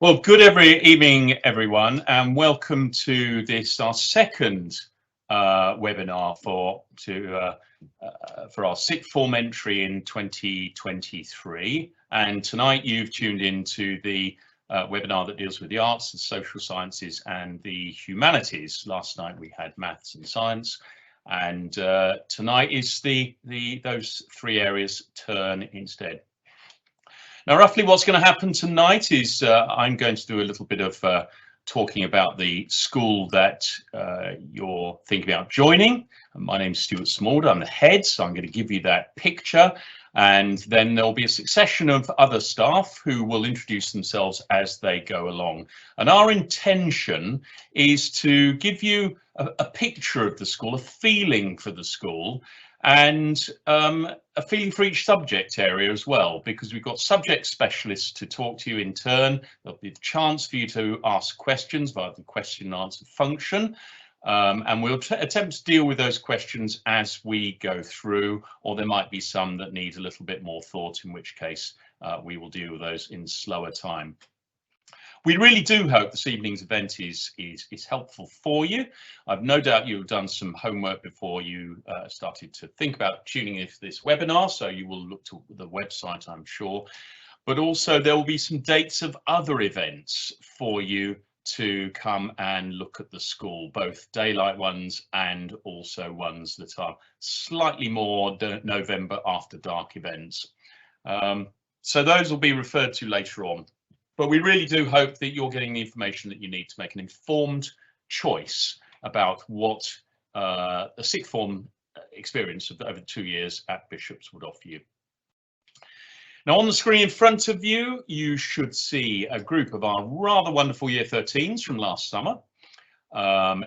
Well, evening, everyone, and welcome to this our second webinar for our sixth form entry in 2023. And tonight you've tuned into the webinar that deals with the arts, the social sciences, and the humanities. Last night we had maths and science, and tonight is those three areas turn instead. Now, roughly what's going to happen tonight is I'm going to do a little bit of talking about the school that you're thinking about joining. My name's Stuart Smallwood, I'm the head, so I'm going to give you that picture, and then there'll be a succession of other staff who will introduce themselves as they go along. And our intention is to give you a picture of the school, a feeling for the school, and a feeling for each subject area as well, because we've got subject specialists to talk to you in turn. There'll be a chance for you to ask questions via the question and answer function, and we'll attempt to deal with those questions as we go through, or there might be some that need a little bit more thought, in which case we will deal with those in slower time. We really do hope this evening's event is helpful for you. I've no doubt you've done some homework before you started to think about tuning into this webinar, so you will look to the website, I'm sure. But also there will be some dates of other events for you to come and look at the school, both daylight ones and also ones that are slightly more November after dark events. So those will be referred to later on. But we really do hope that you're getting the information that you need to make an informed choice about what a sixth form experience of over 2 years at Bishop's would offer you. Now, on the screen in front of you, you should see a group of our rather wonderful Year 13s from last summer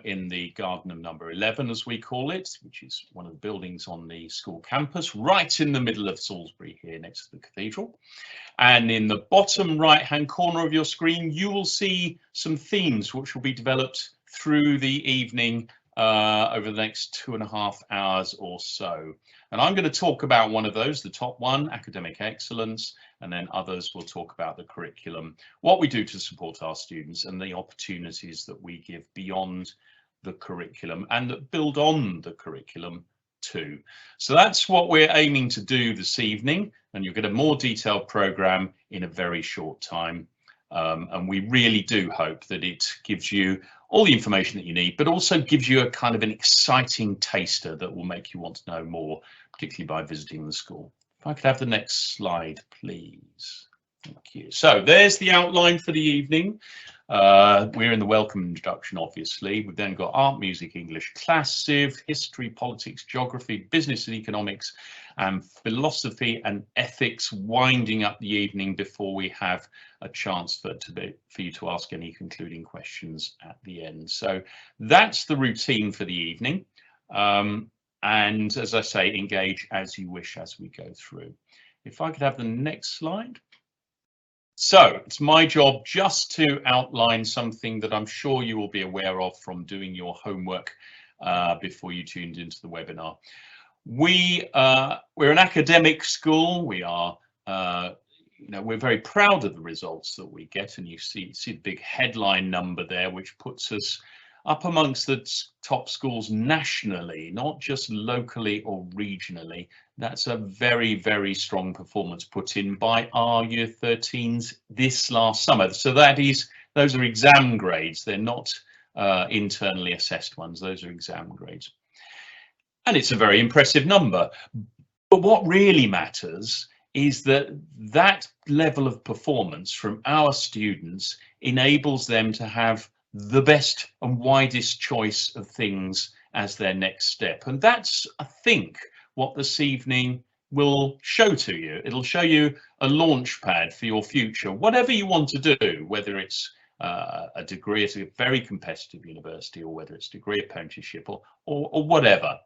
in the Garden of Number 11, as we call it, which is one of the buildings on the school campus, right in the middle of Salisbury here next to the cathedral. And in the bottom right-hand corner of your screen, you will see some themes which will be developed through the evening over the next 2.5 hours or so. And I'm going to talk about one of those, the top one, academic excellence, and then others will talk about the curriculum, what we do to support our students, and the opportunities that we give beyond the curriculum and that build on the curriculum too. So that's what we're aiming to do this evening, and you'll get a more detailed programme in a very short time. And we really do hope that it gives you all the information that you need, but also gives you a kind of an exciting taster that will make you want to know more, particularly by visiting the school. If I could have the next slide, please. Thank you. So there's the outline for the evening. We're in the welcome introduction, obviously. We've then got art, music, English, class, civ, history, politics, geography, business and economics, and philosophy and ethics, winding up the evening before we have a chance for you to ask any concluding questions at the end. So that's the routine for the evening. And as I say, engage as you wish as we go through. If I could have the next slide. So it's my job just to outline something that I'm sure you will be aware of from doing your homework before you tuned into the webinar. We're an academic school. We are, we're very proud of the results that we get, and you see the big headline number there, which puts us up amongst the top schools nationally, not just locally or regionally. That's a very, very strong performance put in by our Year 13s this last summer. So those are exam grades. They're not internally assessed ones. Those are exam grades. And it's a very impressive number. But what really matters is that level of performance from our students enables them to have the best and widest choice of things as their next step. And that's, I think, what this evening will show to you. It'll show you a launch pad for your future, whatever you want to do, whether it's a degree at a very competitive university or whether it's degree apprenticeship or whatever.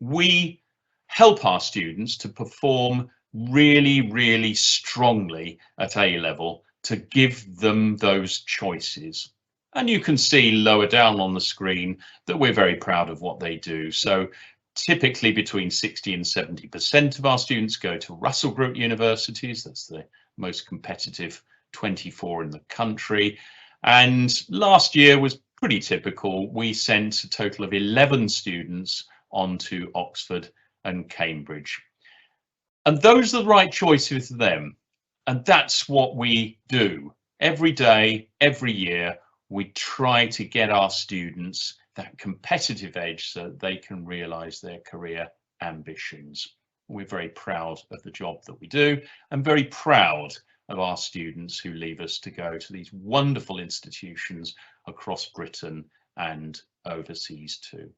We help our students to perform really, really strongly at A level to give them those choices. And you can see lower down on the screen that we're very proud of what they do. So typically between 60 and 70% of our students go to Russell Group universities. That's the most competitive 24 in the country. And last year was pretty typical. We sent a total of 11 students on to Oxford and Cambridge. And those are the right choices for them. And that's what we do. Every day, every year, we try to get our students that competitive edge so that they can realise their career ambitions. We're very proud of the job that we do and very proud of our students who leave us to go to these wonderful institutions across Britain and overseas too.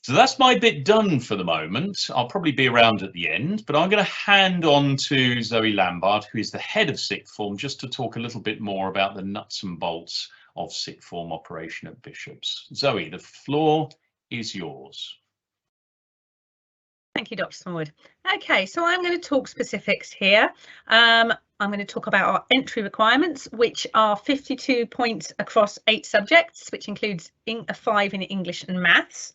So that's my bit done for the moment. I'll probably be around at the end, but I'm going to hand on to Zoe Lambard, who is the head of sixth form, just to talk a little bit more about the nuts and bolts of sixth form operation at Bishop's. Zoe, the floor is yours. Thank you, Dr. Smallwood. Okay, so I'm going to talk specifics here. I'm going to talk about our entry requirements, which are 52 points across 8 subjects, which includes a 5 in English and maths.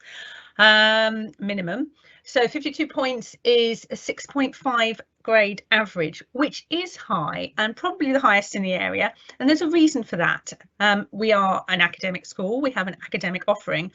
Minimum. So 52 points is a 6.5 grade average, which is high and probably the highest in the area. And there's a reason for that. We are an academic school, we have an academic offering,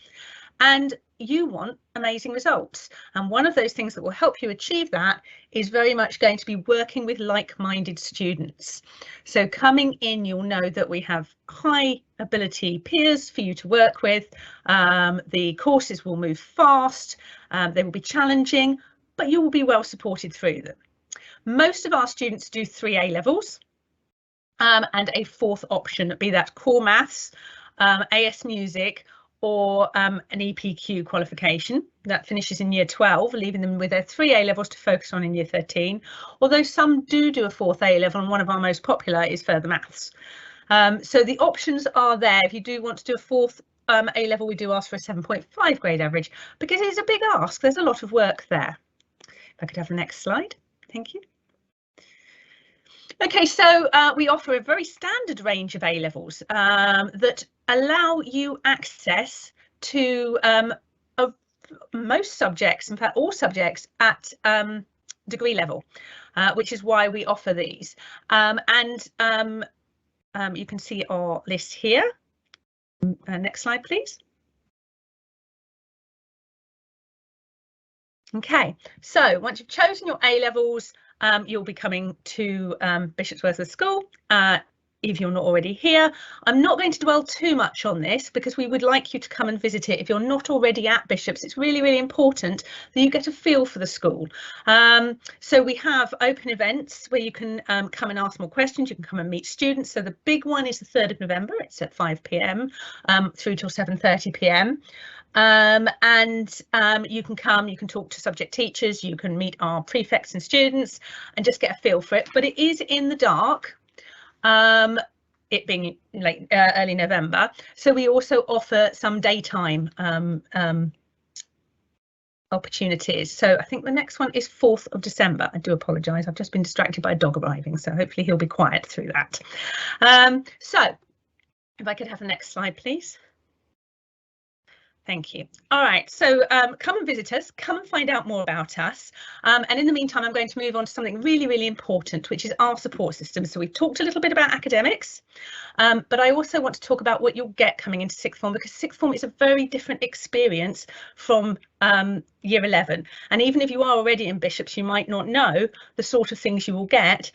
and you want amazing results. And one of those things that will help you achieve that is very much going to be working with like-minded students. So coming in, you'll know that we have high ability peers for you to work with. The courses will move fast, they will be challenging, but you will be well supported through them. Most of our students do 3 A levels and a 4th option, be that core maths, AS music, or an EPQ qualification that finishes in year 12, leaving them with their 3 A levels to focus on in year 13, although some do a 4th A level, and one of our most popular is further maths. So the options are there. If you do want to do a 4th A level, we do ask for a 7.5 grade average because it is a big ask. There's a lot of work there. If I could have the next slide. Thank you. Okay, so we offer a very standard range of A levels that allow you access to most subjects, in fact all subjects at degree level, which is why we offer these. You can see our list here. Next slide, please. Okay, so once you've chosen your A levels, you'll be coming to Bishopsworth School. If you're not already here, I'm not going to dwell too much on this because we would like you to come and visit it. If you're not already at Bishop's, it's really, really important that you get a feel for the school. So we have open events where you can come and ask more questions. You can come and meet students. So the big one is the 3rd of November. It's at 5 p.m. Through till 7:30 p.m. You can come, you can talk to subject teachers, you can meet our prefects and students and just get a feel for it. But it is in the dark, it being like early November. So we also offer some daytime opportunities. So I think the next one is 4th of December. I do apologise, I've just been distracted by a dog arriving, so hopefully he'll be quiet through that. So if I could have the next slide, please. Thank you. All right, so come and visit us, come and find out more about us. And in the meantime, I'm going to move on to something really, really important, which is our support system. So we've talked a little bit about academics, but I also want to talk about what you'll get coming into sixth form, because sixth form is a very different experience from year 11. And even if you are already in Bishop's, you might not know the sort of things you will get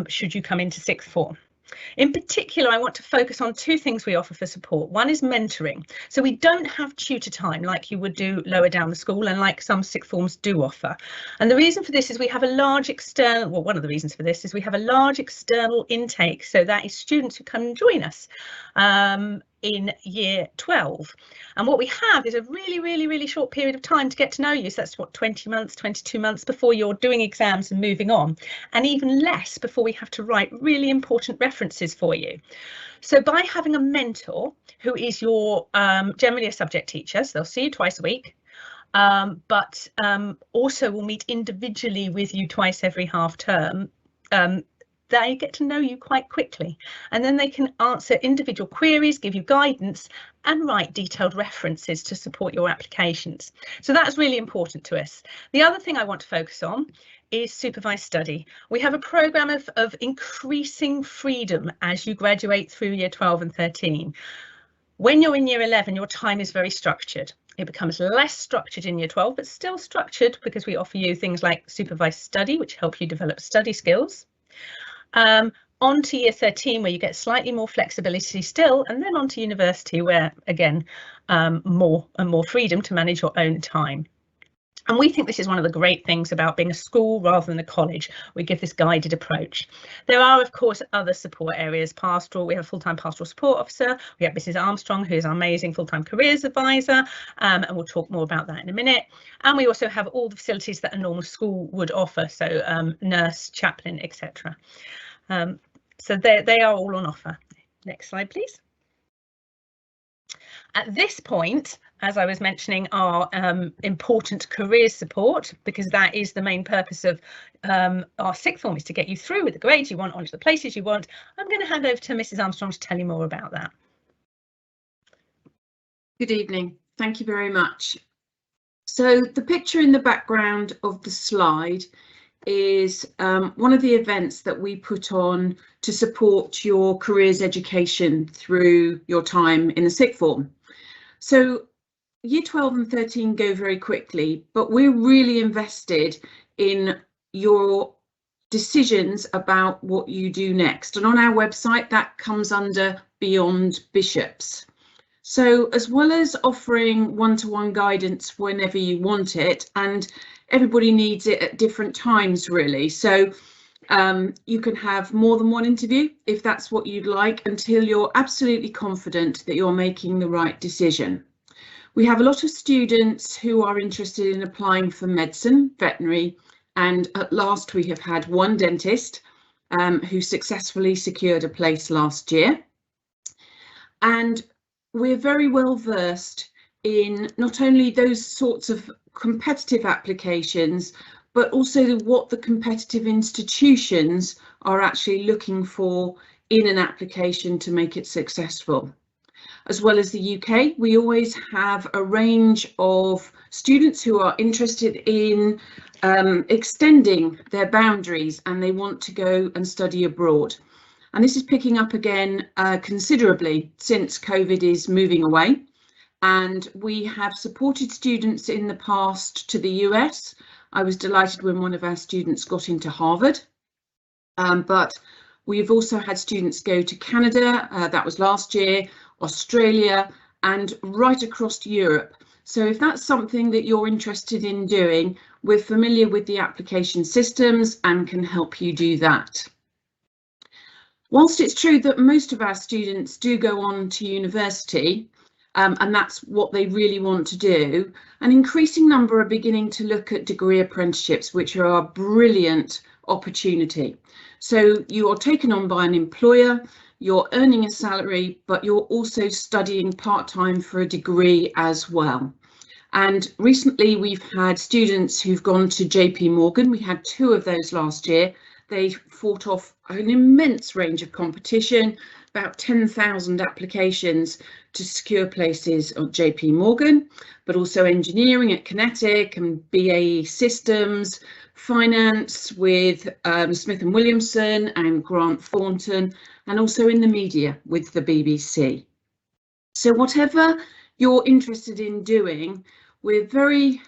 should you come into sixth form. In particular, I want to focus on 2 things we offer for support. One is mentoring. So we don't have tutor time like you would do lower down the school and like some sixth forms do offer. And the reason for this is we have a large external, well, one of the reasons for this is we have a large external intake. So that is students who come and join us in year 12. And what we have is a really, really, really short period of time to get to know you. So that's what, 20 months, 22 months before you're doing exams and moving on, and even less before we have to write really important references for you. So by having a mentor who is your generally a subject teacher, so they'll see you twice a week, but also will meet individually with you twice every half term, they get to know you quite quickly, and then they can answer individual queries, give you guidance and write detailed references to support your applications. So that's really important to us. The other thing I want to focus on is supervised study. We have a programme of increasing freedom as you graduate through year 12 and 13. When you're in year 11, your time is very structured. It becomes less structured in year 12, but still structured because we offer you things like supervised study, which help you develop study skills. On to year 13, where you get slightly more flexibility still, and then on to university, where again, more and more freedom to manage your own time. And we think this is one of the great things about being a school rather than a college. We give this guided approach. There are, of course, other support areas. Pastoral, we have a full-time pastoral support officer. We have Mrs. Armstrong, who is our amazing full-time careers advisor, and we'll talk more about that in a minute. And we also have all the facilities that a normal school would offer, so nurse, chaplain, etc. So they are all on offer. Next slide, please. At this point, as I was mentioning, our important careers support, because that is the main purpose of our sixth form, is to get you through with the grades you want onto the places you want. I'm going to hand over to Mrs. Armstrong to tell you more about that. Good evening. Thank you very much. So the picture in the background of the slide is one of the events that we put on to support your careers education through your time in the sixth form. So year 12 and 13 go very quickly, but we're really invested in your decisions about what you do next. And on our website, that comes under Beyond Bishops. So as well as offering one-to-one guidance whenever you want it, and everybody needs it at different times really. So you can have more than one interview if that's what you'd like, until you're absolutely confident that you're making the right decision. We have a lot of students who are interested in applying for medicine, veterinary, and at last we have had one dentist who successfully secured a place last year. And we're very well versed in not only those sorts of competitive applications, but also what the competitive institutions are actually looking for in an application to make it successful. As well as the UK, we always have a range of students who are interested in extending their boundaries, and they want to go and study abroad. And this is picking up again considerably since COVID is moving away. And we have supported students in the past to the US. I was delighted when one of our students got into Harvard. But we've also had students go to Canada, that was last year, Australia, and right across Europe. So if that's something that you're interested in doing, we're familiar with the application systems and can help you do that. Whilst it's true that most of our students do go on to university, and that's what they really want to do, an increasing number are beginning to look at degree apprenticeships, which are a brilliant opportunity. So you are taken on by an employer, you're earning a salary, but you're also studying part-time for a degree as well. And recently we've had students who've gone to JP Morgan. We had 2 of those last year. They fought off an immense range of competition, about 10,000 applications to secure places at JP Morgan, but also engineering at Kinetic and BAE Systems, finance with Smith & Williamson and Grant Thornton, and also in the media with the BBC. So whatever you're interested in doing, we're very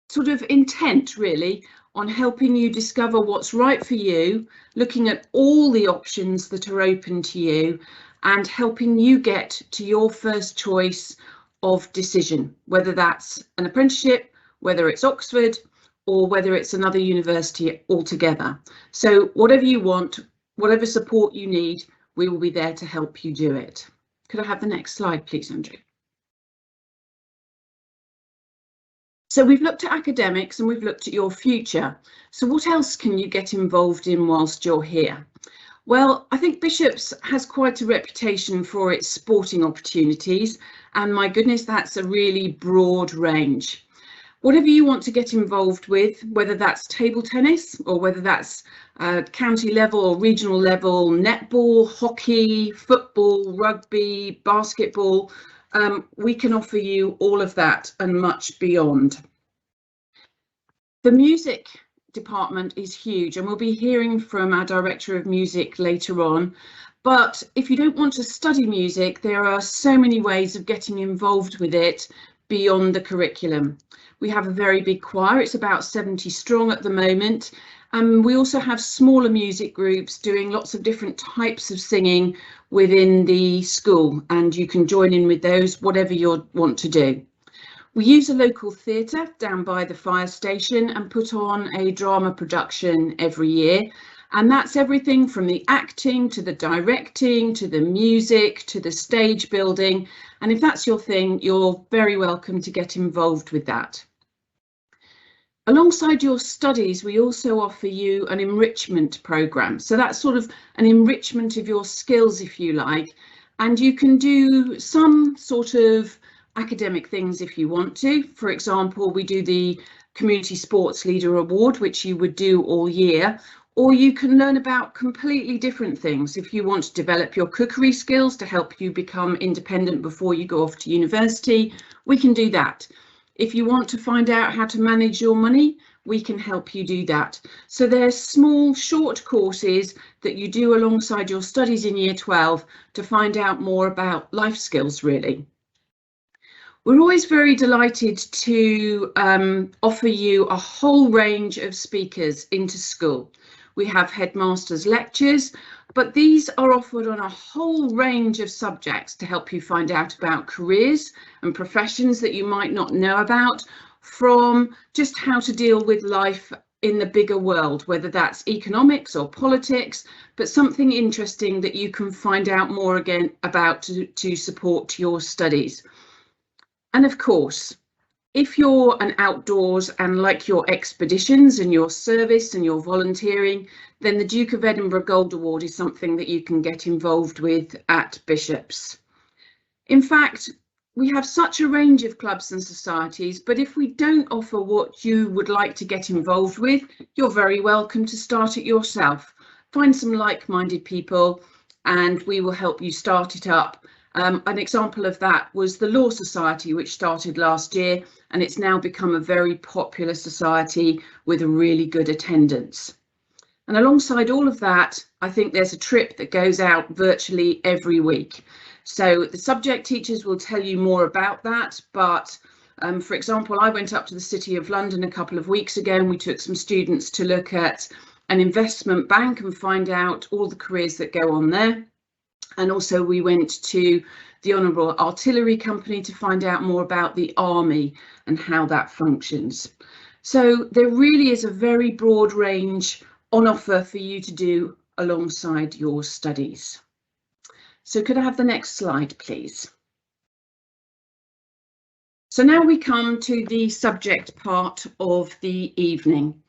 sort of intent really on helping you discover what's right for you, looking at all the options that are open to you, and helping you get to your first choice of decision, whether that's an apprenticeship, whether it's Oxford, or whether it's another university altogether. So whatever you want, whatever support you need, we will be there to help you do it. Could I have the next slide, please, Andrew? So we've looked at academics and we've looked at your future. So what else can you get involved in whilst you're here? Well, I think Bishops has quite a reputation for its sporting opportunities, and my goodness, that's a really broad range. Whatever you want to get involved with, whether that's table tennis or whether that's county level or regional level, netball, hockey, football, rugby, basketball, we can offer you all of that and much beyond. The music department is huge, and we'll be hearing from our director of music later on. But if you don't want to study music, there are so many ways of getting involved with it beyond the curriculum. We have a very big choir, it's about 70 strong at the moment. We also have smaller music groups doing lots of different types of singing within the school, and you can join in with those, whatever you want to do. We use a local theatre down by the fire station and put on a drama production every year. And that's everything from the acting to the directing, to the music, to the stage building. And if that's your thing, you're very welcome to get involved with that. Alongside your studies, we also offer you an enrichment programme. So that's sort of an enrichment of your skills, if you like. And you can do some sort of academic things if you want to. For example, we do the Community Sports Leader Award, which you would do all year, or you can learn about completely different things. If you want to develop your cookery skills to help you become independent before you go off to university, we can do that. If you want to find out how to manage your money, we can help you do that. So there's small, short courses that you do alongside your studies in Year 12 to find out more about life skills, really. We're always very delighted to offer you a whole range of speakers into school. We have headmasters' lectures, but these are offered on a whole range of subjects to help you find out about careers and professions that you might not know about, from just how to deal with life in the bigger world, whether that's economics or politics, but something interesting that you can find out more again about to support your studies. And of course, if you're an outdoors and like your expeditions and your service and your volunteering, then the Duke of Edinburgh Gold Award is something that you can get involved with at Bishop's. In fact, we have such a range of clubs and societies, but if we don't offer what you would like to get involved with, you're very welcome to start it yourself. Find some like-minded people and we will help you start it up. An example of that was the Law Society, which started last year, and it's now become a very popular society with a really good attendance. And alongside all of that, I think there's a trip that goes out virtually every week. So the subject teachers will tell you more about that, but for example, I went up to the City of London a couple of weeks ago and we took some students to look at an investment bank and find out all the careers that go on there. And also we went to the Honourable Artillery Company to find out more about the Army and how that functions. So there really is a very broad range on offer for you to do alongside your studies. So could I have the next slide, please? So now we come to the subject part of the evening,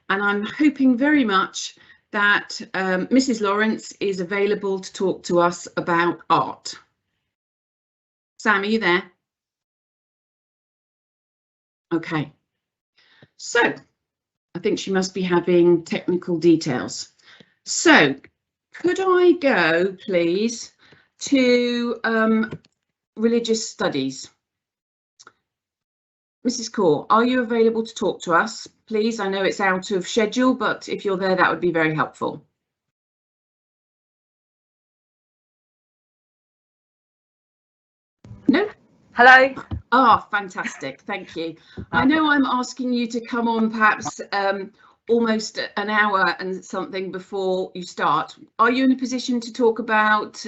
and I'm hoping very much that Mrs. Lawrence is available to talk to us about art. Sam, are you there? Okay, so I think she must be having technical details. So could I go, please, to religious studies? Mrs. Kaur, are you available to talk to us, please? I know it's out of schedule, but if you're there, that would be very helpful. No? Hello. Ah, fantastic. Thank you. I know I'm asking you to come on perhaps almost an hour and something before you start. Are you in a position to talk about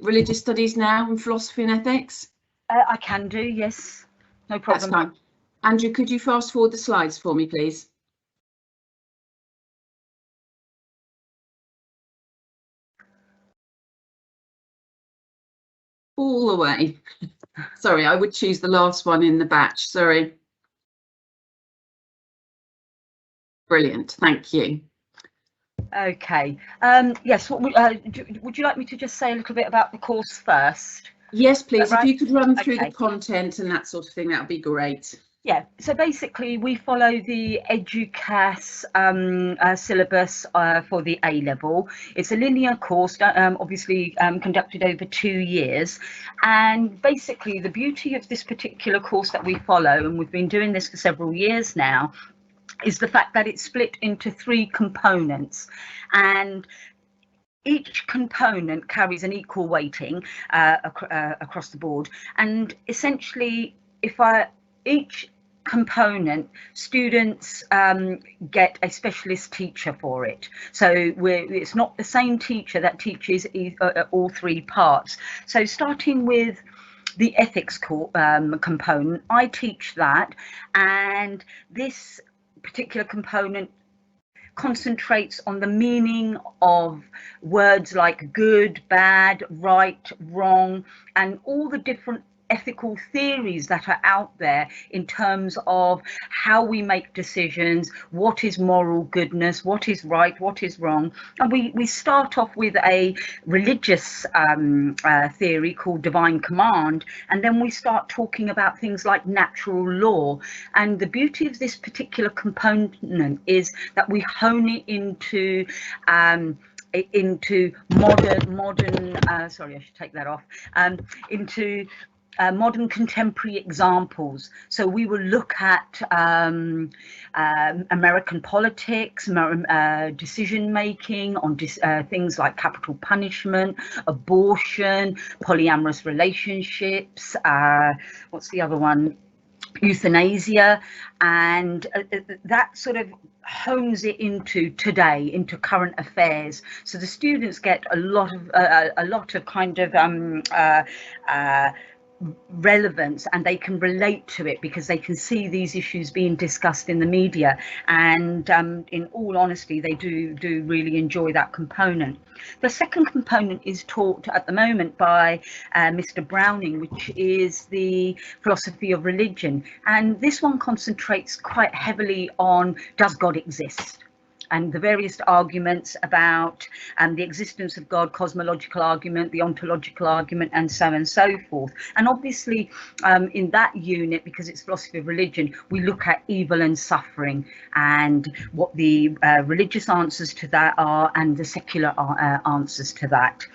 religious studies now and philosophy and ethics? I can do, yes. No problem. That's fine. Andrew, could you fast forward the slides for me, please? All the way. Sorry, I would choose the last one in the batch. Sorry. Brilliant. Thank you. Okay. Yes. Would you like me to just say a little bit about the course first? Yes, please. Right? If you could run through Okay. the content and that sort of thing, that would be great. Yeah, so basically we follow the EduCAS syllabus for the A-level. It's a linear course, obviously conducted over 2 years. And basically the beauty of this particular course that we follow, and we've been doing this for several years now, is the fact that it's split into 3 components, and each component carries an equal weighting across the board. And essentially, each component, students get a specialist teacher for it. So it's not the same teacher that teaches all 3 parts. So starting with the ethics component, I teach that, and this particular component concentrates on the meaning of words like good, bad, right, wrong, and all the different ethical theories that are out there in terms of how we make decisions, what is moral goodness, what is right, what is wrong. And we start off with a religious theory called divine command, and then we start talking about things like natural law. And the beauty of this particular component is that we hone it into modern sorry, I should take that off, into modern contemporary examples. So we will look at American politics, decision making on things like capital punishment, abortion, polyamorous relationships, what's the other one? Euthanasia, and that sort of hones it into today, into current affairs. So the students get a lot of kind of relevance, and they can relate to it because they can see these issues being discussed in the media, and in all honesty they do really enjoy that component. The second component is taught at the moment by Mr. Browning, which is the philosophy of religion, and this one concentrates quite heavily on, does God exist? And the various arguments about the existence of God, cosmological argument, the ontological argument, and so on and so forth. And obviously in that unit, because it's philosophy of religion, we look at evil and suffering and what the religious answers to that are and the secular answers to that.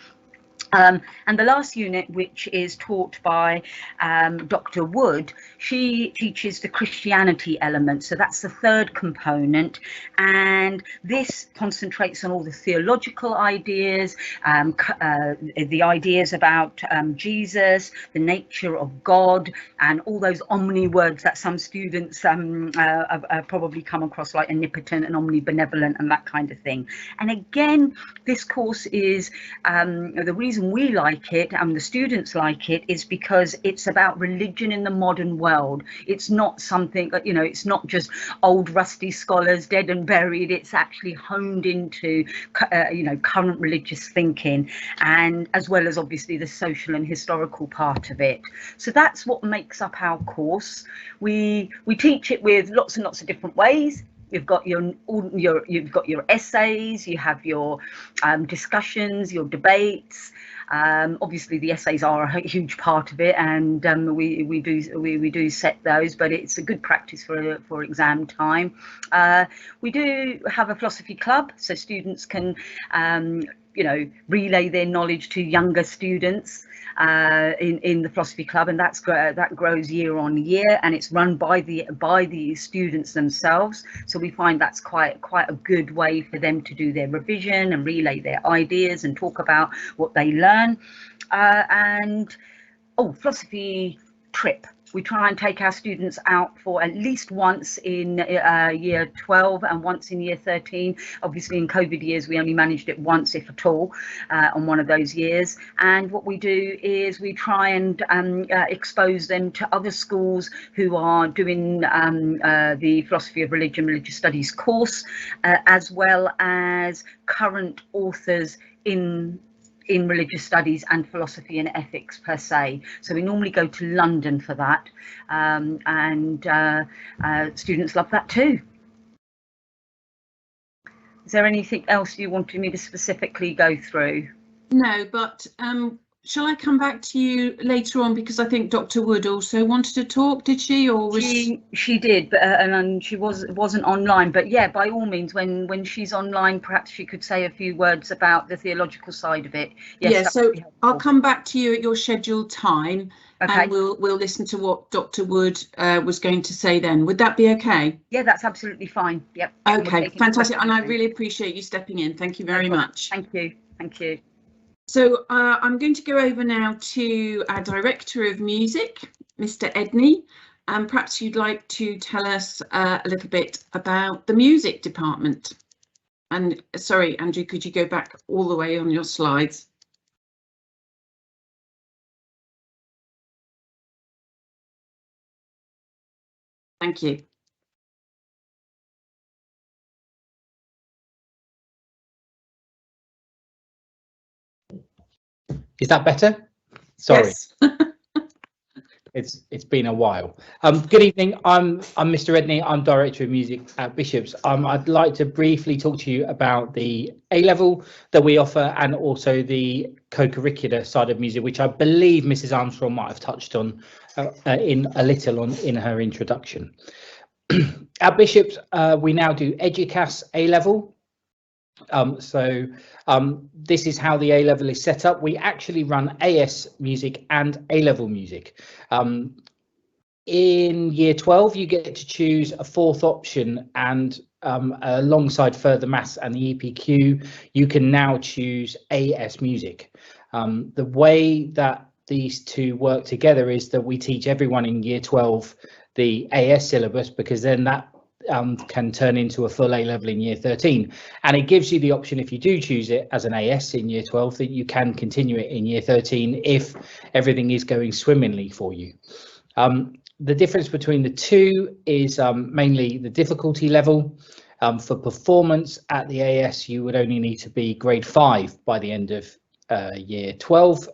And the last unit, which is taught by Dr. Wood, she teaches the Christianity element. So that's the third component. And this concentrates on all the theological ideas, the ideas about Jesus, the nature of God, and all those omni words that some students have probably come across, like omnipotent and omnibenevolent and that kind of thing. And again, this course is, the reason we like it and the students like it is because it's about religion in the modern world. It's not something, you know, it's not just old rusty scholars dead and buried. It's actually honed into you know, current religious thinking, and as well as obviously the social and historical part of it. So that's what makes up our course. We teach it with lots and lots of different ways. You've got your essays, you have your discussions, your debates. Obviously the essays are a huge part of it, and we do set those, but it's a good practice for exam time. We do have a philosophy club, so students can you know, relay their knowledge to younger students in the philosophy club, and that grows year on year, and it's run by the students themselves. So we find that's quite a good way for them to do their revision and relay their ideas and talk about what they learn. And philosophy trip. We try and take our students out for at least once in year 12 and once in year 13. Obviously in COVID years we only managed it once, if at all, on one of those years. And what we do is we try and expose them to other schools who are doing the philosophy of religion, religious studies course, as well as current authors in religious studies and philosophy and ethics per se. So we normally go to London for that, and students love that too. Is there anything else you wanted me to specifically go through? No, but shall I come back to you later on, because I think Dr. Wood also wanted to talk, did she? Or was she did, but and she wasn't online. But yeah, by all means, when she's online, perhaps she could say a few words about the theological side of it. Yes, yeah, so I'll come back to you at your scheduled time. Okay. And we'll listen to what Dr. Wood was going to say then. Would that be okay? Yeah, that's absolutely fine. Yep. Okay, fantastic. And I really appreciate you stepping in. Thank you very much. Thank you. Thank you. So I'm going to go over now to our Director of Music, Mr. Edney. And perhaps you'd like to tell us a little bit about the music department. And sorry, Andrew, could you go back all the way on your slides? Thank you. Is that better? Sorry. Yes. It's been a while. Good evening. I'm Mr. Edney. I'm Director of Music at Bishop's. I'd like to briefly talk to you about the A-level that we offer, and also the co-curricular side of music, which I believe Mrs. Armstrong might have touched on in her introduction. At Bishop's, we now do Educas A-level. This is how the A-level is set up. We actually run AS music and A-level music. In year 12, you get to choose a fourth option, and alongside further maths and the EPQ, you can now choose AS music. The way that these two work together is that we teach everyone in year 12 the AS syllabus, because then that can turn into a full A-level in year 13, and it gives you the option, if you do choose it as an AS in year 12, that you can continue it in year 13 if everything is going swimmingly for you. The difference between the two is mainly the difficulty level. For performance at the AS, you would only need to be grade 5 by the end of year 12,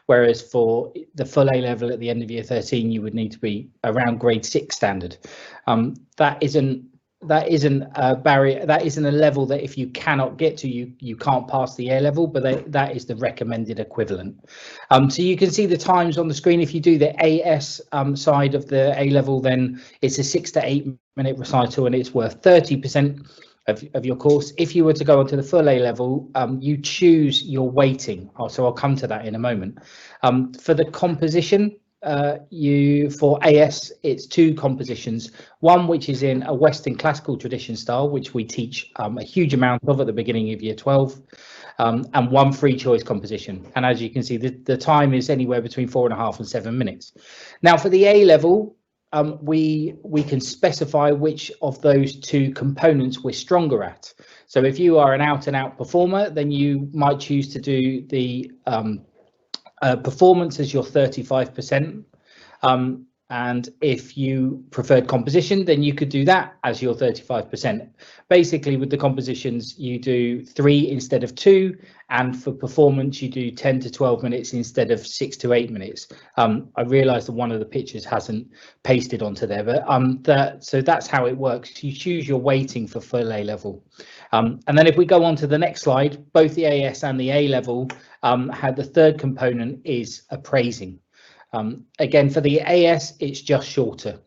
whereas for the full A level at the end of year 13, you would need to be around grade 6 standard. That isn't a barrier. That isn't a level that if you cannot get to, you can't pass the A level, but that is the recommended equivalent. So you can see the times on the screen. If you do the AS side of the A level, then it's a 6 to 8 minute recital, and it's worth 30% of your course. If you were to go onto the full A level, you choose your weighting. So I'll come to that in a moment. For the composition, for AS, it's 2 compositions, one which is in a Western classical tradition style, which we teach a huge amount of at the beginning of year 12, and one free choice composition. And as you can see, the time is anywhere between 4.5 and 7 minutes. Now for the A level, we can specify which of those 2 components we're stronger at. So if you are an out-and-out performer, then you might choose to do the performance as your 35%. And if you preferred composition, then you could do that as your 35%. Basically, with the compositions, you do 3 instead of 2, and for performance, you do 10 to 12 minutes instead of 6 to 8 minutes. I realise that one of the pictures hasn't pasted onto there, but so that's how it works. You choose your weighting for full A level. And then if we go on to the next slide, both the AS and the A level have the third component is appraising. Again, for the AS, it's just shorter.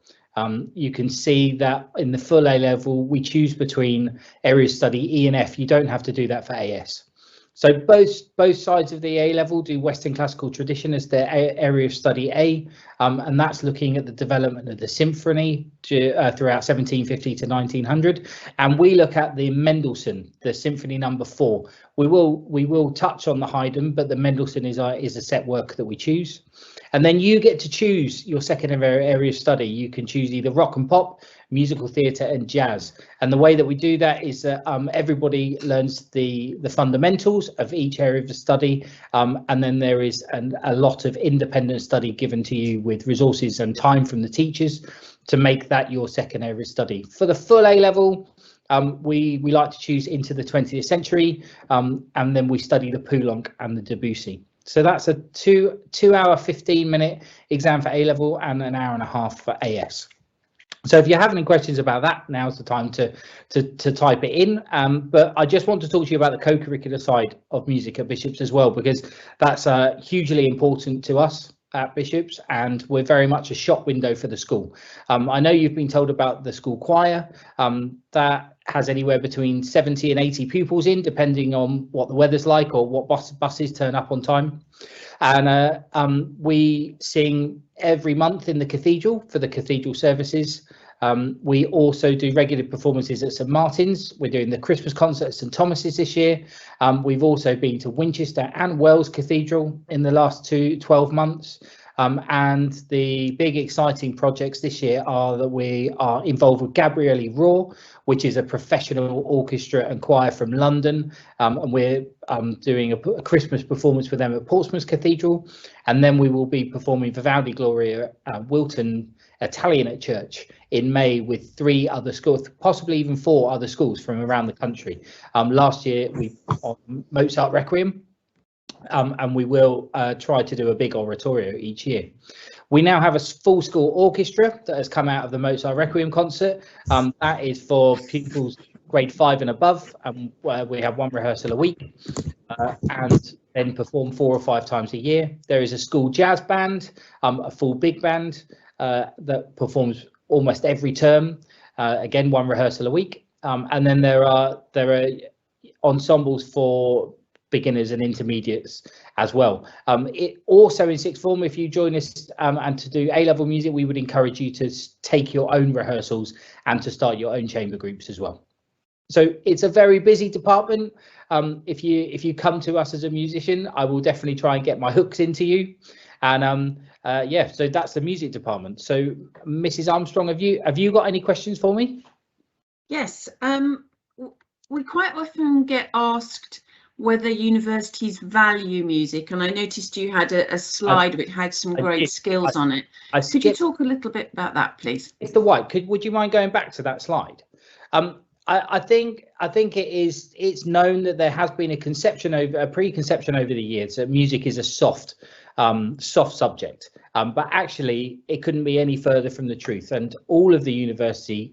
You can see that in the full A level, we choose between area of study E and F. You don't have to do that for AS. So both sides of the A level do Western classical tradition as their area of study A, and that's looking at the development of the symphony throughout 1750 to 1900. And we look at the Mendelssohn, the Symphony Number 4. We will touch on the Haydn, but the Mendelssohn is a set work that we choose. And then you get to choose your second area of study. You can choose either rock and pop, musical theatre and jazz. And the way that we do that is that everybody learns the fundamentals of each area of the study. And then there is a lot of independent study given to you with resources and time from the teachers to make that your second area of study. For the full A level, we like to choose into the 20th century, and then we study the Poulenc and the Debussy. So that's a 2 hour 15 minute exam for A level and an hour and a half for AS. So if you have any questions about that, now's the time to type it in. But I just want to talk to you about the co-curricular side of music at Bishops as well, because that's hugely important to us at Bishops, and we're very much a shop window for the school. I know you've been told about the school choir. That has anywhere between 70 and 80 pupils in, depending on what the weather's like or what buses turn up on time. And we sing every month in the cathedral for the cathedral services. We also do regular performances at St Martin's. We're doing the Christmas concert at St Thomas's this year. We've also been to Winchester and Wells Cathedral in the last 12 months. And the big exciting projects this year are that we are involved with Gabriele Raw, which is a professional orchestra and choir from London, and we're doing a Christmas performance with them at Portsmouth Cathedral, and then we will be performing Vivaldi Gloria at Wilton Italianate Church in May with 3 other schools, possibly even 4 other schools from around the country. Last year we on Mozart Requiem. And we will try to do a big oratorio each year. We now have a full school orchestra that has come out of the Mozart Requiem concert. That is for pupils grade 5 and above, and we have 1 rehearsal a week and then perform 4 or 5 times a year. There is a school jazz band, a full big band that performs almost every term, again 1 rehearsal a week. And then there are ensembles for beginners and intermediates as well. It also in sixth form, if you join us and to do A-level music, we would encourage you to take your own rehearsals and to start your own chamber groups as well. So it's a very busy department. If you come to us as a musician, I will definitely try and get my hooks into you. And yeah, so that's the music department. So Mrs. Armstrong, have you got any questions for me? Yes, we quite often get asked whether universities value music, and I noticed you had a slide which had some great skills on it. Could you talk a little bit about that, please? It's the white. Would you mind going back to that slide? I think it's known that there has been a preconception over the years that music is a soft subject, but actually it couldn't be any further from the truth. And all of the universities,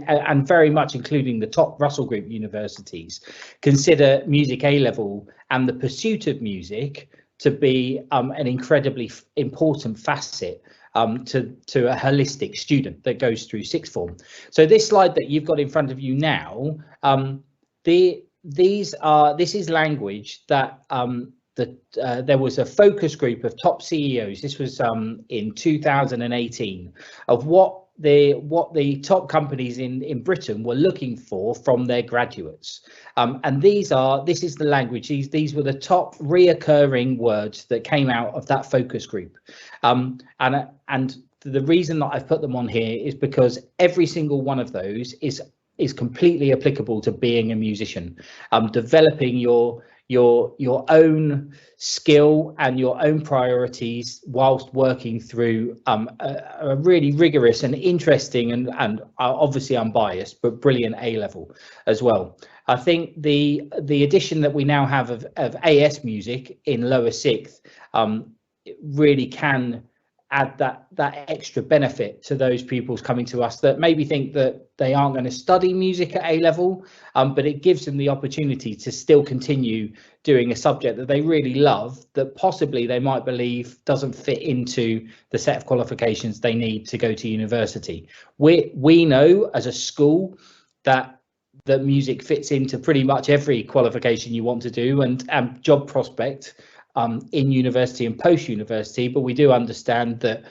and very much including the top Russell Group universities, consider music A-level and the pursuit of music to be an incredibly important facet to a holistic student that goes through sixth form. So this slide that you've got in front of you now, this is language that there was a focus group of top CEOs. This was in 2018 of what the top companies in Britain were looking for from their graduates, and this is the language. These were the top reoccurring words that came out of that focus group, and the reason that I've put them on here is because every single one of those is completely applicable to being a musician, developing your own skill and your own priorities whilst working through a really rigorous and interesting and obviously unbiased but brilliant A-level as well. I think the addition that we now have of AS music in lower sixth really can add that extra benefit to those pupils coming to us that maybe think that they aren't going to study music at A-level, but it gives them the opportunity to still continue doing a subject that they really love, that possibly they might believe doesn't fit into the set of qualifications they need to go to university. We know as a school that music fits into pretty much every qualification you want to do and job prospect in university and post-university, but we do understand that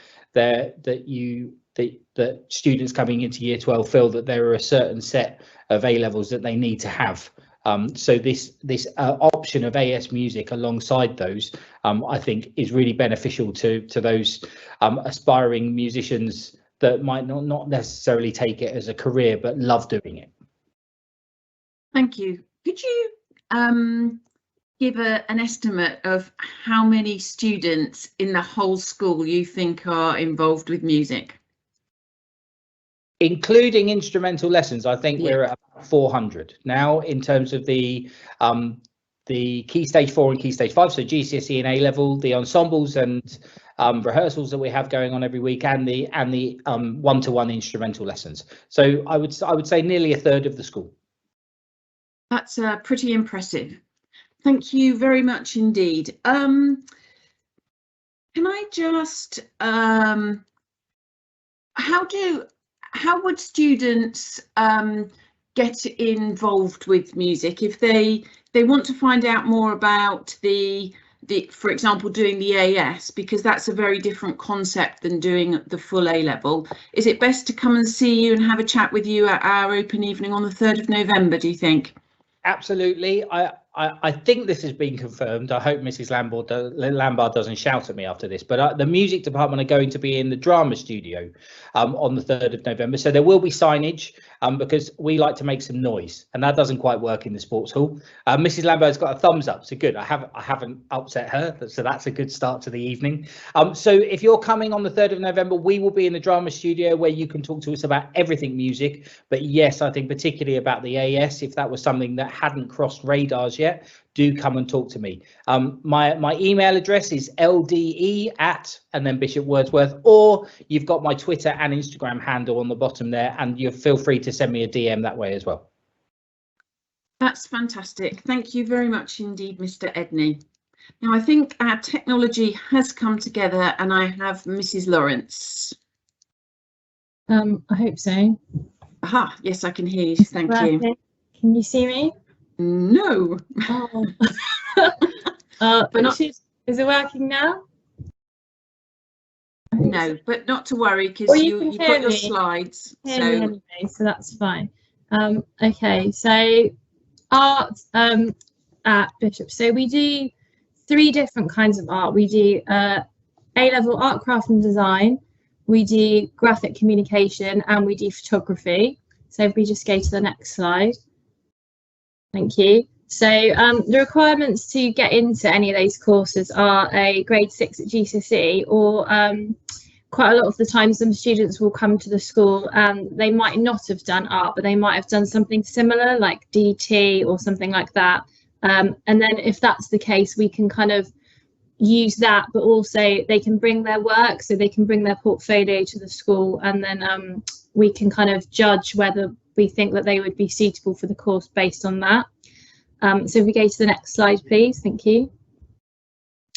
students coming into year 12 feel that there are a certain set of A-levels that they need to have. So this option of AS music alongside those, I think, is really beneficial to those aspiring musicians that might not necessarily take it as a career but love doing it. Thank you. Could you give an estimate of how many students in the whole school you think are involved with music? Including instrumental lessons, I think we're at about 400 now in terms of the Key Stage 4 and Key Stage 5, so GCSE and A-level, the ensembles and rehearsals that we have going on every week, and the one-to-one instrumental lessons. So I would say nearly a third of the school. That's pretty impressive. Thank you very much indeed. Can I just how would students get involved with music if they want to find out more about the for example doing the AS, because that's a very different concept than doing the full A level? Is it best to come and see you and have a chat with you at our open evening on the 3rd of November, do you think? Absolutely. I think this has been confirmed. I hope Mrs. Lambard doesn't shout at me after this, but the music department are going to be in the drama studio on the 3rd of November. So there will be signage because we like to make some noise, and that doesn't quite work in the sports hall. Mrs. Lambard's got a thumbs up, so good. I haven't upset her, so that's a good start to the evening. So if you're coming on the 3rd of November, we will be in the drama studio where you can talk to us about everything music. But yes, I think particularly about the AS, if that was something that hadn't crossed radars yet, do come and talk to me. My email address is lde@ and then Bishop Wordsworth, or you've got my Twitter and Instagram handle on the bottom there, and you feel free to send me a DM that way as well. That's fantastic. Thank you very much indeed, Mr. Edney. Now I think our technology has come together, and I have Mrs. Lawrence. I hope so. Aha, yes, I can hear you. Thank you. Can you see me? No. Oh. But not, is it working now? no, but not to worry, because you got your slides. So anyway, so that's fine. Okay, so art at Bishop. So we do 3 different kinds of art. We do A-level art, craft and design. We do graphic communication, and we do photography. So if we just go to the next slide. Thank you. So the requirements to get into any of those courses are a grade 6 at GCSE, or quite a lot of the time some students will come to the school and they might not have done art, but they might have done something similar like DT or something like that. And then if that's the case, we can kind of use that, but also they can bring their work, so they can bring their portfolio to the school, and then we can kind of judge whether we think that they would be suitable for the course based on that. So if we go to the next slide, please. Thank you.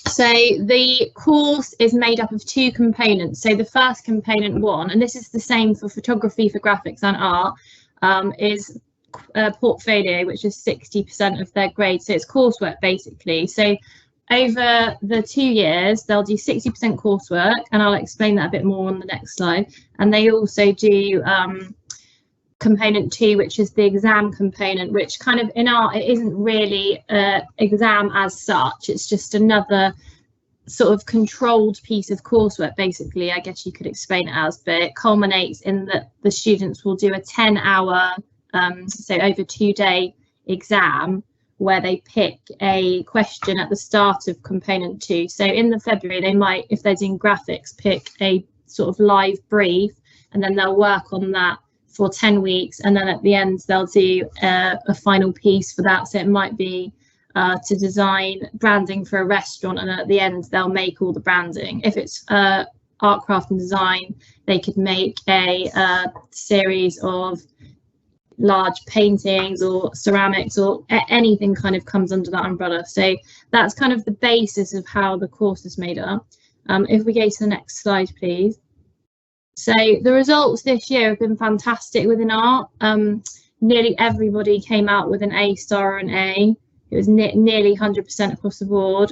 So the course is made up of 2 components. So the first component 1, and this is the same for photography, for graphics and art, is a portfolio, which is 60% of their grade. So it's coursework basically. So over the 2 years, they'll do 60% coursework, and I'll explain that a bit more on the next slide. And they also do component 2, which is the exam component, which kind of in art, it isn't really an exam as such. It's just another sort of controlled piece of coursework, basically, I guess you could explain it as, but it culminates in that the students will do a 10-hour, so over 2-day exam, where they pick a question at the start of component 2. So in the February, they might, if they're doing graphics, pick a sort of live brief, and then they'll work on that for 10 weeks, and then at the end they'll do a final piece for that. So it might be to design branding for a restaurant, and at the end they'll make all the branding. If it's art, craft and design, they could make a series of large paintings or ceramics, or anything kind of comes under that umbrella. So that's kind of the basis of how the course is made up. If we go to the next slide, please. So the results this year have been fantastic within art. Nearly everybody came out with an A star or an A. It was nearly 100% across the board.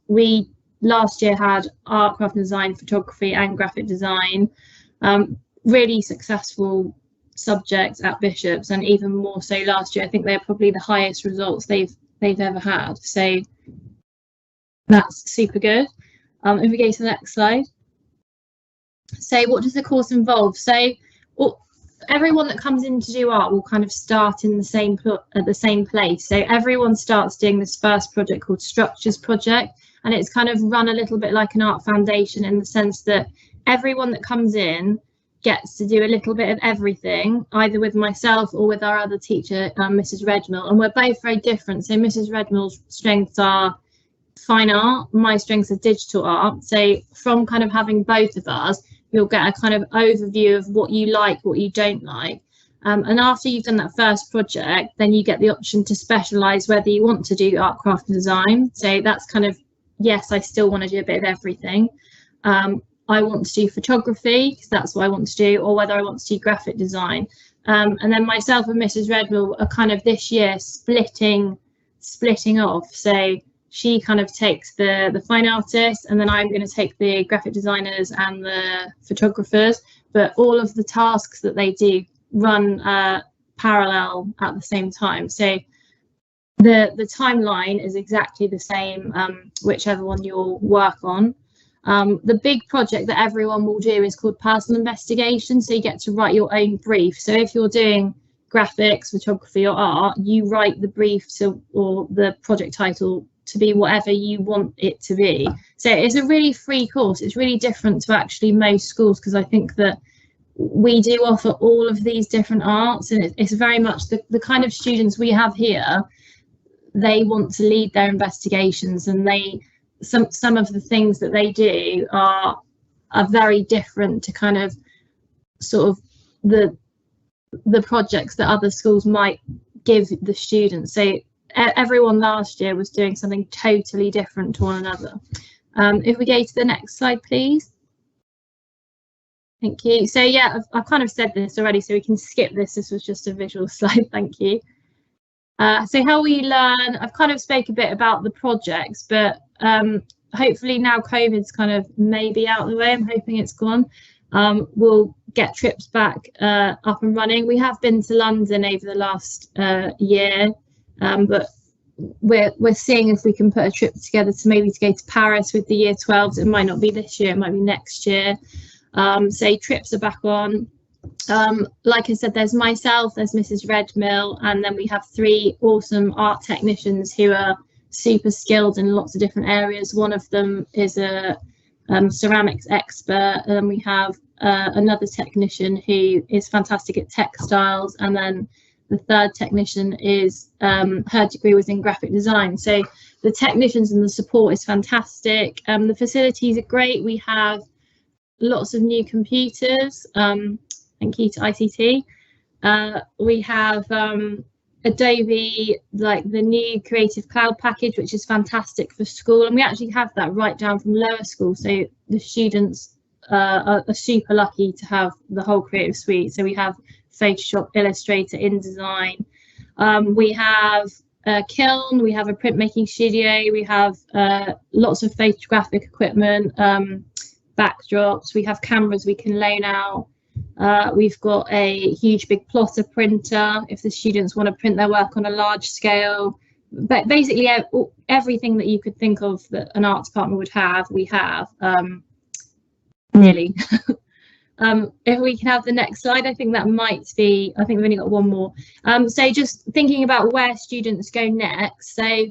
We last year had art, craft and design, photography and graphic design. Really successful subjects at Bishop's, and even more so last year. I think they're probably the highest results they've ever had. So that's super good. If we go to the next slide. So what does the course involve? So everyone that comes in to do art will kind of start in the same at the same place. So everyone starts doing this first project called Structures Project, and it's kind of run a little bit like an art foundation, in the sense that everyone that comes in gets to do a little bit of everything, either with myself or with our other teacher, Mrs. Redmill, and we're both very different. So Mrs. Redmill's strengths are fine art. My strengths are digital art. So from kind of having both of us, you'll get a kind of overview of what you like, what you don't like. And after you've done that first project, then you get the option to specialise whether you want to do art, craft and design. So that's kind of, yes, I still want to do a bit of everything. I want to do photography because that's what I want to do, or whether I want to do graphic design. And then myself and Mrs. Redmill are kind of this year splitting off. So she kind of takes the fine artists, and then I'm going to take the graphic designers and the photographers. But all of the tasks that they do run parallel at the same time. So the timeline is exactly the same, whichever one you'll work on. The big project that everyone will do is called personal investigation. So you get to write your own brief. So if you're doing graphics, photography or art, you write the brief or the project title to be whatever you want it to be. So it's a really free course. It's really different to actually most schools, because I think that we do offer all of these different arts, and it's very much the kind of students we have here. They want to lead their investigations, and some of the things that they do are very different to kind of sort of the projects that other schools might give the students. So everyone last year was doing something totally different to one another. If we go to the next slide, please. Thank you. So yeah, I've kind of said this already, so we can skip this. This was just a visual slide. Thank you. So how we learn, I've kind of spoke a bit about the projects, but hopefully now COVID's kind of maybe out of the way. I'm hoping it's gone. We'll get trips back up and running. We have been to London over the last year, but we're seeing if we can put a trip together to maybe to go to Paris with the year 12s. It might not be this year, it might be next year. So trips are back on. Like I said, there's myself, there's Mrs. Redmill, and then we have 3 awesome art technicians who are super skilled in lots of different areas. One of them is a ceramics expert, and then we have another technician who is fantastic at textiles, and then the third technician is her degree was in graphic design. So the technicians and the support is fantastic. The facilities are great. We have lots of new computers. Thank you to ICT. We have Adobe, like the new Creative Cloud package, which is fantastic for school, and we actually have that right down from lower school, so the students are super lucky to have the whole Creative Suite. So we have Photoshop, Illustrator, InDesign. We have a kiln, we have a printmaking studio, we have lots of photographic equipment, backdrops, we have cameras we can loan out. We've got a huge big plotter printer if the students want to print their work on a large scale. But basically everything that you could think of that an art department would have, we have, nearly. If we can have the next slide, I think that might be, I think we've only got one more. So just thinking about where students go next. So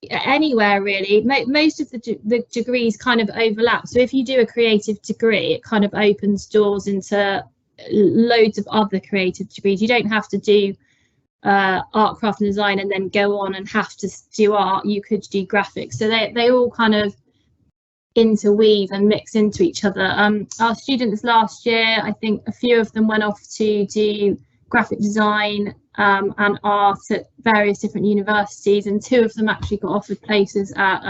anywhere really. Most of the degrees kind of overlap. So if you do a creative degree, it kind of opens doors into loads of other creative degrees. You don't have to do art, craft and design and then go on and have to do art. You could do graphics. So they all kind of interweave and mix into each other. Our students last year, I think a few of them went off to do graphic design and art at various different universities, and 2 of them actually got offered places at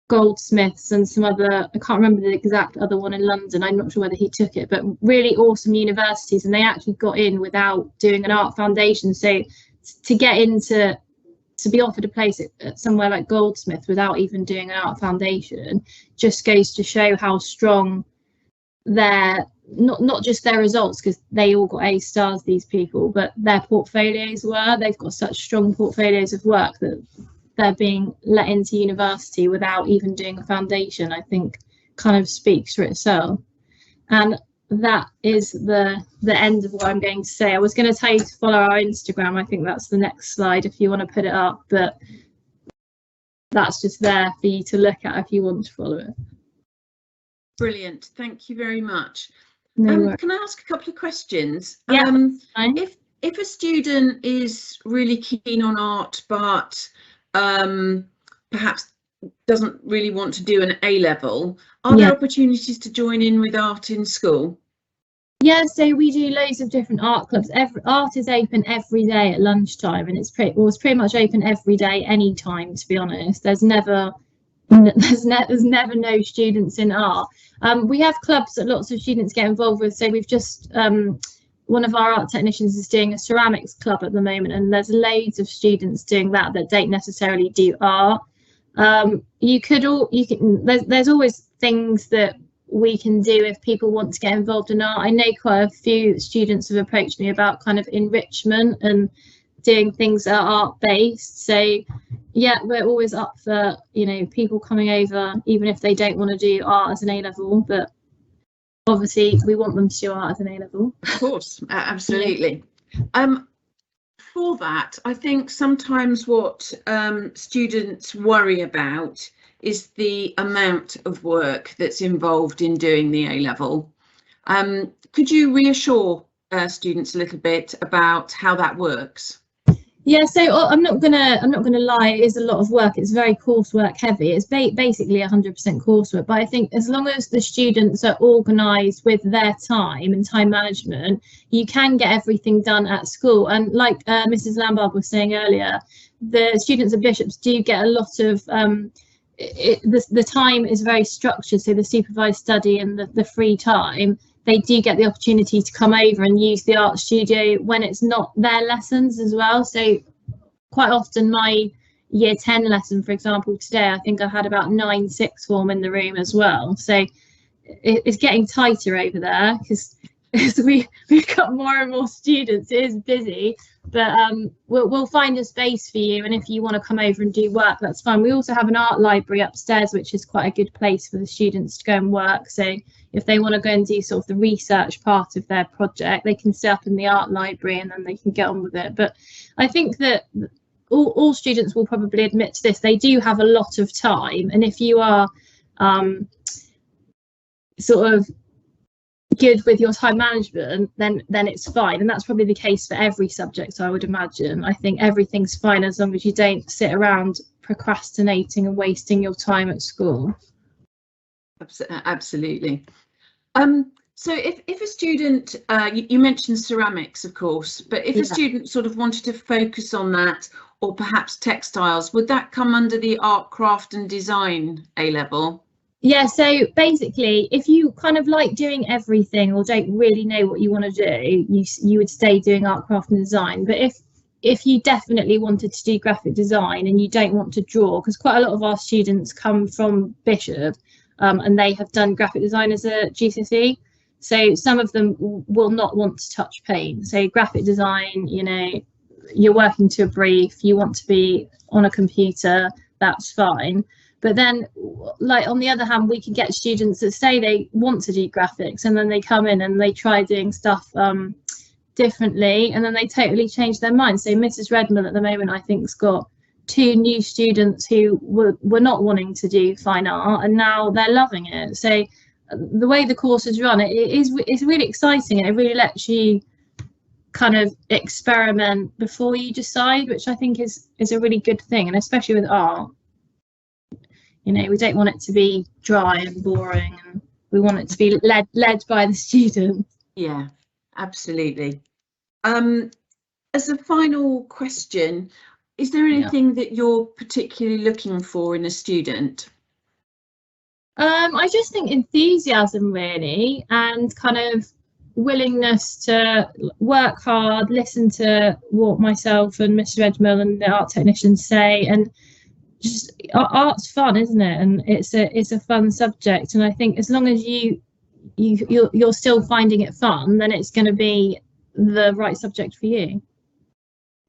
Goldsmiths and some other, I can't remember the exact other one in London, I'm not sure whether he took it, but really awesome universities, and they actually got in without doing an art foundation. So to get into, to be offered a place at somewhere like Goldsmith without even doing an art foundation just goes to show how strong their, not just their results, because they all got A stars, these people, but their portfolios were. They've got such strong portfolios of work that they're being let into university without even doing a foundation, I think kind of speaks for itself. And that is the end of what I'm going to say. I was going to tell you to follow our Instagram. I think that's the next slide if you want to put it up, but that's just there for you to look at if you want to follow it. Brilliant, thank you very much. No can I ask a couple of questions? Yeah, if a student is really keen on art but perhaps doesn't really want to do an A-level, are there opportunities to join in with art in school? Yeah, so we do loads of different art clubs. Art is open every day at lunchtime, and it's pretty much open every day, anytime. To be honest, there's never no students in art. We have clubs that lots of students get involved with. So we've just one of our art technicians is doing a ceramics club at the moment, and there's loads of students doing that don't necessarily do art. There's always things that we can do if people want to get involved in art. I know quite a few students have approached me about kind of enrichment and doing things that are art based. So yeah, we're always up for, you know, people coming over, even if they don't want to do art as an A-level, but obviously we want them to do art as an A-level. Of course, absolutely. For that, I think sometimes what students worry about is the amount of work that's involved in doing the A-level. Could you reassure students a little bit about how that works? Yeah, so I'm not gonna lie, it is a lot of work. It's very coursework heavy. It's basically 100% coursework, but I think as long as the students are organised with their time and time management, you can get everything done at school. And like Mrs. Lambard was saying earlier, the students at Bishops do get a lot of the time is very structured, so the supervised study and the free time, they do get the opportunity to come over and use the art studio when it's not their lessons as well. So quite often my year 10 lesson, for example, today I think I had about 9 sixth form in the room as well. So it's getting tighter over there because we've got more and more students. It is busy, but we'll find a space for you, and if you want to come over and do work, that's fine. We also have an art library upstairs, which is quite a good place for the students to go and work. So if they want to go and do sort of the research part of their project, they can sit up in the art library and then they can get on with it. But I think that all students will probably admit to this, they do have a lot of time, and if you are sort of good with your time management, then it's fine. And that's probably the case for every subject, I would imagine. I think everything's fine as long as you don't sit around procrastinating and wasting your time at school. Absolutely. So if a student, you mentioned ceramics, of course, but if a student sort of wanted to focus on that, or perhaps textiles, would that come under the art, craft and design A-level? Yeah, so basically, if you kind of like doing everything or don't really know what you want to do, you would stay doing art, craft and design. But if you definitely wanted to do graphic design and you don't want to draw, because quite a lot of our students come from Bishop and they have done graphic design as a GCSE, so some of them will not want to touch paint. So graphic design, you know, you're working to a brief, you want to be on a computer, that's fine. But then, like, on the other hand, we can get students that say they want to do graphics and then they come in and they try doing stuff differently, and then they totally change their mind. So Mrs. Redmill at the moment, I think, has got 2 new students who were not wanting to do fine art, and now they're loving it. So the way the course is run, it's really exciting, and it really lets you kind of experiment before you decide, which I think is a really good thing. And especially with art, you know, we don't want it to be dry and boring, and we want it to be led by the student. Yeah, absolutely. As a final question, is there anything that you're particularly looking for in a student? I just think enthusiasm, really, and kind of willingness to work hard, listen to what myself and Mr. Redmill and the art technicians say, and just art's fun, isn't it? And it's a fun subject, and I think as long as you're still finding it fun, then it's going to be the right subject for you.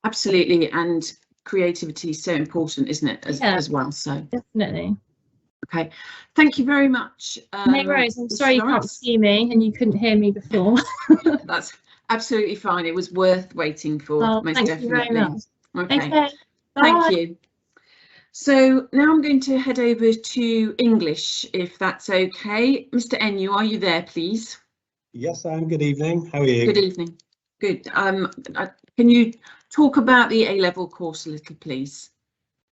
Absolutely, and creativity is so important, isn't it, as well? So definitely. Okay, thank you very much. No worries. I'm sorry you can't see me and you couldn't hear me before. That's absolutely fine. It was worth waiting for. Most thank definitely. You very much. Okay. Thank you. So now I'm going to head over to English, if that's okay. Mr. Enyu, are you there, please? Yes, I am. Good evening. How are you? Good evening. Good. Can you talk about the A-level course a little, please?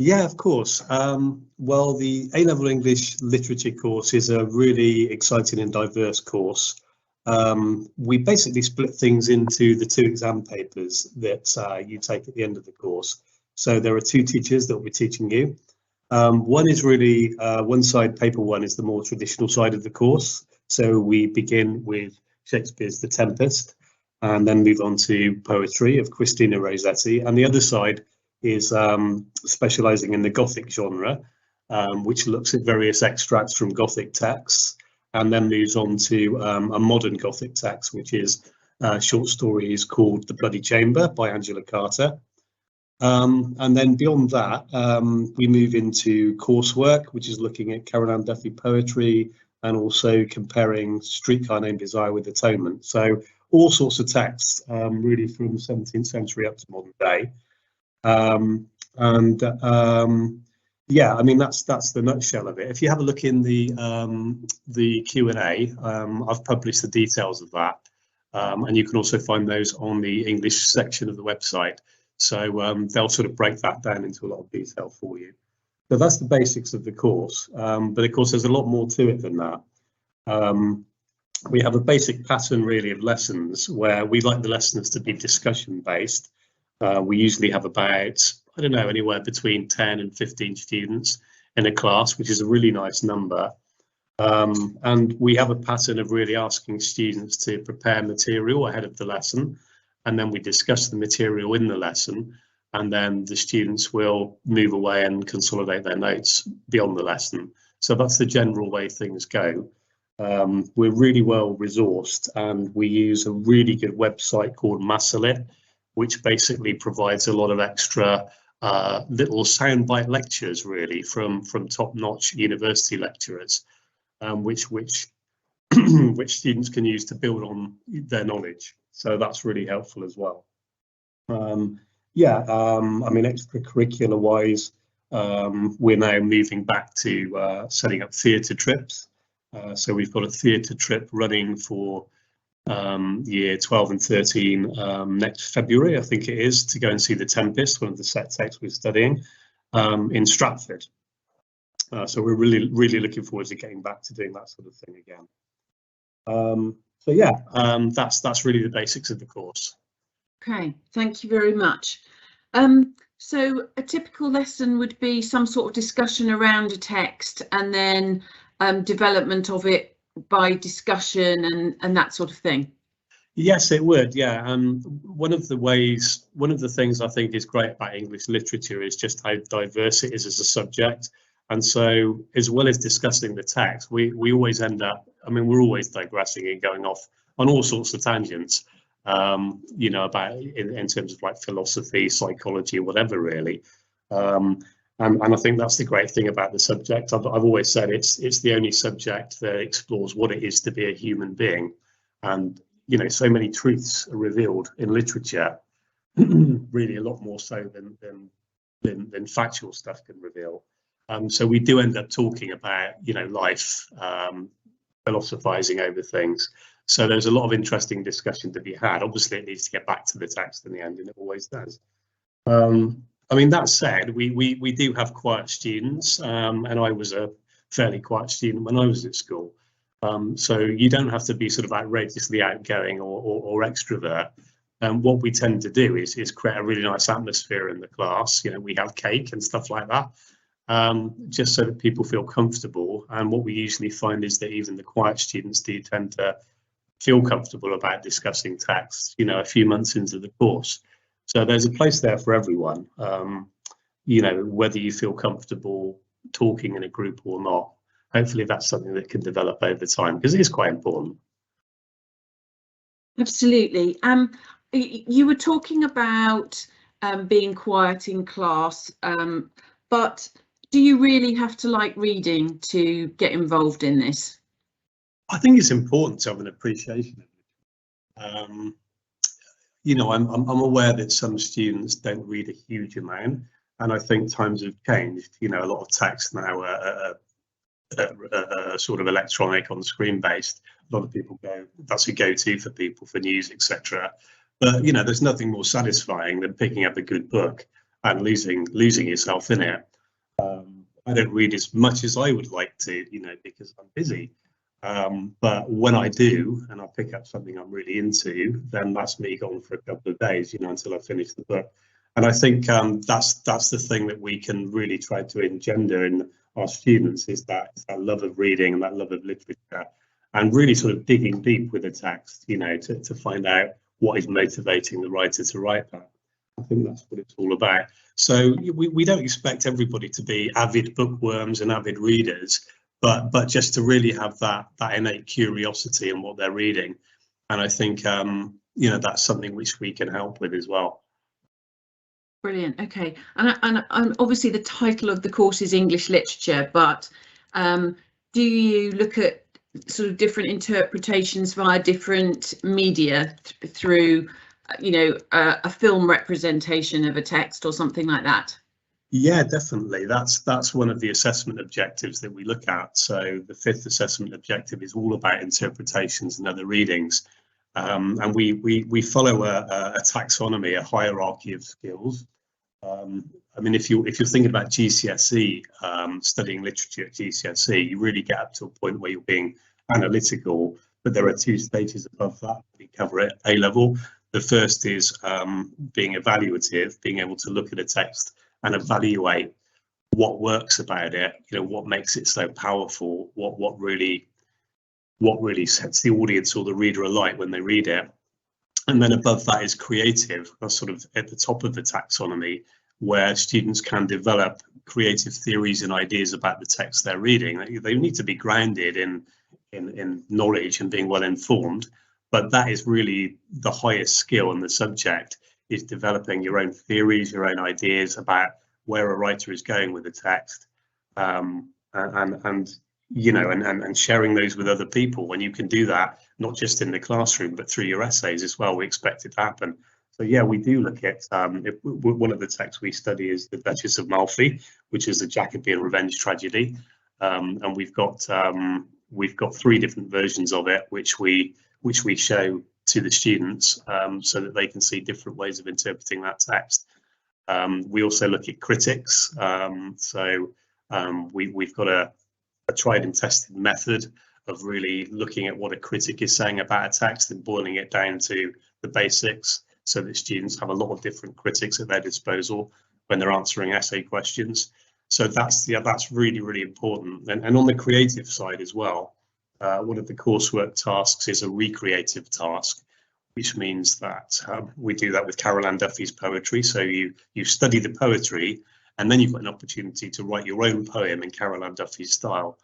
Yeah, of course. Well, the A-level English literature course is a really exciting and diverse course. We basically split things into the 2 exam papers that you take at the end of the course. So there are 2 teachers that will be teaching you. One is really one side, paper 1 is the more traditional side of the course. So we begin with Shakespeare's The Tempest and then move on to poetry of Christina Rossetti. And the other side is specialising in the Gothic genre, which looks at various extracts from Gothic texts and then moves on to a modern Gothic text, which is short stories called The Bloody Chamber by Angela Carter. And then beyond that, we move into coursework, which is looking at Carol Ann Duffy poetry and also comparing Streetcar Named Desire with Atonement. So all sorts of texts, really from the 17th century up to modern day. Yeah, I mean, that's the nutshell of it. If you have a look in the Q&A, I've published the details of that, and you can also find those on the English section of the website. So they'll sort of break that down into a lot of detail for you. So that's the basics of the course, but of course there's a lot more to it than that. We have a basic pattern really of lessons where we like the lessons to be discussion based. We usually have about, I don't know, anywhere between 10 and 15 students in a class, which is a really nice number. And we have a pattern of really asking students to prepare material ahead of the lesson. And then we discuss the material in the lesson. And then the students will move away and consolidate their notes beyond the lesson. So that's the general way things go. We're really well resourced and we use a really good website called Massalit, which basically provides a lot of extra little soundbite lectures really from top-notch university lecturers, which students can use to build on their knowledge. So that's really helpful as well. Yeah, I mean, extracurricular wise, we're now moving back to setting up theatre trips. So we've got a theatre trip running for year 12 and 13 next February, I think it is, to go and see The Tempest, one of the set texts we're studying, in Stratford. So we're really looking forward to getting back to doing that sort of thing again. So yeah, that's really the basics of the course. Okay, thank you very much. So a typical lesson would be some sort of discussion around a text and then development of it by discussion and that sort of thing. Yes, it would. Yeah, one of the things I think is great about English literature is just how diverse it is as a subject. And so, as well as discussing the text, we always end up, I mean, we're always digressing and going off on all sorts of tangents, you know, about in terms of like philosophy, psychology, whatever really. And I think that's the great thing about the subject. I've always said it's the only subject that explores what it is to be a human being. And, you know, so many truths are revealed in literature, really a lot more so than factual stuff can reveal. So we do end up talking about, you know, life, philosophizing over things. So there's a lot of interesting discussion to be had. Obviously, it needs to get back to the text in the end, and it always does. I mean, that said, we do have quiet students, and I was a fairly quiet student when I was at school. So you don't have to be sort of outrageously outgoing or extrovert. What we tend to do is create a really nice atmosphere in the class. You know, we have cake and stuff like that, just so that people feel comfortable. And what we usually find is that even the quiet students do tend to feel comfortable about discussing text, you know, a few months into the course. So there's a place there for everyone, you know, whether you feel comfortable talking in a group or not. Hopefully that's something that can develop over time, because it is quite important. Absolutely. You were talking about being quiet in class, but do you really have to like reading to get involved in this? I think it's important to have an appreciation of it. You know, I'm aware that some students don't read a huge amount, and I think times have changed. You know, a lot of text now are sort of electronic, on screen based. A lot of people that's a go-to for people for news, etc. But you know, there's nothing more satisfying than picking up a good book and losing yourself in it. I don't read as much as I would like to, because I'm busy. But when I do, and I pick up something I'm really into, then that's me gone for a couple of days, until I finish the book. And I think that's the thing that we can really try to engender in our students, is that love of reading and that love of literature, and really sort of digging deep with the text, to find out what is motivating the writer to write that. I think that's what it's all about. So we don't expect everybody to be avid bookworms and avid readers, but just to really have that innate curiosity in what they're reading. And I think that's something which we can help with as well. Brilliant. Okay, and obviously the title of the course is English Literature, but do you look at sort of different interpretations via different media through a film representation of a text or something like that? Yeah, definitely. That's one of the assessment objectives that we look at. So the 5th assessment objective is all about interpretations and other readings, and we follow a taxonomy, a hierarchy of skills. I mean, if you're thinking about GCSE, studying literature at GCSE, you really get up to a point where you're being analytical, but there are 2 stages above that we cover at A level. The first is being evaluative, being able to look at a text and evaluate what works about it, what makes it so powerful, what really sets the audience or the reader alight when they read it. And then above that is creative, that's sort of at the top of the taxonomy, where students can develop creative theories and ideas about the text they're reading. They need to be grounded in knowledge and being well informed, but that is really the highest skill in the subject, is developing your own theories, your own ideas about where a writer is going with the text, and sharing those with other people. When you can do that, not just in the classroom, but through your essays as well, we expect it to happen. So yeah, we do look at one of the texts we study is The Duchess of Malfi, which is a Jacobean revenge tragedy, and we've got 3 different versions of it, which we show to the students, so that they can see different ways of interpreting that text. We also look at critics, we've got a tried and tested method of really looking at what a critic is saying about a text and boiling it down to the basics, so that students have a lot of different critics at their disposal when they're answering essay questions. So that's really, really important. And on the creative side as well, one of the coursework tasks is a recreative task, which means that we do that with Carol Ann Duffy's poetry. So you study the poetry, and then you've got an opportunity to write your own poem in Carol Ann Duffy's style.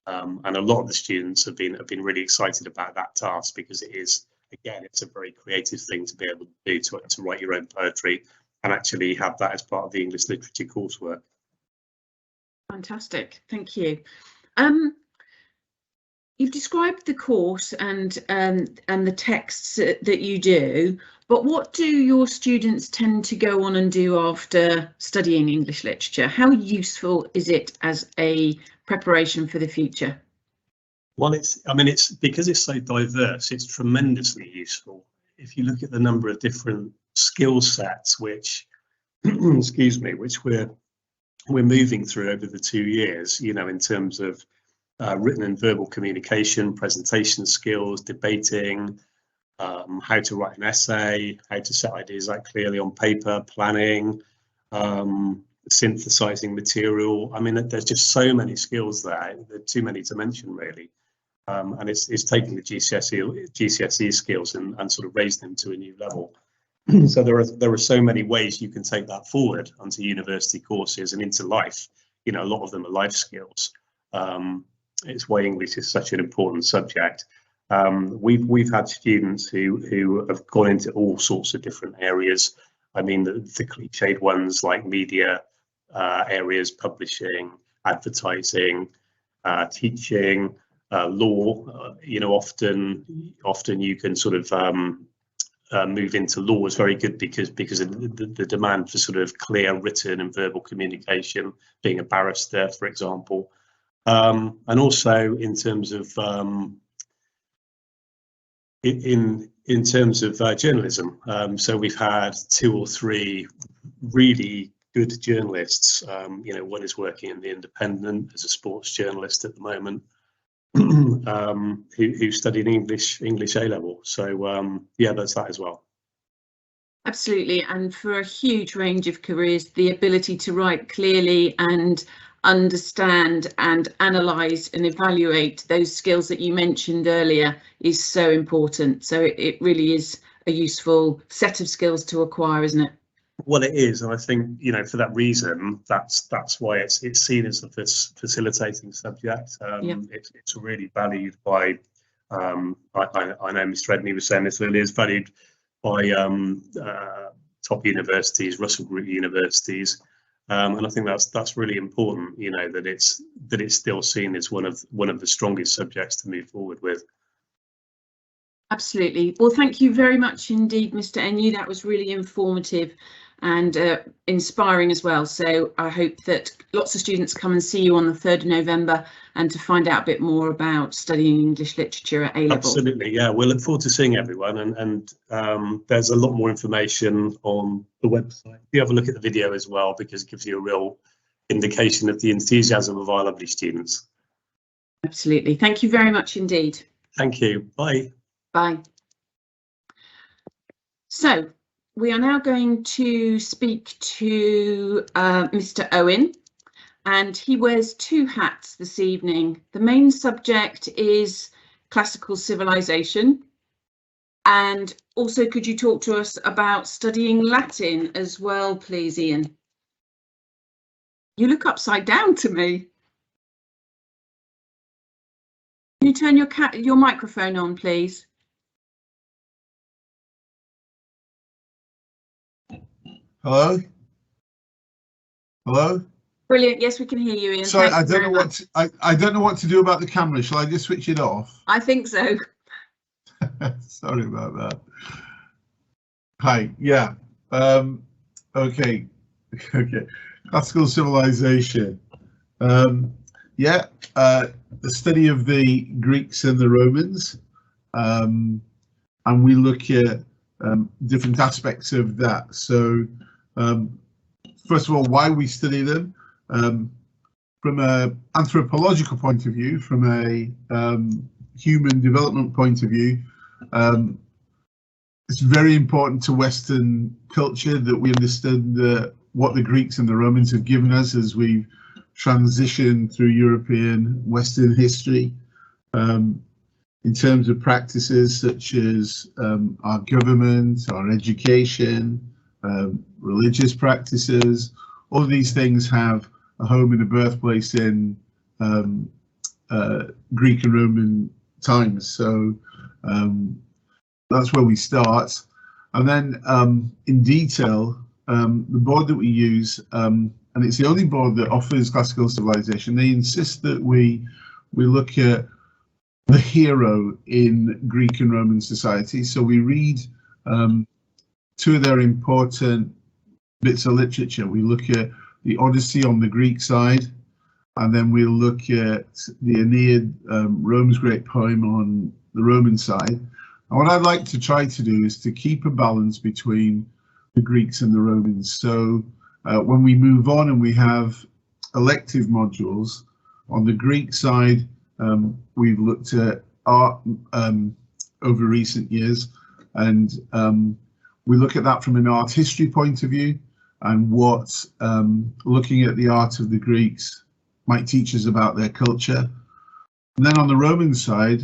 And a lot of the students have been really excited about that task, because it is, again, it's a very creative thing to be able to do, to write your own poetry and actually have that as part of the English literature coursework. Fantastic, thank you. You've described the course and the texts that you do, but what do your students tend to go on and do after studying English literature? How useful is it as a preparation for the future? Well, it's because it's so diverse, it's tremendously useful. If you look at the number of different skill sets which excuse me, which we're moving through over the 2 years, in terms of written and verbal communication, presentation skills, debating, how to write an essay, how to set ideas out clearly on paper, planning, synthesizing material. I mean, there's just so many skills there. There are too many to mention, really. And it's taking the GCSE skills and sort of raising them to a new level. So there are so many ways you can take that forward onto university courses and into life. A lot of them are life skills. It's why English is such an important subject. We've had students who have gone into all sorts of different areas. I mean, the cliched ones like media areas, publishing, advertising, teaching, law. Often you can sort of move into law is very good because of the demand for sort of clear written and verbal communication, being a barrister, for example. And also in terms of in terms of journalism. So we've had 2 or 3 really good journalists. You know, one is working in the Independent as a sports journalist at the moment, who studied English A level. So yeah, there's that as well. Absolutely, and for a huge range of careers, the ability to write clearly and understand and analyse and evaluate those skills that you mentioned earlier is so important. So it really is a useful set of skills to acquire, isn't it? Well, it is, and I think, you know, for that reason, that's why it's seen as a facilitating subject. Yeah. It's really valued by, I know Mr. Edney was saying this earlier, it's valued by top universities, Russell Group universities, and I think that's really important. You know, that it's still seen as one of the strongest subjects to move forward with. Absolutely. Well, thank you very much indeed, Mr. Enyu. That was really informative and inspiring as well. So I hope that lots of students come and see you on the 3rd of November and to find out a bit more about studying English literature at A-level. Absolutely, yeah. We'll look forward to seeing everyone, and there's a lot more information on the website. You have a look at the video as well, because it gives you a real indication of the enthusiasm of our lovely students. Absolutely. Thank you very much indeed. Thank you. Bye. Bye. So we are now going to speak to Mr. Owen, and he wears 2 hats this evening. The main subject is classical civilization, and also could you talk to us about studying Latin as well, please, Ian? You look upside down to me. Can you turn your microphone on, please? Hello? Hello? Brilliant. Yes, we can hear you, Ian. Sorry, Thank you very much. I don't know what to do about the camera. Shall I just switch it off? I think so. Sorry about that. Hi. Yeah. Okay. Okay. Classical civilization. Yeah. The study of the Greeks and the Romans, and we look at different aspects of that. So, first of all, why we study them. From an anthropological point of view, from a human development point of view, it's very important to Western culture that we understand what the Greeks and the Romans have given us as we transition through European Western history, in terms of practices such as our government, our education, religious practices. All of these things have a home and a birthplace in Greek and Roman times. So that's where we start. And then in detail, the board that we use, and it's the only board that offers classical civilization, they insist that we look at the hero in Greek and Roman society. So we read 2 of their important bits of literature. We look at the Odyssey on the Greek side, and then we'll look at the Aeneid, Rome's great poem, on the Roman side. And what I'd like to try to do is to keep a balance between the Greeks and the Romans. So when we move on and we have elective modules, on the Greek side, we've looked at art over recent years, and we look at that from an art history point of view, and what looking at the art of the Greeks might teach us about their culture. And then on the Roman side,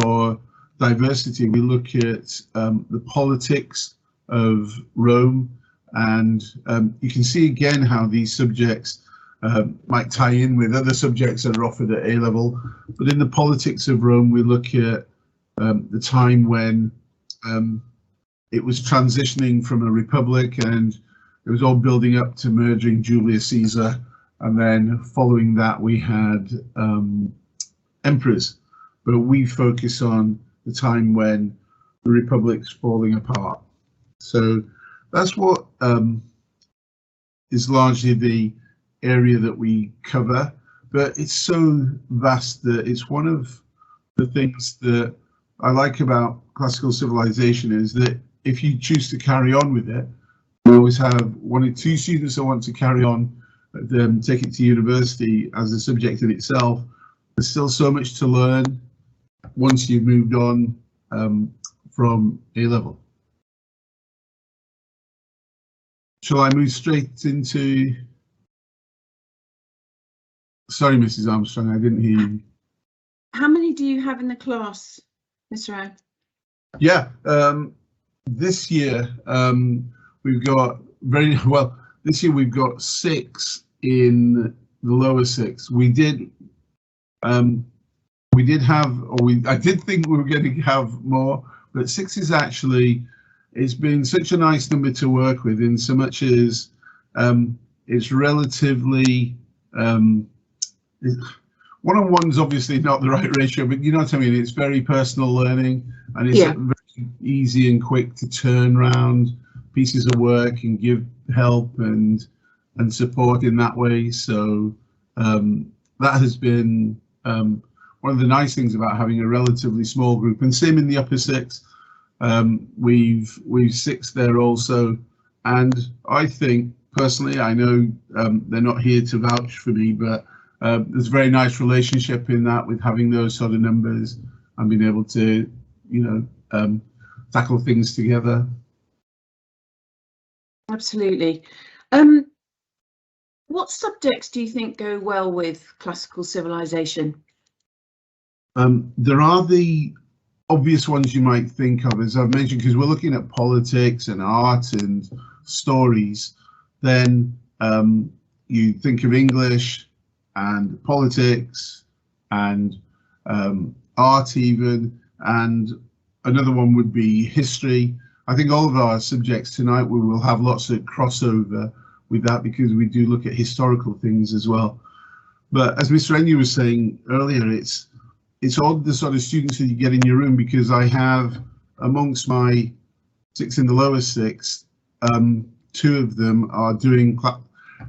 for diversity, we look at the politics of Rome, and you can see again how these subjects might tie in with other subjects that are offered at A-level. But in the politics of Rome, we look at the time when it was transitioning from a republic, and it was all building up to merging Julius Caesar. And then following that, we had emperors. But we focus on the time when the republic's falling apart. So that's what is largely the area that we cover. But it's so vast that it's one of the things that I like about classical civilization, is that if you choose to carry on with it, We always have 1 or 2 students that want to carry on, take it to university as a subject in itself. There's still so much to learn once you've moved on from A-level. Shall I move straight into? Sorry, Mrs. Armstrong, I didn't hear you. How many do you have in the class, Mr. Anne? Yeah, this year we've got this year we've got 6 in the lower 6. I did think we were going to have more, but 6 is actually, it's been such a nice number to work with, in so much as it's relatively one-on-one's obviously not the right ratio, but you know what I mean. It's very personal learning, and it's very easy and quick to turn around pieces of work and give help and support in that way. So that has been one of the nice things about having a relatively small group. And same in the upper 6. We've 6 there also, and I think personally, I know they're not here to vouch for me, but there's a very nice relationship in that, with having those sort of numbers and being able to, you know, tackle things together. Absolutely. What subjects do you think go well with classical civilization? There are the obvious ones you might think of, as I've mentioned, because we're looking at politics and art and stories. Then you think of English and politics and art even, and another one would be history. I think all of our subjects tonight, we will have lots of crossover with that, because we do look at historical things as well. But as Mr. Enu was saying earlier, it's odd the sort of students that you get in your room, because I have, amongst my 6 in the lower 6, 2 of them are doing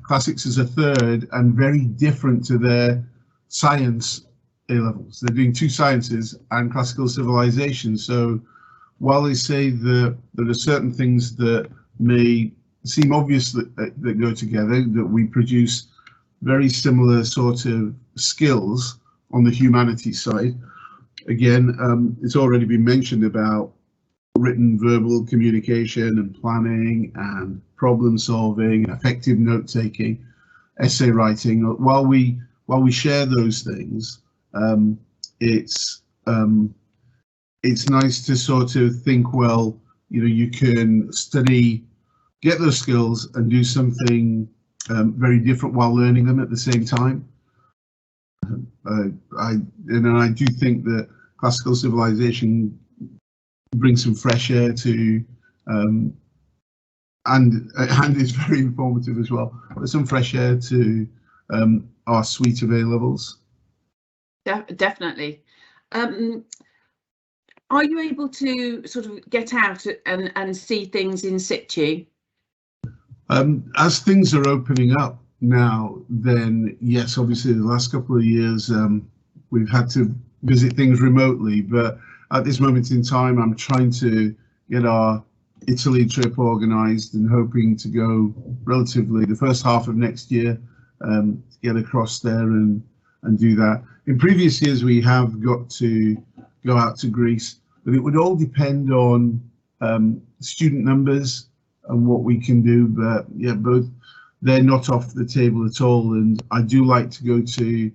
classics as a third, and very different to their science A-levels. They're doing 2 sciences and classical civilization. So while they say that there are certain things that may seem obvious that go together, that we produce very similar sort of skills on the humanities side. Again, it's already been mentioned about written verbal communication and planning and problem solving, effective note taking, essay writing. While we share those things, it's nice to sort of think, well, you know, you can study, get those skills and do something very different while learning them at the same time. I do think that classical civilization brings some fresh air to, and it's very informative as well. But some fresh air to our suite of A-levels. Definitely. Are you able to sort of get out and see things in situ? As things are opening up now, then yes, obviously the last couple of years we've had to visit things remotely, but at this moment in time I'm trying to get our Italy trip organised and hoping to go relatively the first half of next year, to get across there and do that. In previous years we have got to go out to Greece, but it would all depend on student numbers and what we can do. But yeah, both, they're not off the table at all. And I do like to go to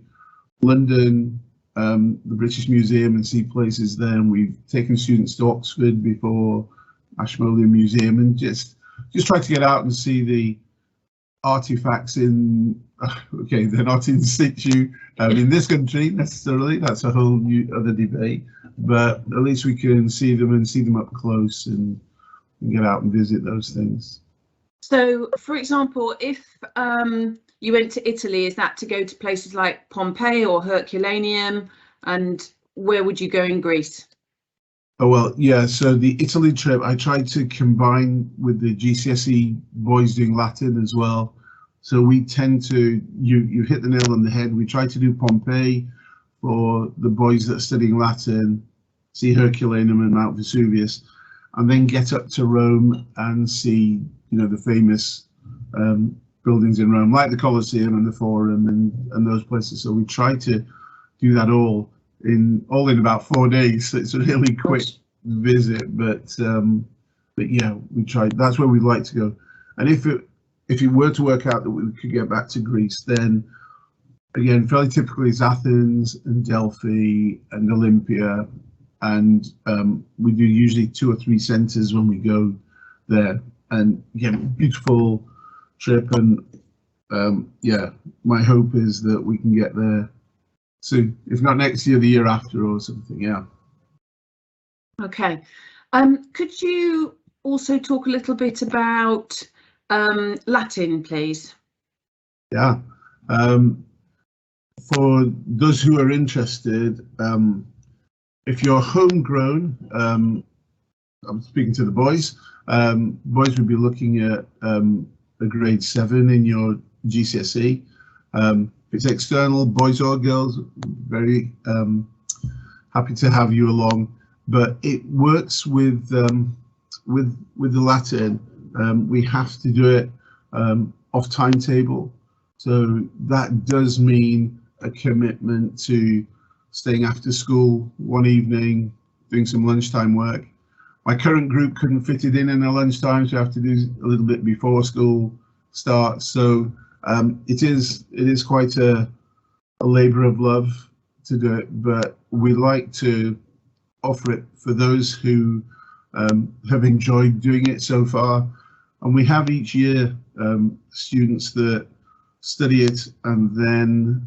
London, the British Museum, and see places there. And we've taken students to Oxford before, Ashmolean Museum, and just try to get out and see the artifacts in, okay, they're not in situ in this country necessarily, that's a whole new other debate, but at least we can see them and see them up close and get out and visit those things. So, for example, if you went to Italy, is that to go to places like Pompeii or Herculaneum, and where would you go in Greece? Oh, well, yeah, so the Italy trip, I tried to combine with the GCSE boys doing Latin as well. So we tend to, you hit the nail on the head. We try to do Pompeii for the boys that are studying Latin, see Herculaneum and Mount Vesuvius. and then get up to Rome and see, the famous buildings in Rome, like the Colosseum and the Forum and those places. So we try to do that all in about 4 days. So it's a really quick visit, but yeah, we tried. That's where we'd like to go. And if it were to work out that we could get back to Greece, then again, fairly typically it's Athens and Delphi and Olympia, and we do usually 2 or 3 centres when we go there. And again, beautiful trip, and yeah, my hope is that we can get there soon, if not next year, the year after or something. Yeah. Okay. Could you also talk a little bit about Latin, please? Yeah. For those who are interested, if you're homegrown, I'm speaking to the boys. Boys would be looking at a grade 7 in your GCSE. If it's external, boys or girls, very happy to have you along. But it works with the Latin. We have to do it off timetable, so that does mean a commitment to staying after school one evening, doing some lunchtime work. My current group couldn't fit it in a lunchtime, so I have to do a little bit before school starts. So it is quite a labour of love to do it, but we like to offer it for those who have enjoyed doing it so far. And we have each year students that study it, and then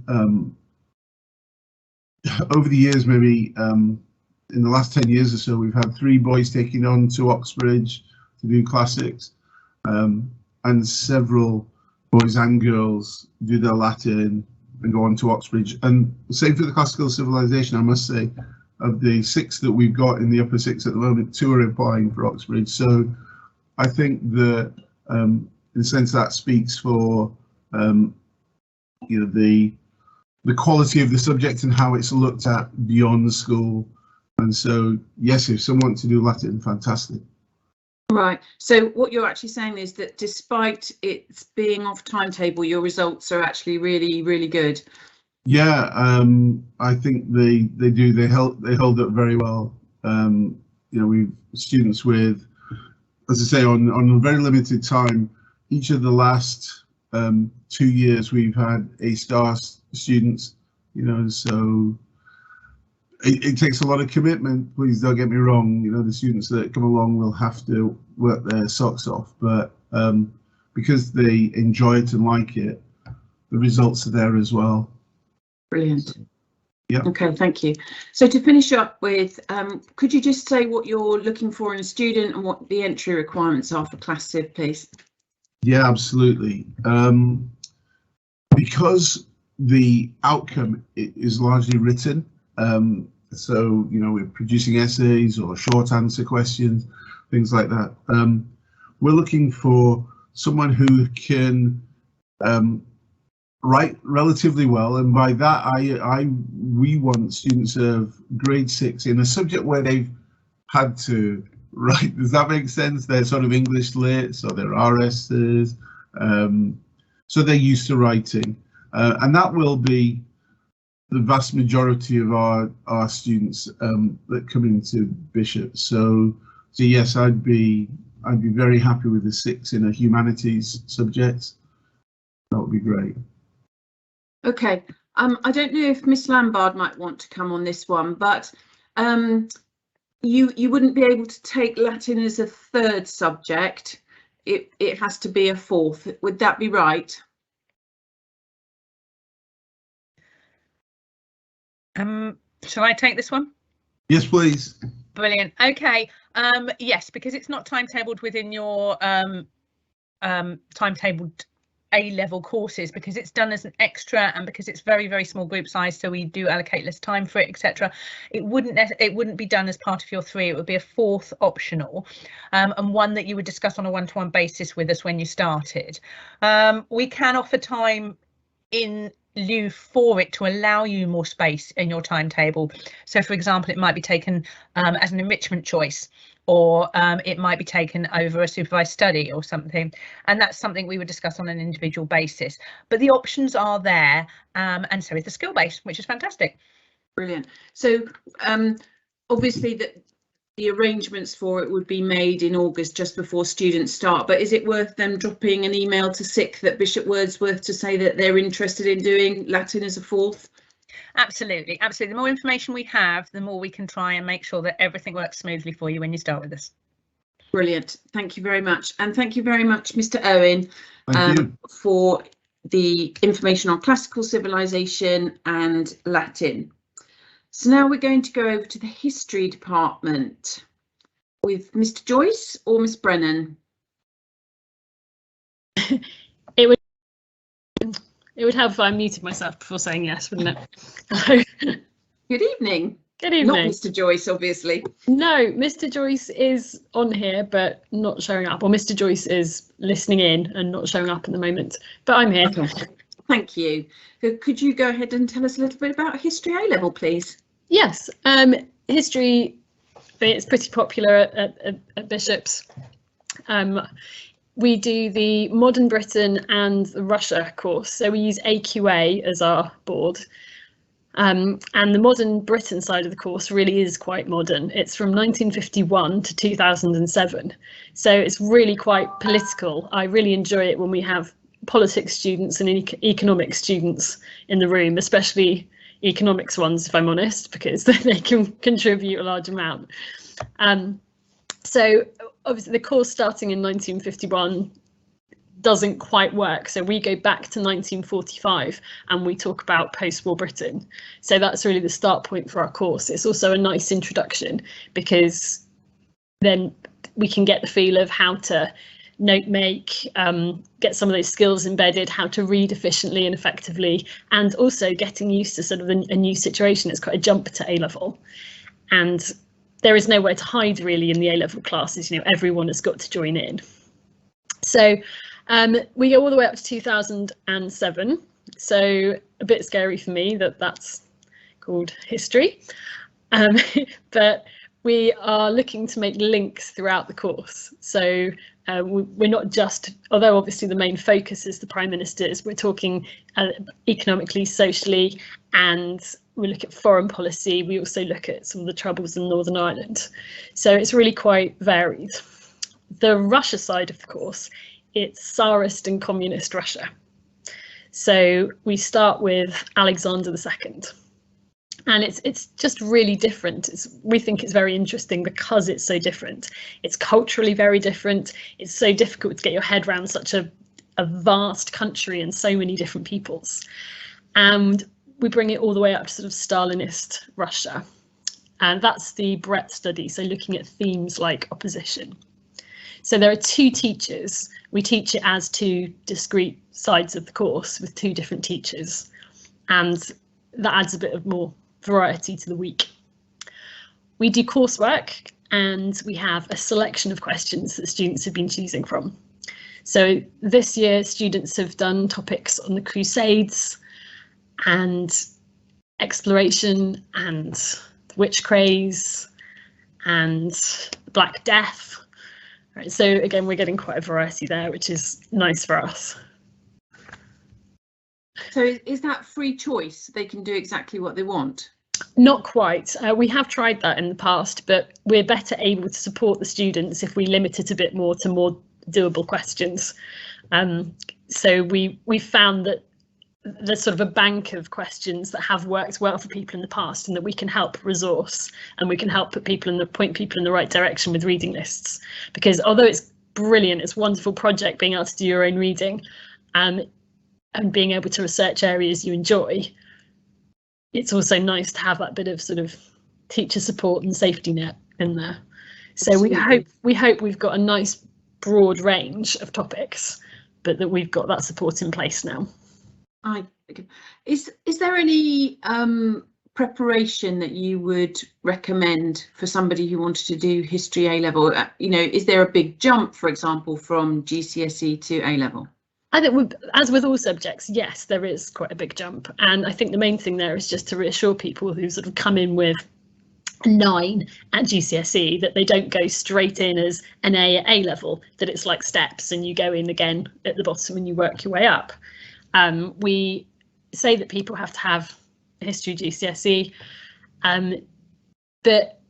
over the years, maybe in the last 10 years or so, we've had 3 boys taking on to Oxbridge to do classics, and several boys and girls do their Latin and go on to Oxbridge. And same for the classical civilization, I must say. Of the 6 that we've got in the upper 6 at the moment, 2 are applying for Oxbridge. So I think that in a sense that speaks for the quality of the subject and how it's looked at beyond the school. And so yes, if someone wants to do Latin, fantastic. Right, so what you're actually saying is that despite it being off timetable, your results are actually really, really good. Yeah, I think they do. They hold up very well. We've students with, as I say, on a very limited time. Each of the last 2 years, we've had A-star students. So it takes a lot of commitment. Please don't get me wrong. The students that come along will have to work their socks off, but because they enjoy it and like it, the results are there as well. Brilliant. Yeah. Okay, thank you. So to finish up with, could you just say what you're looking for in a student and what the entry requirements are for Class Civ, please? Yeah, absolutely. Because the outcome is largely written, so we're producing essays or short answer questions, things like that. We're looking for someone who can write relatively well, and by that we want students of grade 6 in a subject where they've had to write. Does that make sense? They're sort of English lit, so they're RSs, so they're used to writing, and that will be the vast majority of our students that come into Bishop. So yes, I'd be very happy with the 6 in a humanities subject. That would be great. Okay, I don't know if Miss Lambard might want to come on this one, but you wouldn't be able to take Latin as a 3rd subject. It has to be a 4th. Would that be right? Shall I take this one? Yes, please. Brilliant. Okay. Yes, because it's not timetabled within your timetabled A-level courses, because it's done as an extra, and because it's very, very small group size, so we do allocate less time for it, etc. It wouldn't be done as part of your 3. It would be a 4th optional, and one that you would discuss on a one-to-one basis with us when you started. We can offer time in lieu for it to allow you more space in your timetable. So for example, it might be taken as an enrichment choice, or it might be taken over a supervised study or something, and that's something we would discuss on an individual basis. But the options are there, and so is the skill base, which is fantastic. Brilliant. So obviously the arrangements for it would be made in August, just before students start, but is it worth them dropping an email to SICK at Bishop Wordsworth to say that they're interested in doing Latin as a fourth? Absolutely, absolutely. The more information we have, the more we can try and make sure that everything works smoothly for you when you start with us. Brilliant. Thank you very much. And thank you very much, Mr. Owen, for the information on classical civilization and Latin. So now we're going to go over to the history department with Mr. Joyce or Miss Brennan. It would help if I muted myself before saying yes, wouldn't it? Good evening. Good evening. Not Mr. Joyce, obviously. No, Mr. Joyce is on here but not showing up, or Mr. Joyce is listening in and not showing up at the moment, but I'm here. Okay. Thank you. Could you go ahead and tell us a little bit about History A-level, please? Yes, history, it's pretty popular at Bishop's. We do the Modern Britain and the Russia course, so we use AQA as our board. And the Modern Britain side of the course really is quite modern. It's from 1951 to 2007, so it's really quite political. I really enjoy it when we have politics students and economics students in the room, especially economics ones, if I'm honest, because they can contribute a large amount. So obviously the course starting in 1951 doesn't quite work, so we go back to 1945 and we talk about post-war Britain. So that's really the start point for our course. It's also a nice introduction because then we can get the feel of how to note make, get some of those skills embedded, how to read efficiently and effectively, and also getting used to sort of a new situation. It's quite a jump to A-level, and there is nowhere to hide really in the A-level classes. You know, everyone has got to join in. So we go all the way up to 2007. So a bit scary for me that that's called history, but we are looking to make links throughout the course. So we're not just, although obviously the main focus is the Prime Ministers, we're talking economically, socially, and we look at foreign policy. We also look at some of the troubles in Northern Ireland. So it's really quite varied. The Russia side of the course, it's Tsarist and Communist Russia. So we start with Alexander II. And it's just really different. We think it's very interesting because it's so different. It's culturally very different. It's so difficult to get your head around such a vast country and so many different peoples. And we bring it all the way up to sort of Stalinist Russia. And that's the breadth study, so looking at themes like opposition. So there are two teachers. We teach it as two discrete sides of the course with two different teachers. And that adds a bit of more variety to the week. We do coursework and we have a selection of questions that students have been choosing from. So this year students have done topics on the Crusades and exploration and the witch craze and the Black Death. Right, so again, we're getting quite a variety there, which is nice for us. So is that free choice? They can do exactly what they want? Not quite. We have tried that in the past, but we're better able to support the students if we limit it a bit more to more doable questions. So we found that there's sort of a bank of questions that have worked well for people in the past, and that we can help resource, and we can help point people in the right direction with reading lists. Because although it's brilliant, it's a wonderful project being able to do your own reading, and being able to research areas you enjoy, it's also nice to have that bit of sort of teacher support and safety net in there. So we hope we've got a nice broad range of topics, but that we've got that support in place now. Is there any preparation that you would recommend for somebody who wanted to do history A-level? You know, is there a big jump, for example, from GCSE to A-level? I think, as with all subjects, yes, there is quite a big jump. And I think the main thing there is just to reassure people who sort of come in with 9 at GCSE, that they don't go straight in as an A at A level, that it's like steps and you go in again at the bottom and you work your way up. We say that people have to have history GCSE, but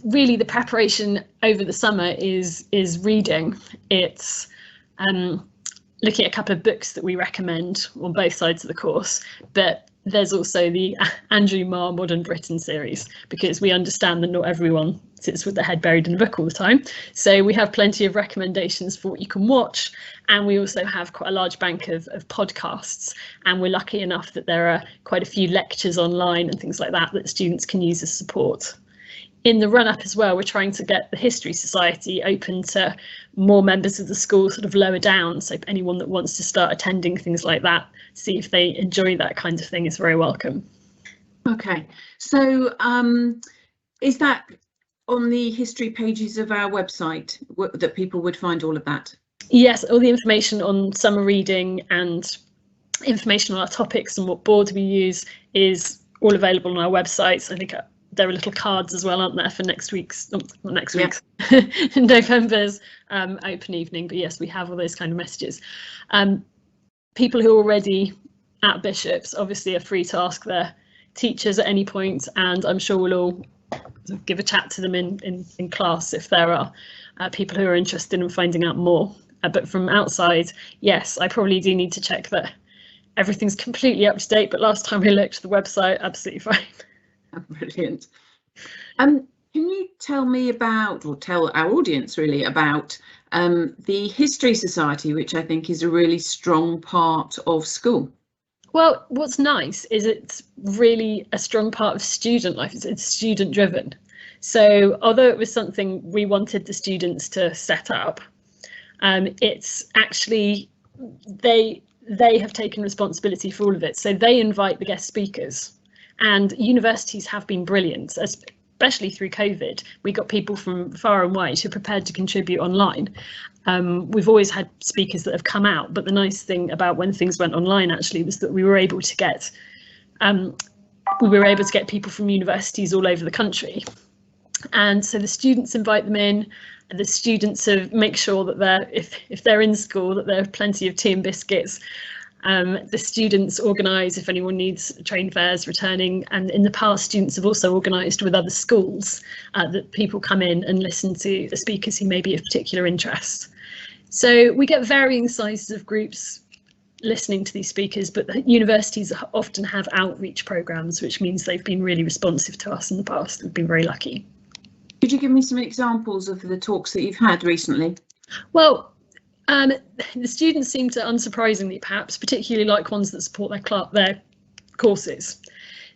really the preparation over the summer is reading. It's looking at a couple of books that we recommend on both sides of the course, but there's also the Andrew Marr Modern Britain series, because we understand that not everyone sits with their head buried in a book all the time. So we have plenty of recommendations for what you can watch, and we also have quite a large bank of podcasts, and we're lucky enough that there are quite a few lectures online and things like that that students can use as support. In the run-up as well, we're trying to get the History Society open to more members of the school sort of lower down, so anyone that wants to start attending things like that, see if they enjoy that kind of thing, is very welcome. Okay, so is that on the history pages of our website that people would find all of that? Yes, all the information on summer reading and information on our topics and what boards we use is all available on our websites. I think there are little cards as well, aren't there, for next week's, not next week's, November's open evening. But yes, we have all those kind of messages. People who are already at Bishops obviously are free to ask their teachers at any point, and I'm sure we'll all give a chat to them in class if there are people who are interested in finding out more. But from outside, yes, I probably do need to check that everything's completely up to date, but last time we looked at the website, absolutely fine. Brilliant. Can you tell me about, or tell our audience really about, the History Society, which I think is a really strong part of school? Well, what's nice is it's really a strong part of student life. It's student driven. So although it was something we wanted the students to set up, it's actually they have taken responsibility for all of it. So they invite the guest speakers. And universities have been brilliant, especially through COVID. We got people from far and wide who are prepared to contribute online. We've always had speakers that have come out, but the nice thing about when things went online actually was that we were able to get people from universities all over the country. And so the students invite them in, and the students make sure that if they're in school, that there are plenty of tea and biscuits. The students organise if anyone needs train fares returning, and in the past students have also organised with other schools that people come in and listen to the speakers who may be of particular interest. So we get varying sizes of groups listening to these speakers, but the universities often have outreach programmes, which means they've been really responsive to us in the past. We've been very lucky. Could you give me some examples of the talks that you've had recently? Well, the students seem to, unsurprisingly perhaps, particularly like ones that support their courses.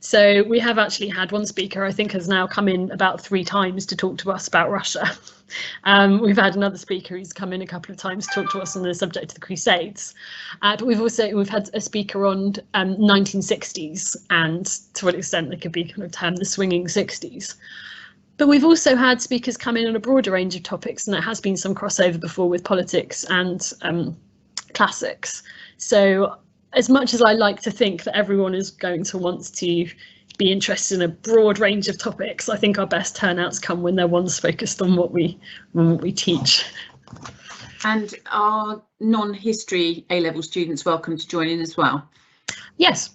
So we have actually had one speaker, I think, has now come in about 3 times to talk to us about Russia. We've had another speaker who's come in a couple of times to talk to us on the subject of the Crusades. But we've had a speaker on 1960s, and to what extent they could be kind of termed the swinging 60s. But we've also had speakers come in on a broader range of topics, and there has been some crossover before with politics and classics. So as much as I like to think that everyone is going to want to be interested in a broad range of topics, I think our best turnouts come when they're ones focused on what we teach. And are non-history A-level students welcome to join in as well? Yes.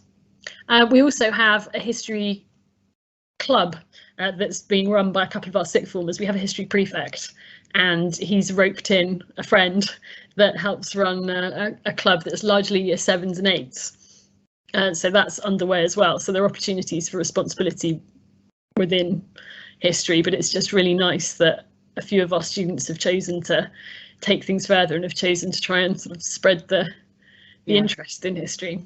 We also have a history club that's being run by a couple of our sixth formers. We have a history prefect, and he's roped in a friend that helps run a club that's largely year 7s and 8s. So that's underway as well. So there are opportunities for responsibility within history, but it's just really nice that a few of our students have chosen to take things further and have chosen to try and sort of spread the interest in history.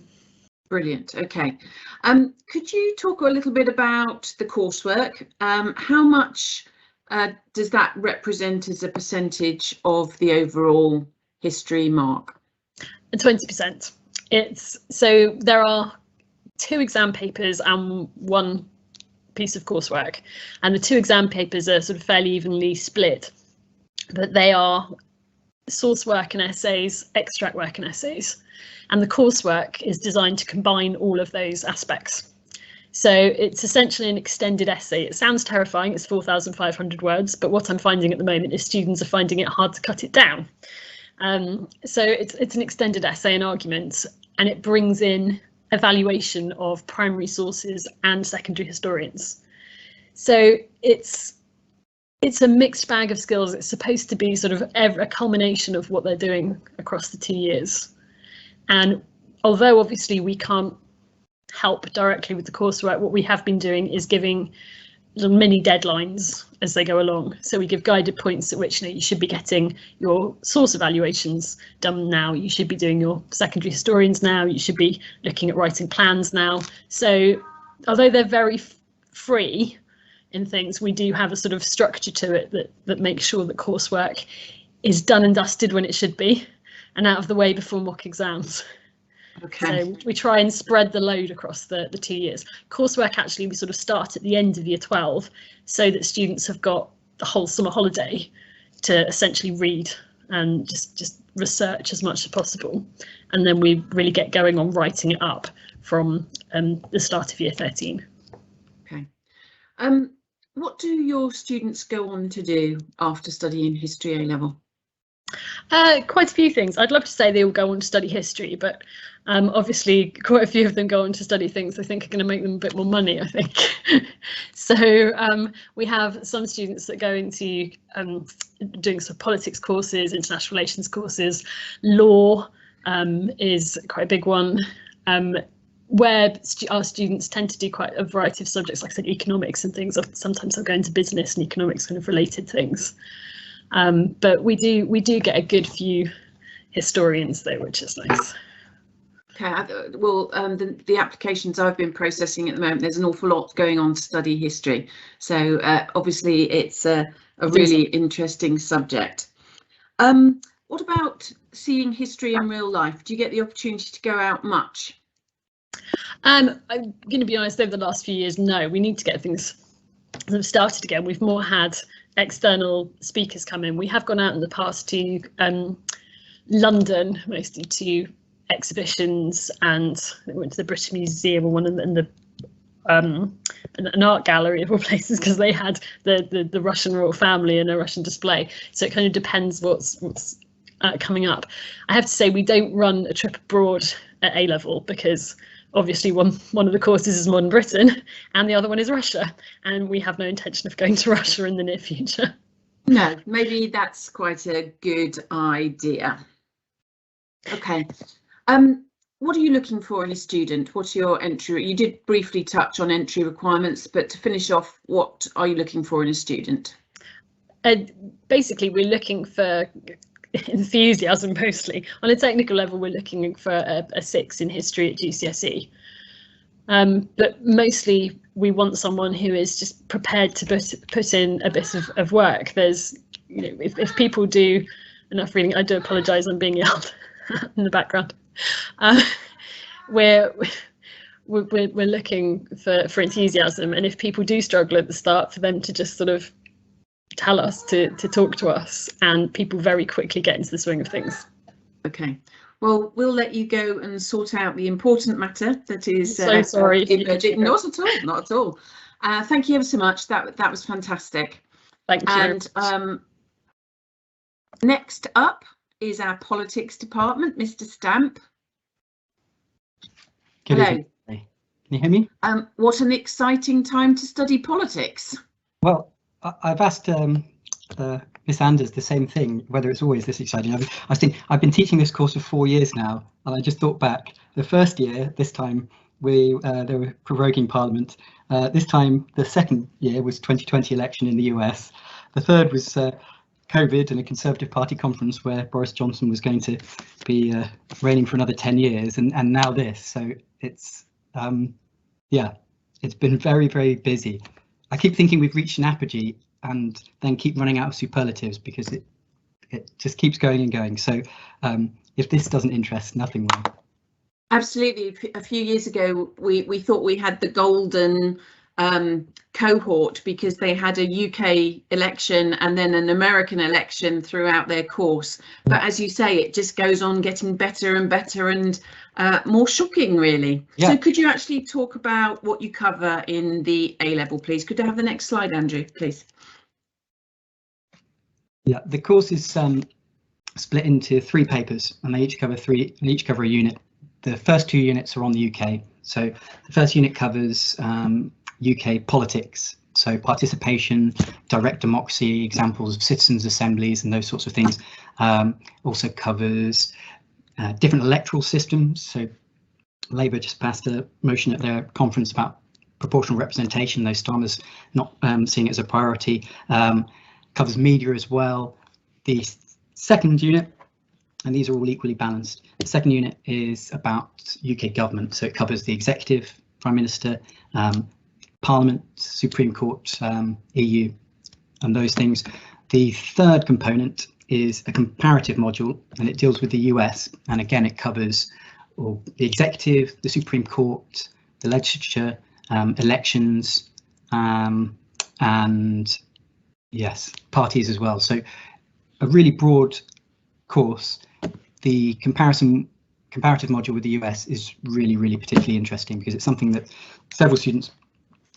Brilliant. Okay. Could you talk a little bit about the coursework? How much does that represent as a percentage of the overall history mark? 20%. So there are 2 exam papers and 1 piece of coursework, and the 2 exam papers are sort of fairly evenly split, but they are source work and essays, extract work and essays. And the coursework is designed to combine all of those aspects. So it's essentially an extended essay. It sounds terrifying, it's 4,500 words, but what I'm finding at the moment is students are finding it hard to cut it down. So it's an extended essay and argument, and it brings in evaluation of primary sources and secondary historians. So it's a mixed bag of skills. It's supposed to be sort of a culmination of what they're doing across the 2 years. And although obviously we can't help directly with the coursework, what we have been doing is giving little mini deadlines as they go along. So we give guided points at which, you should be getting your source evaluations done now, you should be doing your secondary historians now, you should be looking at writing plans now. So although they're very free in things, we do have a sort of structure to it that makes sure that coursework is done and dusted when it should be, and out of the way before mock exams. Okay. So we try and spread the load across the 2 years. Coursework, actually, we sort of start at the end of year 12 so that students have got the whole summer holiday to essentially read and just research as much as possible. And then we really get going on writing it up from the start of year 13. Okay. What do your students go on to do after studying history A level? Quite a few things. I'd love to say they all go on to study history, but obviously quite a few of them go on to study things they think are going to make them a bit more money, I think. So we have some students that go into doing sort of politics courses, international relations courses. Law is quite a big one, where our students tend to do quite a variety of subjects, like I said, economics and things. Sometimes they'll go into business and economics kind of related things. But we do get a good few historians though, which is nice. Okay, well, the applications I've been processing at the moment, there's an awful lot going on to study history. So obviously it's a really interesting subject. What about seeing history in real life? Do you get the opportunity to go out much? I'm going to be honest, over the last few years, no. We need to get things sort of started again. We've more had external speakers come in. We have gone out in the past to London, mostly to exhibitions, and we went to the British Museum and an art gallery of all places, because they had the Russian royal family and a Russian display. So it kind of depends what's coming up. I have to say, we don't run a trip abroad at A level because obviously one of the courses is modern Britain and the other one is Russia, and we have no intention of going to Russia in the near future. No, maybe that's quite a good idea. Okay. What are you looking for in a student? What's your entry? You did briefly touch on entry requirements, but to finish off, what are you looking for in a student? Basically, we're looking for enthusiasm mostly. On a technical level, we're looking for a 6 in history at GCSE. But mostly we want someone who is just prepared to put in a bit of work. There's, if people do enough reading, I do apologise, I'm being yelled in the background. We're looking for enthusiasm, and if people do struggle at the start, for them to just sort of tell us, to talk to us, and people very quickly get into the swing of things. Okay, well, we'll let you go and sort out the important matter that is so sorry. Not at all, not at all. Thank you ever so much. That was fantastic. Thank you. And next up is our politics department, Mr. Stamp. Good Hello. evening. Can you hear me? What an exciting time to study politics. Well, I've asked Miss Anders the same thing, whether it's always this exciting. I've been teaching this course for 4 years now, and I just thought back. The first year, this time, they were proroguing Parliament. This time, the second year was 2020 election in the US. The third was COVID and a Conservative Party conference where Boris Johnson was going to be reigning for another 10 years, and now this. So it's it's been very, very busy. I keep thinking we've reached an apogee and then keep running out of superlatives because it just keeps going and going. So if this doesn't interest, nothing will. Absolutely. A few years ago, we thought we had the golden cohort because they had a UK election and then an American election throughout their course. But as you say, it just goes on getting better and better and more shocking, really. Yeah. So could you actually talk about what you cover in the A level, please? Could I have the next slide, Andrew, please? Yeah, the course is split into 3 papers, and they each cover a unit. The first 2 units are on the UK. So the first unit covers UK politics, so participation, direct democracy, examples of citizens' assemblies and those sorts of things. Also covers different electoral systems. So Labour just passed a motion at their conference about proportional representation, though Starmer's not seeing it as a priority. Covers media as well. The second unit, and these are all equally balanced, the second unit is about UK government, so it covers the executive, Prime Minister, Parliament, Supreme Court, EU, and those things. The third component is a comparative module, and it deals with the US, and again it covers the executive, the Supreme Court, the legislature, elections, and yes, parties as well. So a really broad course. The comparative module with the US is really particularly interesting because it's something that several students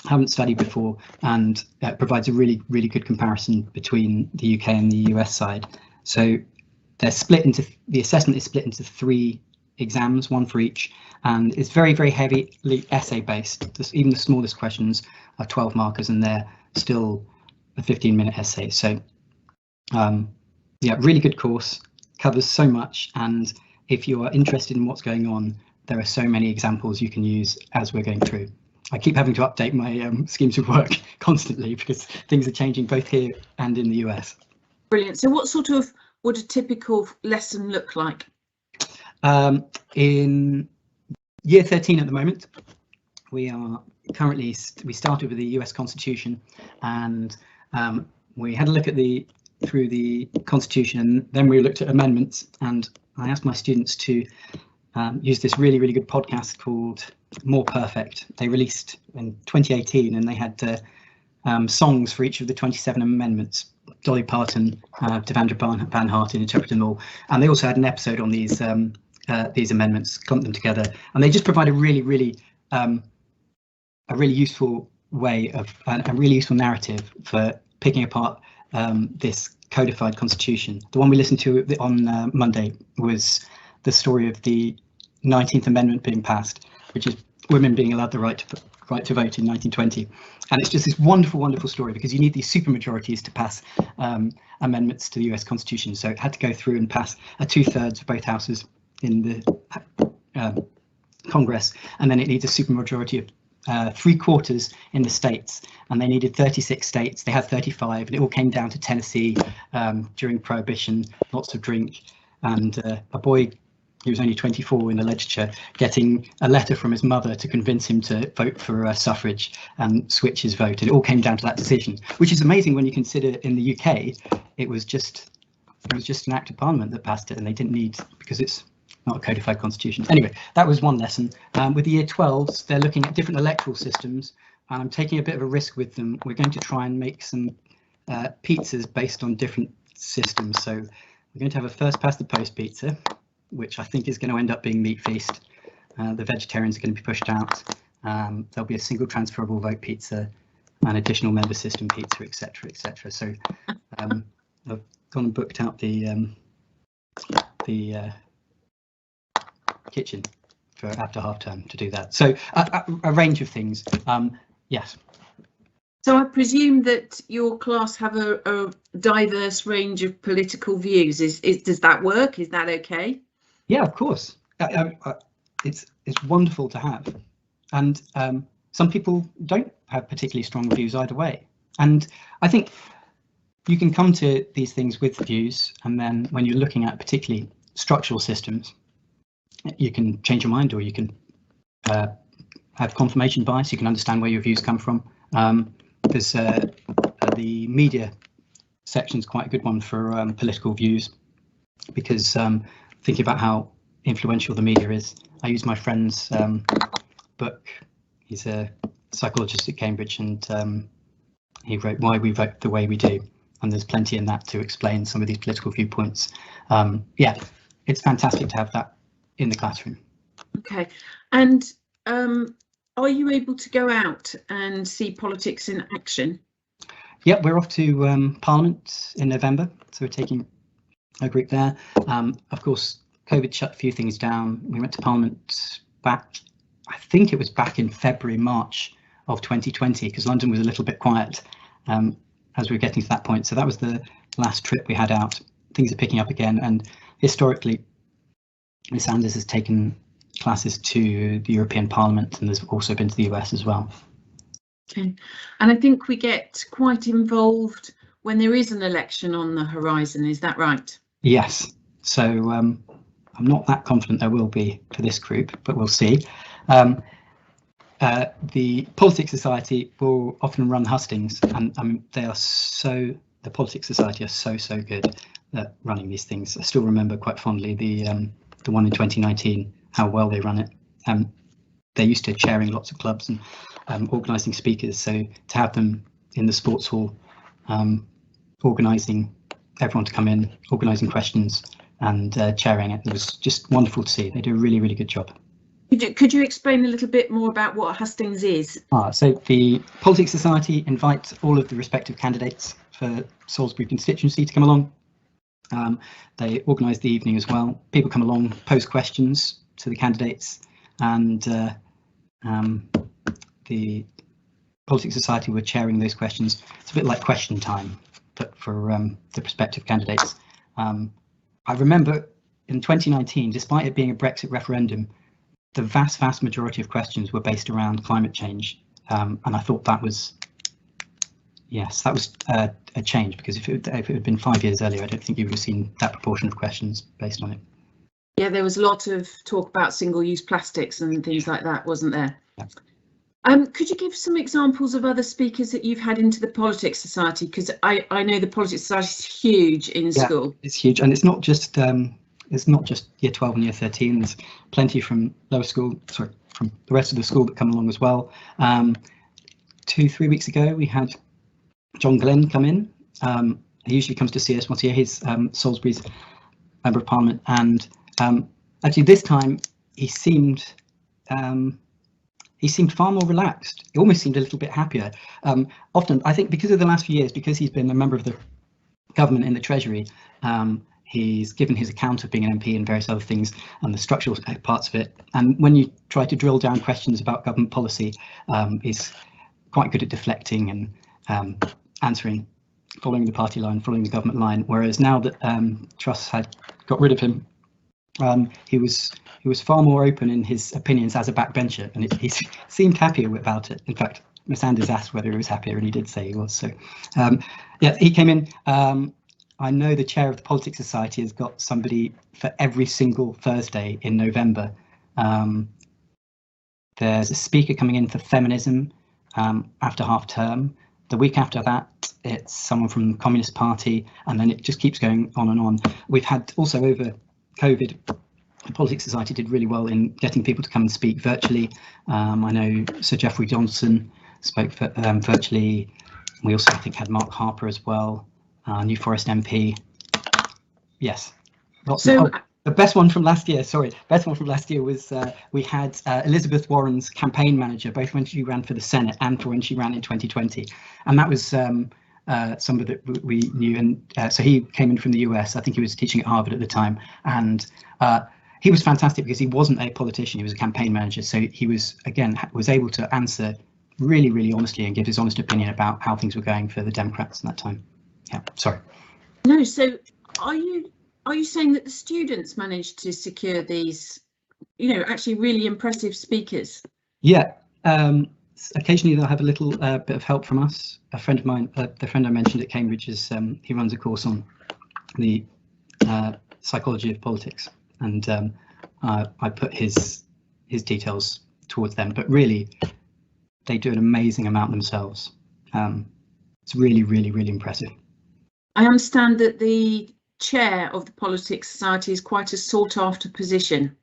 haven't studied before, and provides a really good comparison between the UK and the US side. So they're split into, the assessment is split into 3 exams, 1 for each, and it's very heavily essay based. Even the smallest questions are 12 markers, and they're still a 15-minute essay. So yeah, really good course, covers so much, and if you are interested in what's going on, there are so many examples you can use as we're going through. I keep having to update my schemes of work constantly because things are changing both here and in the US. Brilliant. So what sort of would a typical lesson look like? In year 13 at the moment, we started with the US Constitution, and we had a look at through the Constitution, and then we looked at amendments, and I asked my students to use this really good podcast called More Perfect. They released in 2018, and they had songs for each of the 27 amendments. Dolly Parton, Devendra Van Harten interpreted them all, and they also had an episode on these amendments, clumped them together, and they just provide a really useful way of a really useful narrative for picking apart this codified constitution. The one we listened to on Monday was the story of the 19th Amendment being passed, which is women being allowed the right to vote in 1920. And it's just this wonderful story, because you need these supermajorities to pass amendments to the US Constitution. So it had to go through and pass a 2/3 of both houses in the Congress, and then it needs a supermajority of 3/4 in the states, and they needed 36 states. They had 35, and it all came down to Tennessee during Prohibition, lots of drink, and a boy who was only 24 in the legislature getting a letter from his mother to convince him to vote for suffrage and switch his vote. And it all came down to that decision, which is amazing when you consider in the UK it was just an act of parliament that passed it, and they didn't need, because it's not a codified constitution. Anyway, that was one lesson. With the year 12s, they're looking at different electoral systems, and I'm taking a bit of a risk with them. We're going to try and make some pizzas based on different systems. So we're going to have a first past the post pizza, which I think is going to end up being Meat Feast. The vegetarians are going to be pushed out. There'll be a single transferable vote pizza, an additional member system pizza, etc. So I've gone and booked out the kitchen for after half term to do that. So a range of things. Yes. So I presume that your class have a diverse range of political views. Does that work? Is that okay? Yeah, of course. It's wonderful to have, and some people don't have particularly strong views either way. And I think you can come to these things with views, and then when you're looking at particularly structural systems, you can change your mind, or you can have confirmation bias. You can understand where your views come from. There's the media section is quite a good one for political views, because thinking about how influential the media is, I use my friend's book. He's a psychologist at Cambridge, and he wrote Why We Vote the Way We Do, and there's plenty in that to explain some of these political viewpoints. Yeah, it's fantastic to have that in the classroom. Okay, and are you able to go out and see politics in action? Yep, we're off to Parliament in November, so we're taking a group there. Of course, COVID shut a few things down. We went to Parliament back, I think it was back in February, March of 2020, because London was a little bit quiet as we were getting to that point. So that was the last trip we had out. Things are picking up again, and historically, Miss Anders has taken classes to the European Parliament, and there's also been to the US as well. Okay, and I think we get quite involved when there is an election on the horizon, is that right? Yes, so I'm not that confident there will be for this group, but we'll see. The Politics Society will often run hustings, and they are the Politics Society are so good at running these things. I still remember quite fondly the one in 2019, how well they run it. They're used to chairing lots of clubs and organising speakers, so to have them in the sports hall, organising everyone to come in, organising questions and chairing it, was just wonderful to see. They do a really good job. Could you explain a little bit more about what hustings is? So the Politics Society invites all of the respective candidates for Salisbury constituency to come along. They organise the evening as well. People come along, pose questions to the candidates, and the Politics Society were chairing those questions. It's a bit like question time, but for the prospective candidates. I remember in 2019, despite it being a Brexit referendum, the vast majority of questions were based around climate change, and I thought that was, yes, that was a change, because if it had been 5 years earlier, I don't think you would have seen that proportion of questions based on it. Yeah, there was a lot of talk about single-use plastics and things like that, wasn't there? Yeah. Could you give some examples of other speakers that you've had into the Politics Society? Because I know the Politics Society is huge in school. It's huge, and it's not just year 12 and year 13. There's plenty from from the rest of the school that come along as well. 2-3 weeks ago, we had John Glenn come in. He usually comes to see us once a year. He's Salisbury's Member of Parliament, and actually this time he seemed far more relaxed. He almost seemed a little bit happier. Often, I think, because of the last few years, because he's been a member of the government in the Treasury, he's given his account of being an MP and various other things and the structural parts of it. And when you try to drill down questions about government policy, he's quite good at deflecting and answering, following the party line, following the government line. Whereas now that Truss had got rid of him, he was far more open in his opinions as a backbencher, and he seemed happier about it. In fact, Miss Anders asked whether he was happier, and he did say he was. So, yeah, he came in. I know the chair of the Politics Society has got somebody for every single Thursday in November. There's a speaker coming in for feminism after half term. The week after that, it's someone from the Communist Party, and then it just keeps going on and on. We've had also over COVID, the Politics Society did really well in getting people to come and speak virtually. I know Sir Geoffrey Johnson spoke virtually. We also, I think, had Mark Harper as well, New Forest MP. Yes. The best one from last year, was we had Elizabeth Warren's campaign manager, both when she ran for the Senate and for when she ran in 2020. And that was somebody that we knew. And so he came in from the US. I think he was teaching at Harvard at the time. And he was fantastic because he wasn't a politician, he was a campaign manager. So he was, again, was able to answer really honestly and give his honest opinion about how things were going for the Democrats in that time. Yeah, sorry. No, so are you saying that the students managed to secure these, actually really impressive speakers? Yeah, occasionally they'll have a little bit of help from us. A friend of mine, the friend I mentioned at Cambridge, is he runs a course on the psychology of politics, and I put his details towards them. But really, they do an amazing amount themselves. It's really impressive. I understand that the chair of the Politics Society is quite a sought after position.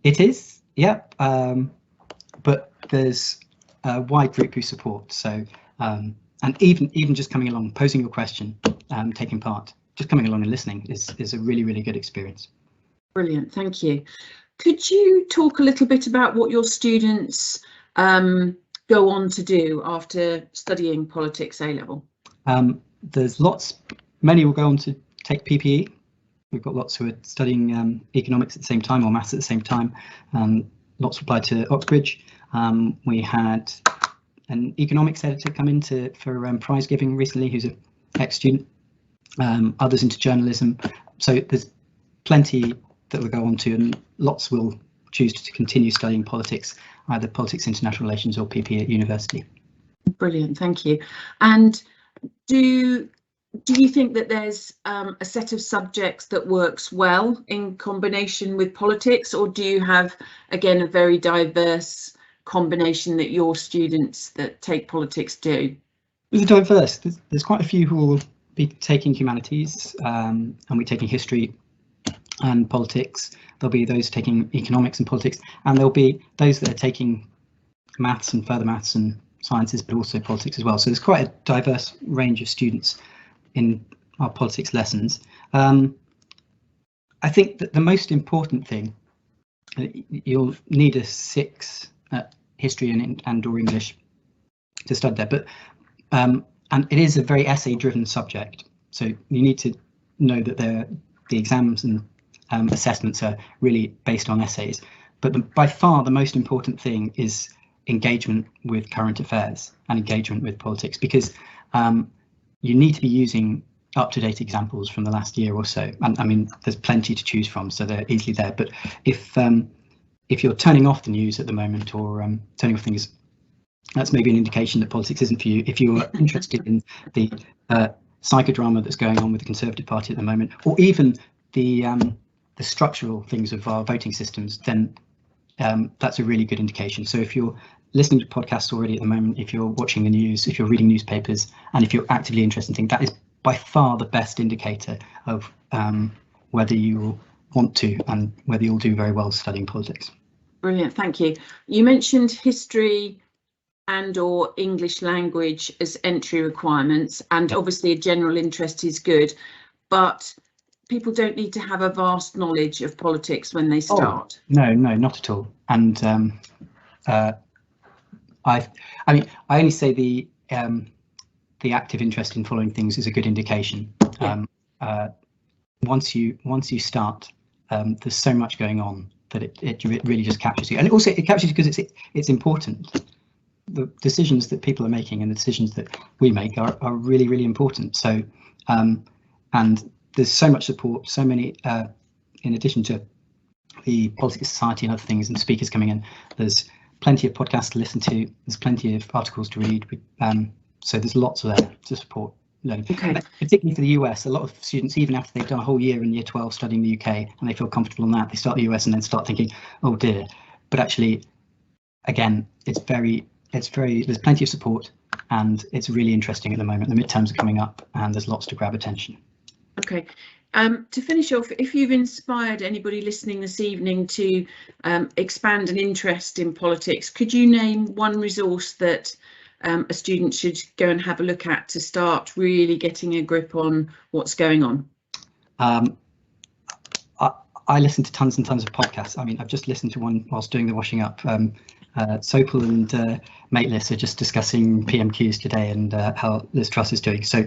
It is, yeah. But there's a wide group who support. So and even just coming along, posing your question, taking part, just coming along and listening is a really good experience. Brilliant, thank you. Could you talk a little bit about what your students go on to do after studying politics A-level? There's many will go on to take PPE. We've got lots who are studying economics at the same time or maths at the same time. Lots applied to Oxbridge. We had an economics editor come in for prize giving recently, who's an ex-student. Others into journalism. So there's plenty that will go on to, and lots will choose to continue studying politics, either politics, international relations, or PP at university. Brilliant, thank you. And do you think that there's a set of subjects that works well in combination with politics, or do you have, again, a very diverse combination that your students that take politics do? It's diverse. There's quite a few who will be taking humanities, and we're taking history and politics. There'll be those taking economics and politics, and there'll be those that are taking maths and further maths and sciences, but also politics as well. So there's quite a diverse range of students in our politics lessons. I think that the most important thing, you'll need a 6 history and or English to study there, but and it is a very essay driven subject, so you need to know that the exams and assessments are really based on essays, but by far the most important thing is engagement with current affairs and engagement with politics, because you need to be using up-to-date examples from the last year or so, and I mean there's plenty to choose from, so they're easily there. But if you're turning off the news at the moment, or turning off things, that's maybe an indication that politics isn't for you. If you're interested in the psychodrama that's going on with the Conservative Party at the moment, or even the structural things of our voting systems, then that's a really good indication. So if you're listening to podcasts already at the moment, if you're watching the news, if you're reading newspapers, and if you're actively interested in things, that is by far the best indicator of whether you want to and whether you'll do very well studying politics. Brilliant, thank you. You mentioned history and or English language as entry requirements, and obviously a general interest is good, but people don't need to have a vast knowledge of politics when they start. No, not at all. And I mean, I only say the active interest in following things is a good indication. Yeah. Once you start, there's so much going on that it really just captures you, and also it captures you because it's important. The decisions that people are making and the decisions that we make are really important. So and there's so much support, so many in addition to the Politics Society and other things and speakers coming in, there's plenty of podcasts to listen to, there's plenty of articles to read, so there's lots there to support learning. Okay. Particularly for the US, a lot of students, even after they've done a whole year in year 12 studying the UK and they feel comfortable in that, they start the US and then start thinking, oh dear. But actually, again, there's plenty of support, and it's really interesting at the moment. The midterms are coming up and there's lots to grab attention. Okay, to finish off, if you've inspired anybody listening this evening to expand an interest in politics, could you name one resource that a student should go and have a look at to start really getting a grip on what's going on? I listen to tons and tons of podcasts. I mean, I've just listened to one whilst doing the washing up. Sopal and Mateless are just discussing PMQs today and how Liz Truss is doing. So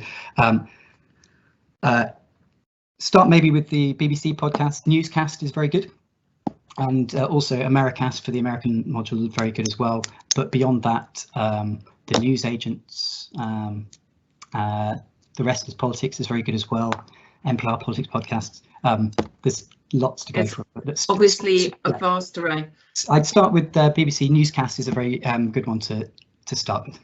start maybe with the BBC podcast. Newscast is very good, and also Americast for the American module is very good as well. But beyond that, the news agents, the Rest is Politics is very good as well. NPR Politics podcasts. There's lots to go through. Obviously a vast array. I'd start with BBC Newscast is a very good one to start with.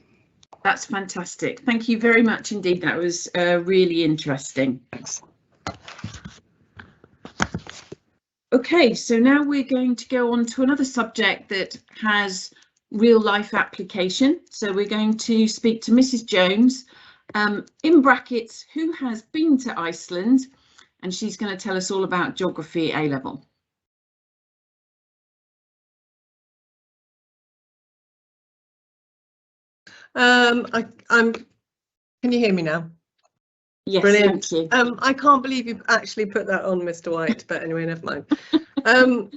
That's fantastic. Thank you very much indeed. That was really interesting. Thanks. Okay, so now we're going to go on to another subject that has real life application. So we're going to speak to Mrs. Jones, in brackets, who has been to Iceland, and she's going to tell us all about geography A-level. Can you hear me now? Yes, Brilliant. thank you. I can't believe you actually put that on, Mr. White, but anyway, never mind. And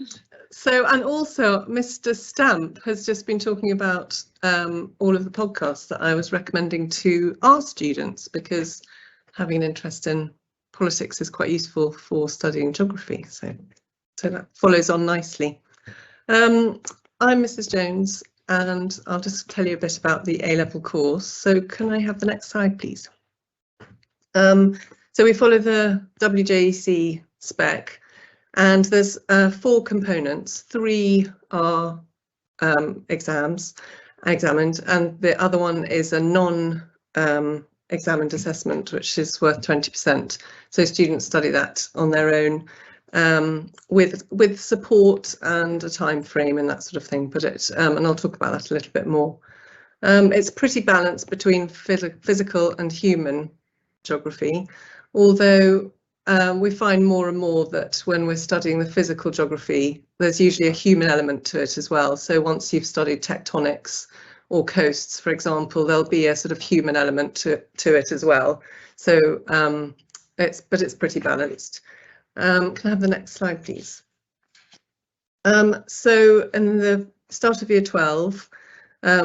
also Mr. Stamp has just been talking about all of the podcasts that I was recommending to our students, because having an interest in politics is quite useful for studying geography. So that follows on nicely. I'm Mrs. Jones, and I'll just tell you a bit about the A-level course. So can I have the next slide, please? So we follow the WJEC spec, and there's 4 components. 3 are examined, and the other one is a non-examined assessment, which is worth 20%. So students study that on their own, with support and a time frame and that sort of thing. But and I'll talk about that a little bit more. It's pretty balanced between physical and human geography, although we find more and more that when we're studying the physical geography, there's usually a human element to it as well. So once you've studied tectonics or coasts, for example, there'll be a sort of human element to it as well. So it's pretty balanced. Can I have the next slide, please? So in the start of year 12,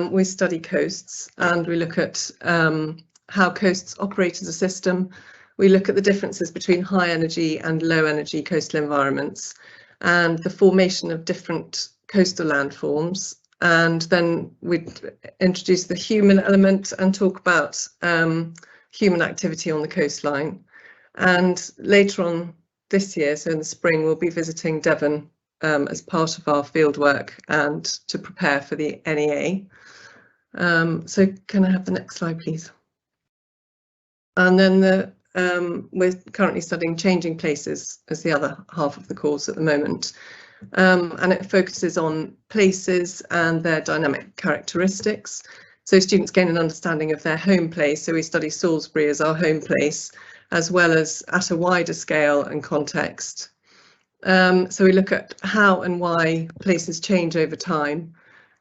we study coasts, and we look at how coasts operate as a system. We look at the differences between high energy and low energy coastal environments, and the formation of different coastal landforms. And then we introduce the human element and talk about human activity on the coastline. And later on this year, so in the spring, we'll be visiting Devon as part of our fieldwork and to prepare for the NEA. So can I have the next slide, please? And then we're currently studying changing places as the other half of the course at the moment. And it focuses on places and their dynamic characteristics. So students gain an understanding of their home place. So we study Salisbury as our home place, as well as at a wider scale and context. So we look at how and why places change over time,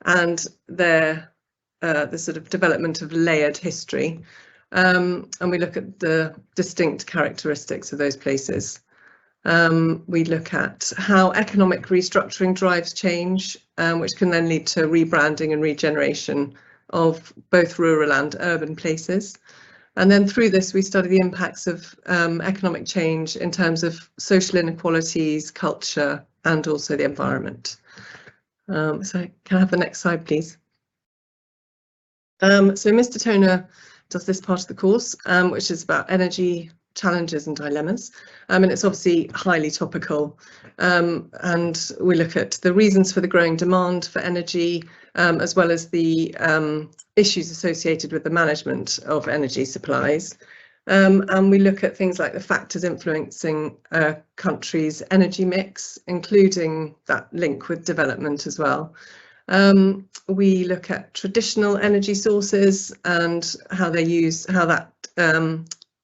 and the sort of development of layered history. And we look at the distinct characteristics of those places. We look at how economic restructuring drives change, which can then lead to rebranding and regeneration of both rural and urban places. And then through this, we study the impacts of economic change in terms of social inequalities, culture, and also the environment. So can I have the next slide, please? So Mr. Toner does this part of the course, which is about energy challenges and dilemmas, and it's obviously highly topical, and we look at the reasons for the growing demand for energy, as well as the issues associated with the management of energy supplies, and we look at things like the factors influencing a country's energy mix, including that link with development as well. We look at traditional energy sources and how that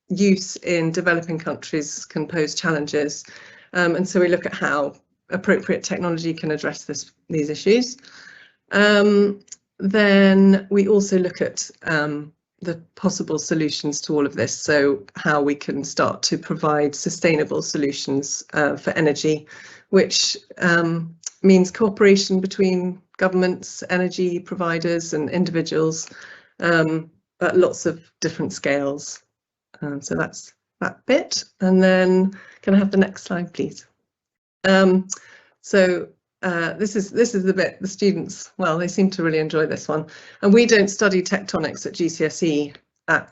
use in developing countries can pose challenges. And so we look at how appropriate technology can address these issues. Then we also look at the possible solutions to all of this. So how we can start to provide sustainable solutions for energy, which means cooperation between governments, energy providers and individuals at lots of different scales. So that's that bit. And then can I have the next slide, please? This is the bit the students, well, they seem to really enjoy this one. And we don't study tectonics at GCSE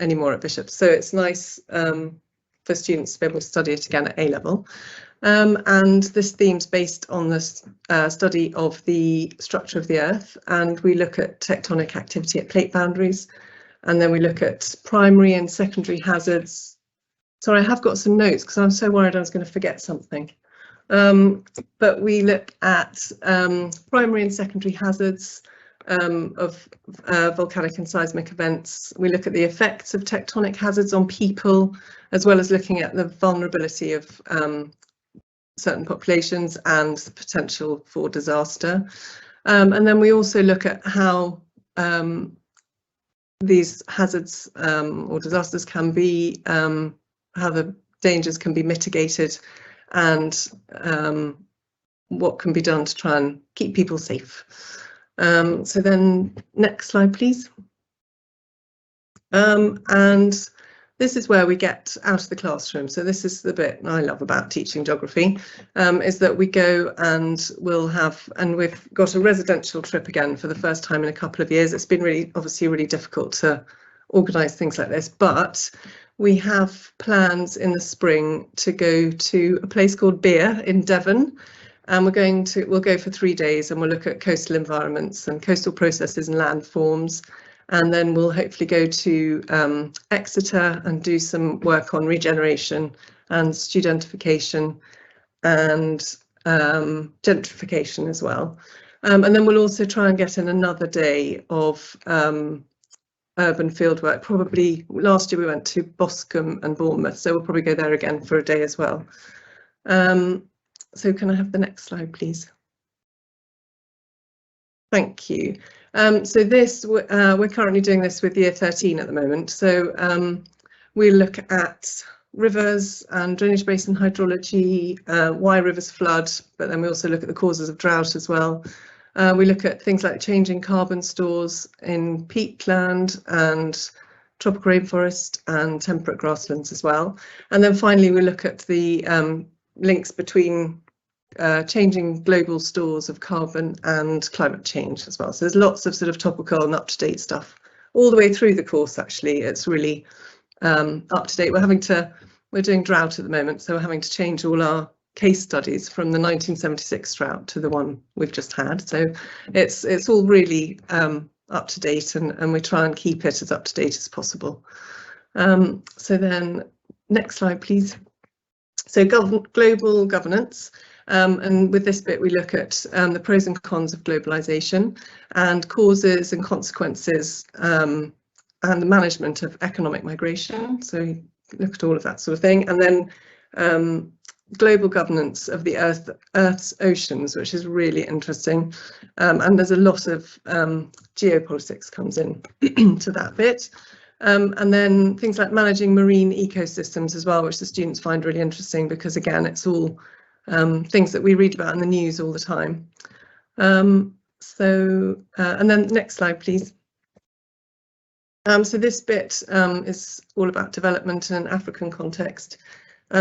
anymore at Bishop's, so it's nice for students to be able to study it again at A-level. And this theme's based on the study of the structure of the Earth, and we look at tectonic activity at plate boundaries, and then we look at primary and secondary hazards. Sorry, I have got some notes because I'm so worried I was going to forget something. But we look at primary and secondary hazards of volcanic and seismic events. We look at the effects of tectonic hazards on people, as well as looking at the vulnerability of certain populations and the potential for disaster. And then we also look at how these hazards or disasters can be, how the dangers can be mitigated, and what can be done to try and keep people safe. So then next slide, please. And this is where we get out of the classroom. So this is the bit I love about teaching geography, is that we go and we've got a residential trip again for the first time in a couple of years. It's been obviously really difficult to organise things like this, but we have plans in the spring to go to a place called Beer in Devon. And we'll go for 3 days, and we'll look at coastal environments and coastal processes and landforms. And then we'll hopefully go to Exeter and do some work on regeneration and studentification and gentrification as well. And then we'll also try and get in another day of urban fieldwork. Probably last year we went to Boscombe and Bournemouth, so we'll probably go there again for a day as well. So can I have the next slide, please? Thank you. So this, we're currently doing this with year 13 at the moment. So we look at rivers and drainage basin hydrology, why rivers flood, but then we also look at the causes of drought as well. We look at things like changing carbon stores in peatland and tropical rainforest and temperate grasslands as well. And then finally we look at the links between changing global stores of carbon and climate change as well. So there's lots of sort of topical and up-to-date stuff all the way through the course. Actually, it's really up to date. We're doing drought at the moment, so we're having to change all our case studies from the 1976 drought to the one we've just had. So it's all really up to date, and we try and keep it as up to date as possible. So then next slide, please. So global governance. And with this bit, we look at the pros and cons of globalization and causes and consequences and the management of economic migration. So we look at all of that sort of thing. And then global governance of the Earth's oceans, which is really interesting. And there's a lot of geopolitics comes in to that bit. And then things like managing marine ecosystems as well, which the students find really interesting, because again, it's all things that we read about in the news all the time. And then next slide, please. So this bit is all about development in an African context.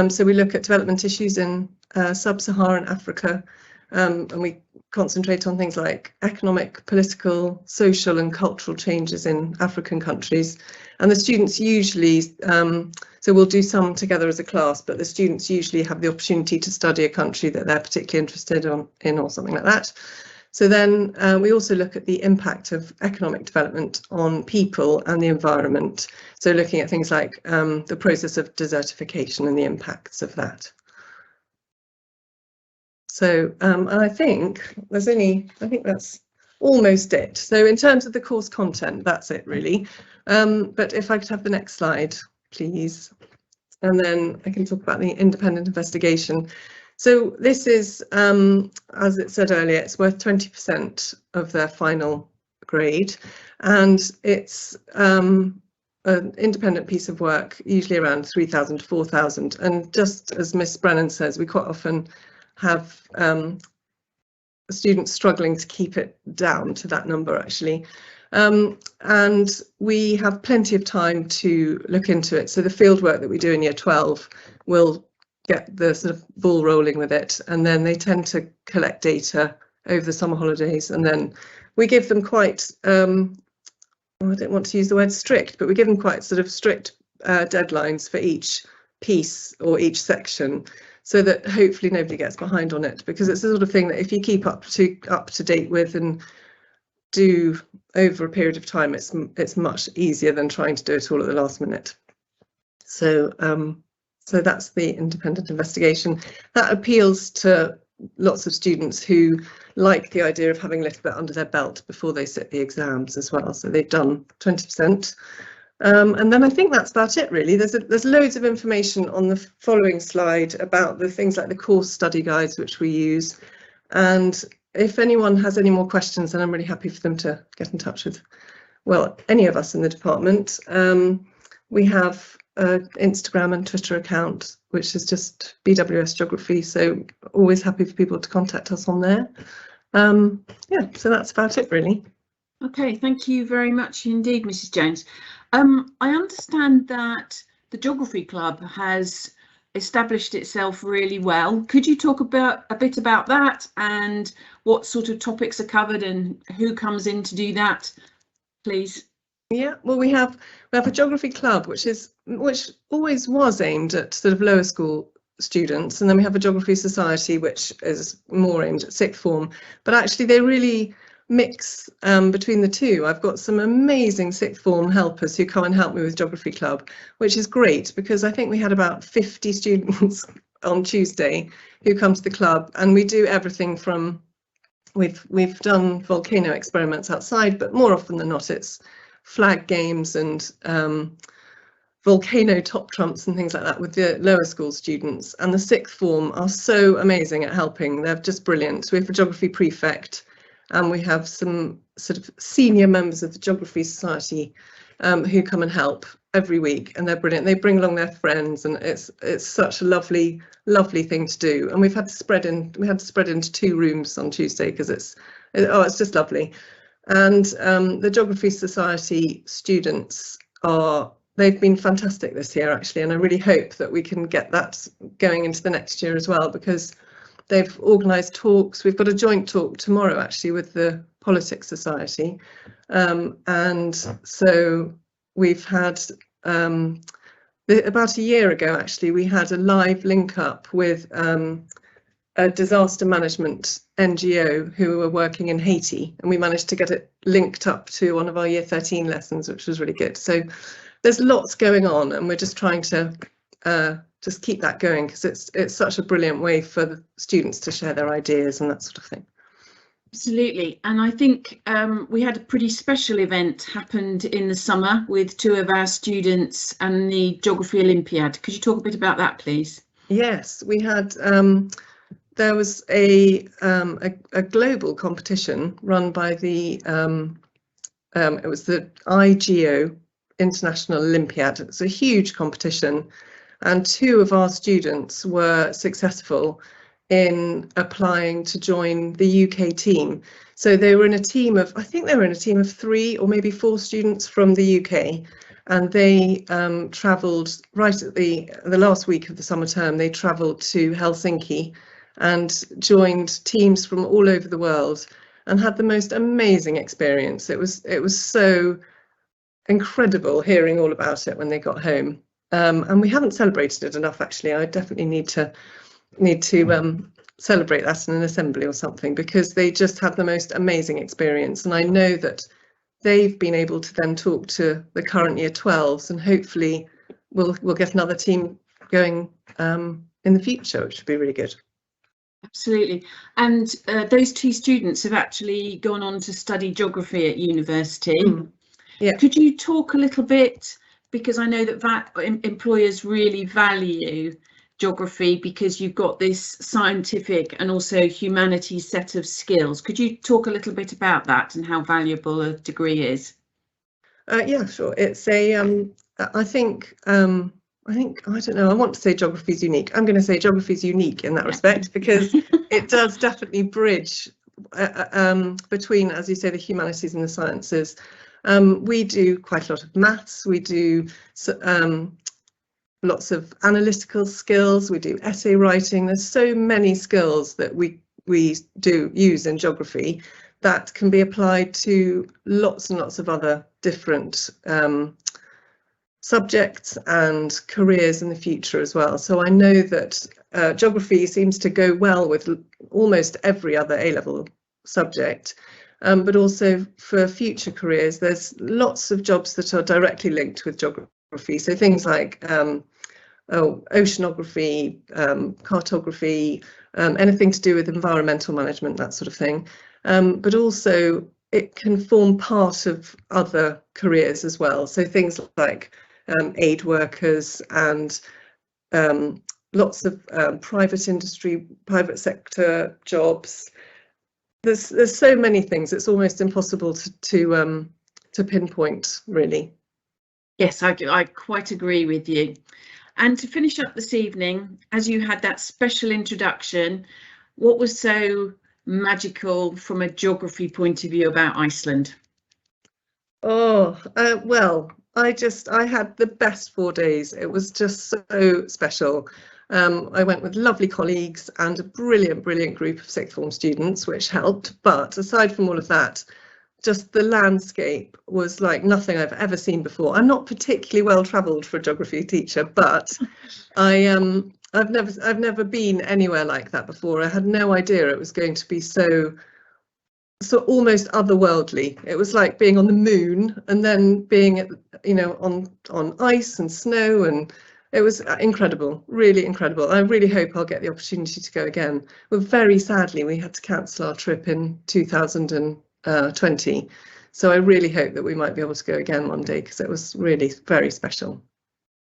So we look at development issues in sub-Saharan Africa, and we concentrate on things like economic, political, social and cultural changes in African countries. And the students usually, so we'll do some together as a class, but the students usually have the opportunity to study a country that they're particularly interested in or something like that. So then we also look at the impact of economic development on people and the environment. So looking at things like the process of desertification and the impacts of that. So I think that's almost it. So in terms of the course content, that's it really. But if I could have the next slide, please. And then I can talk about the independent investigation. So this is, as it said earlier, it's worth 20% of their final grade. And it's an independent piece of work, usually around 3,000 to 4,000. And just as Miss Brennan says, we quite often have students struggling to keep it down to that number actually. And we have plenty of time to look into it. So the field work that we do in year 12 will get the sort of ball rolling with it, and then they tend to collect data over the summer holidays, and then we give them quite I don't want to use the word strict, but we give them quite sort of strict deadlines for each piece or each section, so that hopefully nobody gets behind on it, because it's the sort of thing that if you keep up to date with and do over a period of time, it's much easier than trying to do it all at the last minute. So so that's the independent investigation. That appeals to lots of students who like the idea of having a little bit under their belt before they sit the exams as well. So they've done 20%. And then I think that's about it really. There's loads of information on the following slide about the things like the course study guides which we use. And if anyone has any more questions, then I'm really happy for them to get in touch well, any of us in the department. We have an Instagram and Twitter account, which is just BWS Geography, so always happy for people to contact us on there. Yeah, so that's about it really. Okay, thank you very much indeed, Mrs. Jones. I understand that the Geography Club has established itself really well. Could you talk about a bit about that and what sort of topics are covered and who comes in to do that, please? Yeah, well, we have a Geography Club, which always was aimed at sort of lower school students, and then we have a Geography Society, which is more aimed at sixth form. But actually, they really mix between the two. I've got some amazing sixth form helpers who come and help me with Geography Club, which is great because I think we had about 50 students on Tuesday who come to the club, and we do everything from we've done volcano experiments outside, but more often than not it's flag games and volcano top trumps and things like that with the lower school students. And the sixth form are so amazing at helping. They're just brilliant. So we have a geography prefect, and we have some sort of senior members of the Geography Society who come and help every week, and they're brilliant. They bring along their friends, and it's such a lovely thing to do. And we had to spread into 2 rooms on Tuesday because it's just lovely. And the Geography Society students they've been fantastic this year actually, and I really hope that we can get that going into the next year as well, because they've organised talks. We've got a joint talk tomorrow actually with the Politics Society, and so we've had about a year ago actually we had a live link up with a disaster management NGO who were working in Haiti, and we managed to get it linked up to one of our year 13 lessons, which was really good. So there's lots going on, and we're just trying to just keep that going because it's such a brilliant way for the students to share their ideas and that sort of thing. Absolutely, and I think we had a pretty special event happened in the summer with 2 of our students and the Geography Olympiad. Could you talk a bit about that, please? Yes, we had there was a global competition run by the it was the IGO International Olympiad. It's a huge competition, and 2 of our students were successful in applying to join the UK team. So they were in a team of, I think they were in a team of 3 or maybe 4 students from the UK, and they travelled right at the last week of the summer term. They travelled to Helsinki and joined teams from all over the world and had the most amazing experience. It was so incredible hearing all about it when they got home, and we haven't celebrated it enough actually. I definitely need to celebrate that in an assembly or something, because they just had the most amazing experience, and I know that they've been able to then talk to the current year 12s, and hopefully we'll get another team going in the future, which would be really good. Absolutely, and those 2 students have actually gone on to study geography at university. Yeah. Could you talk a little bit, because I know that employers really value geography because you've got this scientific and also humanities set of skills. Could you talk a little bit about that and how valuable a degree is? Yeah, sure. It's a I think I don't know, I want to say geography is unique. I'm going to say geography is unique in that respect, because it does definitely bridge between, as you say, the humanities and the sciences. We do quite a lot of maths, we do lots of analytical skills, we do essay writing. There's so many skills that we do use in geography that can be applied to lots and lots of other different subjects and careers in the future as well. So I know that geography seems to go well with almost every other A-level subject, but also for future careers there's lots of jobs that are directly linked with geography. So things like oceanography, cartography, anything to do with environmental management, that sort of thing. But also it can form part of other careers as well. So things like aid workers and lots of private industry, private sector jobs. There's so many things. It's almost impossible to to pinpoint, really. Yes, I quite agree with you. And to finish up this evening, as you had that special introduction, what was so magical from a geography point of view about Iceland? Oh, well, I had the best 4 days. It was just so special. I went with lovely colleagues and a brilliant group of sixth form students, which helped. But aside from all of that, just the landscape was like nothing I've ever seen before. I'm not particularly well travelled for a geography teacher, but I've never been anywhere like that before. I had no idea it was going to be so almost otherworldly. It was like being on the moon and then being on ice and snow, and it was incredible, really incredible. I really hope I'll get the opportunity to go again. Well, very sadly we had to cancel our trip in 2020, so I really hope that we might be able to go again one day, because it was really very special.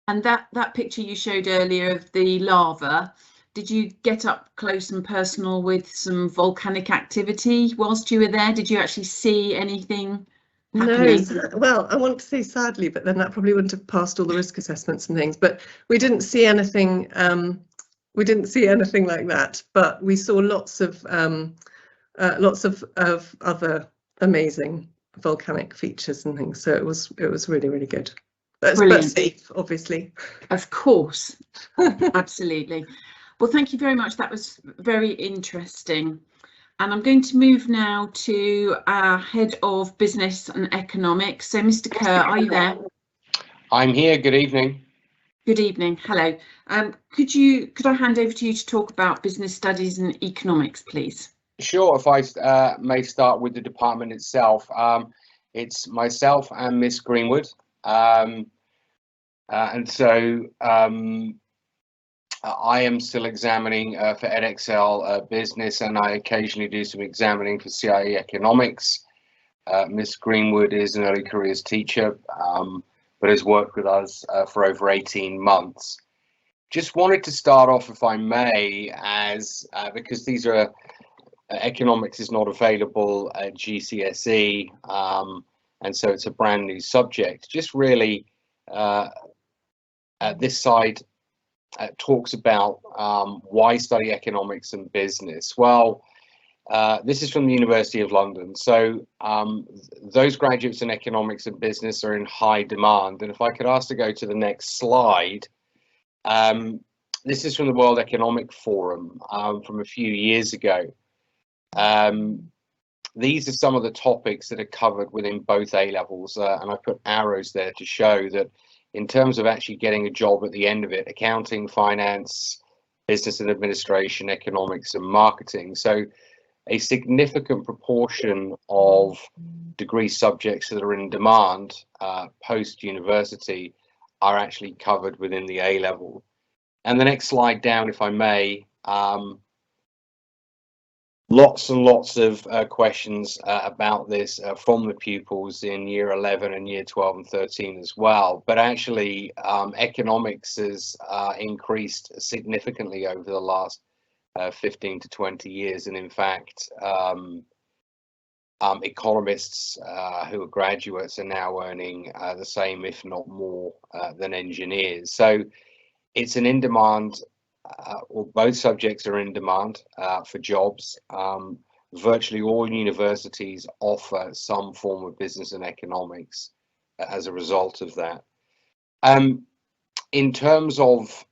And that picture you showed earlier of the lava, did you get up close and personal with some volcanic activity whilst you were there? Did you actually see anything happening? No, well, I want to say sadly, but then that probably wouldn't have passed all the risk assessments and things. But we didn't see anything. We didn't see anything like that. But we saw lots of other amazing volcanic features and things. So it was really good. But safe, obviously. Of course, absolutely. Well, thank you very much. That was very interesting. And I'm going to move now to our Head of Business and Economics. So, Mr. Kerr, are you there? I'm here. Good evening. Good evening. Hello. Could I hand over to you to talk about business studies and economics, please? Sure. If I may start with the department itself. It's myself and Miss Greenwood. And so I am still examining for Edexcel business, and I occasionally do some examining for CIE economics. Miss Greenwood is an early careers teacher, but has worked with us for over 18 months. Just wanted to start off, if I may, as because these are economics is not available at GCSE, and so it's a brand new subject. Just really this side talks about why study economics and business. Well, this is from the University of London. So those graduates in economics and business are in high demand. And if I could ask to go to the next slide, this is from the World Economic Forum from a few years ago. These are some of the topics that are covered within both A levels, and I put arrows there to show that in terms of actually getting a job at the end of it, accounting, finance, business and administration, economics and marketing. So a significant proportion of degree subjects that are in demand post-university are actually covered within the A level. And the next slide down, if I may, lots and lots of questions about this from the pupils in year 11 and year 12 and 13 as well. But actually, economics has increased significantly over the last 15 to 20 years. And in fact, economists who are graduates are now earning the same, if not more, than engineers. So it's an in-demand, or both subjects are in demand for jobs. Virtually all universities offer some form of business and economics as a result of that. In terms of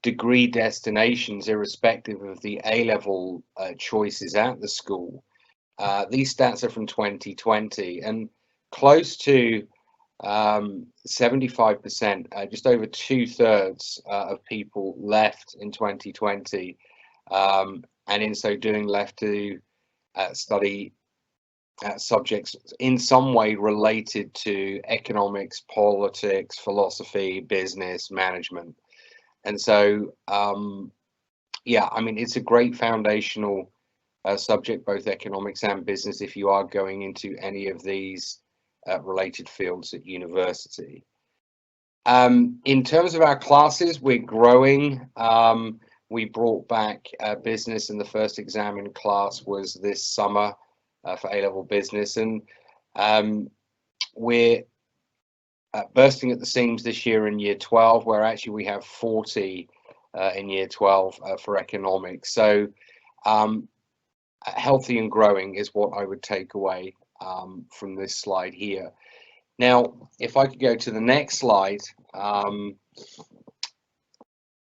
degree destinations, irrespective of the A-level choices at the school, these stats are from 2020, and close to 75%, just over 2/3 of people left in 2020, and in so doing left to study subjects in some way related to economics, politics, philosophy, business, management. And so, yeah, I mean, it's a great foundational subject, both economics and business, if you are going into any of these related fields at university. In terms of our classes, we're growing. We brought back business, and the first exam in class was this summer for A-level business. And we're bursting at the seams this year in year 12, where actually we have 40 in year 12 for economics. So healthy and growing is what I would take away from this slide here. Now, if I could go to the next slide,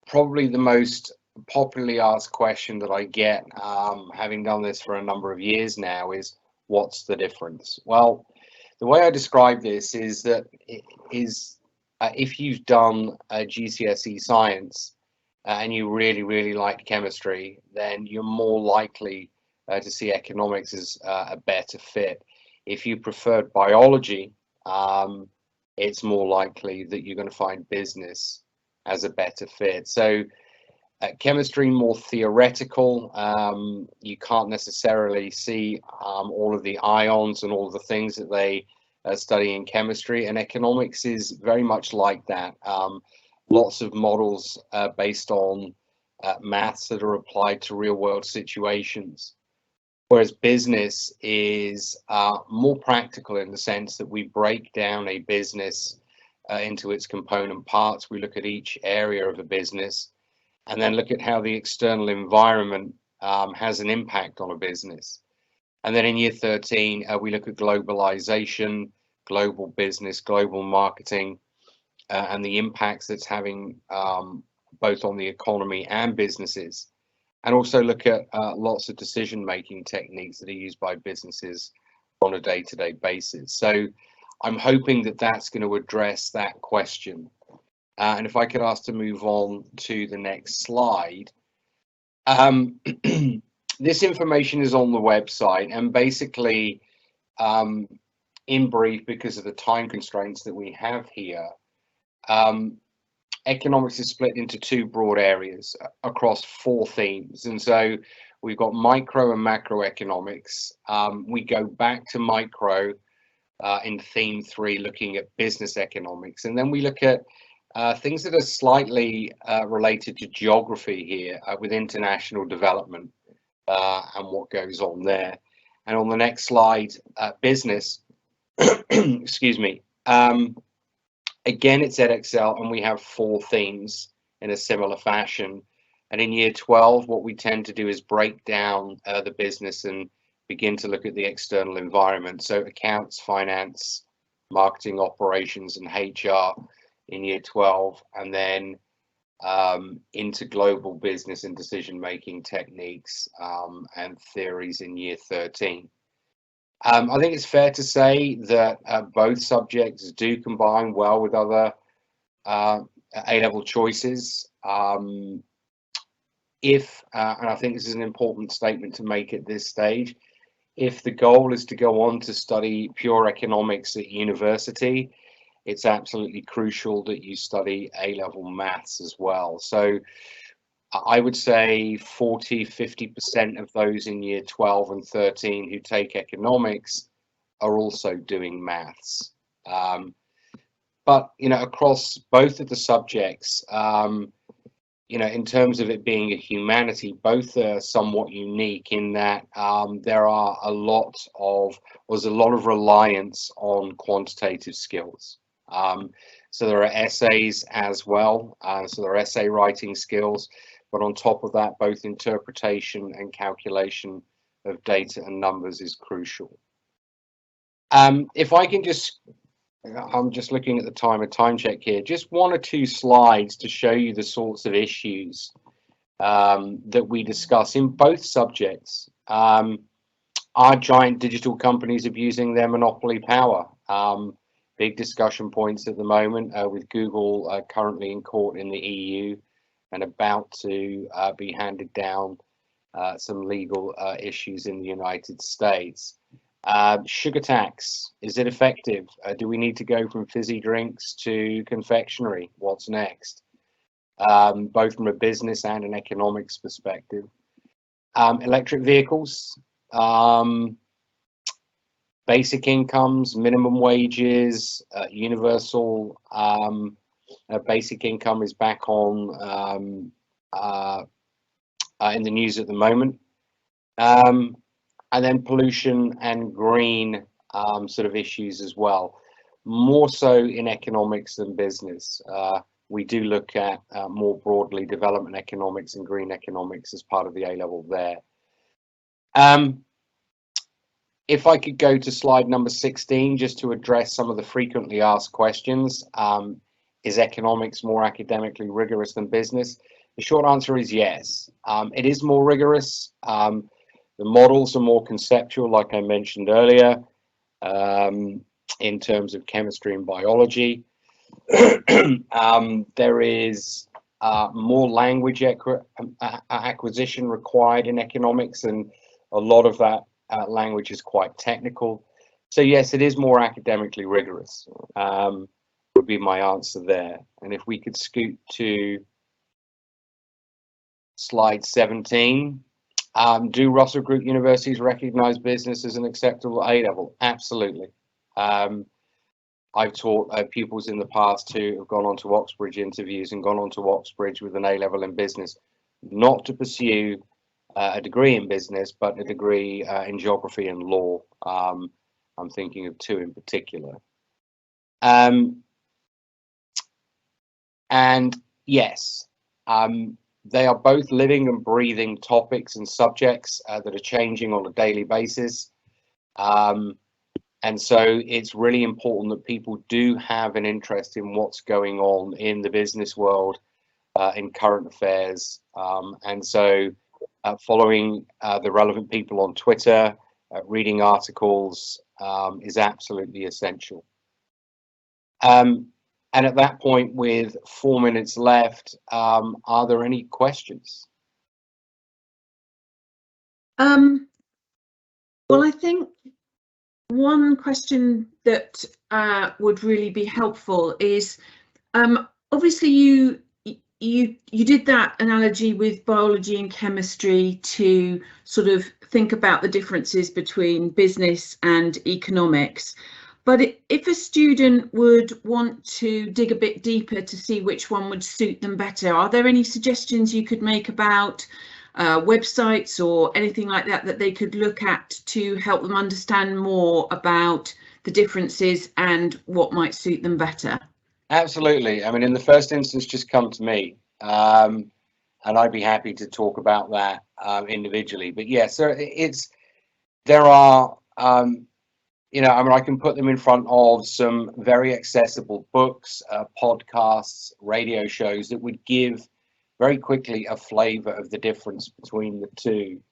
probably the most popularly asked question that I get, having done this for a number of years now, is what's the difference? Well, the way I describe this is that if you've done a GCSE science and you really like chemistry, then you're more likely to see economics as a better fit. If you preferred biology, it's more likely that you're going to find business as a better fit. So chemistry, more theoretical. You can't necessarily see all of the ions and all of the things that they study in chemistry, and economics is very much like that. Lots of models based on maths that are applied to real world situations. Whereas business is more practical in the sense that we break down a business into its component parts. We look at each area of a business and then look at how the external environment has an impact on a business. And then in year 13, we look at globalization, global business, global marketing, and the impacts that's having both on the economy and businesses. And also look at lots of decision-making techniques that are used by businesses on a day-to-day basis. So I'm hoping that that's going to address that question. And if I could ask to move on to the next slide. This information is on the website, and basically, in brief, because of the time constraints that we have here, economics is split into two broad areas across 4 themes. And so we've got micro and macroeconomics. We go back to micro in theme 3, looking at business economics. And then we look at things that are slightly related to geography here with international development and what goes on there. And on the next slide, business, excuse me. Again, it's Edexcel, and we have 4 themes in a similar fashion. And in year 12, what we tend to do is break down the business and begin to look at the external environment. So accounts, finance, marketing, operations, and HR in year 12, and then into global business and decision-making techniques and theories in year 13. I think it's fair to say that both subjects do combine well with other A-level choices. And I think this is an important statement to make at this stage, if the goal is to go on to study pure economics at university, it's absolutely crucial that you study A-level maths as well. So I would say 40–50% of those in year 12 and 13 who take economics are also doing maths. But, you know, across both of the subjects, you know, in terms of it being a humanity, both are somewhat unique in that there are was a lot of reliance on quantitative skills. So there are essays as well, so there are essay writing skills, but on top of that, both interpretation and calculation of data and numbers is crucial. If I can just, I'm just looking at the time check here, just 1 or 2 slides to show you the sorts of issues that we discuss in both subjects. Are giant digital companies abusing their monopoly power? Big discussion points at the moment with Google currently in court in the EU and about to be handed down some legal issues in the United States. Sugar tax, is it effective? Do we need to go from fizzy drinks to confectionery? What's next? Both from a business and an economics perspective. Electric vehicles, basic incomes, minimum wages, universal basic income is back on in the news at the moment. And then pollution and green sort of issues as well. more so in economics than business. We do look at more broadly development economics and green economics as part of the A-level there. If I could go to slide number 16, just to address some of the frequently asked questions. Is economics more academically rigorous than business? The short answer is yes. It is more rigorous. The models are more conceptual, like I mentioned earlier, in terms of chemistry and biology. There is more language acquisition required in economics, and a lot of that language is quite technical. So yes, it is more academically rigorous, would be my answer there. And if we could scoot to slide 17. Do Russell Group universities recognize business as an acceptable A-level? Absolutely. I've taught pupils in the past who have gone on to Oxbridge interviews and gone on to Oxbridge with an A-level in business, not to pursue a degree in business, but a degree in geography and law. I'm thinking of two in particular. And yes, they are both living and breathing topics and subjects that are changing on a daily basis. And so it's really important that people do have an interest in what's going on in the business world, in current affairs. And so following the relevant people on Twitter, reading articles is absolutely essential. And at that point, with 4 minutes left, are there any questions? Well, I think one question that would really be helpful is, obviously you did that analogy with biology and chemistry to sort of think about the differences between business and economics. But if a student would want to dig a bit deeper to see which one would suit them better, are there any suggestions you could make about websites or anything like that that they could look at to help them understand more about the differences and what might suit them better? Absolutely. I mean, in the first instance, just come to me, and I'd be happy to talk about that individually. But yeah, so there are, you know, I mean, I can put them in front of some very accessible books, podcasts, radio shows that would give very quickly a flavour of the difference between the two.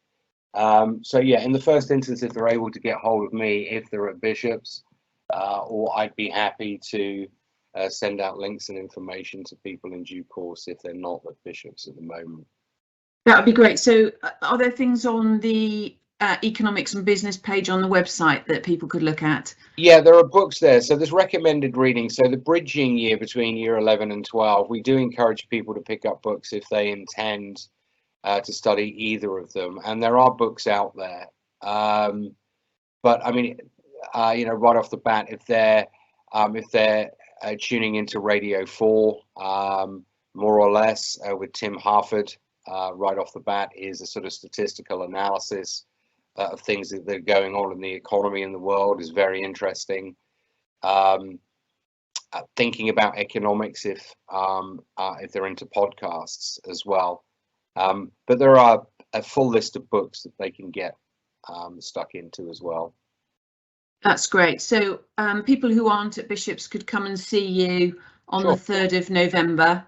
So yeah, in the first instance, if they're able to get hold of me, if they're at Bishop's, or I'd be happy to send out links and information to people in due course if they're not at Bishop's at the moment. That would be great. So are there things on the economics and business page on the website that people could look at? Yeah, there are books there. So there's recommended reading. So the bridging year between year 11 and 12, we do encourage people to pick up books if they intend to study either of them. And there are books out there. But I mean, you know, right off the bat, if they're tuning into Radio 4, more or less, with Tim Harford, right off the bat is a sort of statistical analysis of things that are going on in the economy in the world is very interesting. Thinking about economics if they're into podcasts as well. But there are a full list of books that they can get stuck into as well. That's great. So people who aren't at Bishop's could come and see you on the 3rd of November.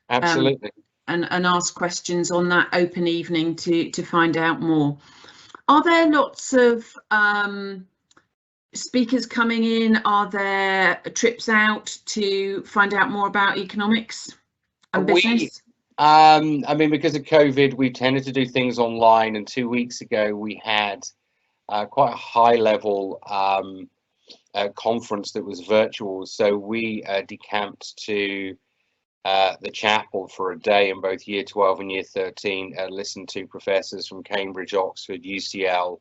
Absolutely. And ask questions on that open evening to find out more. Are there lots of speakers coming in? Are there trips out to find out more about economics and business? I mean, because of COVID, we tended to do things online, and 2 weeks ago we had quite a high level conference that was virtual. So we decamped to the chapel for a day in both year 12 and year 13, listened to professors from Cambridge, Oxford, UCL,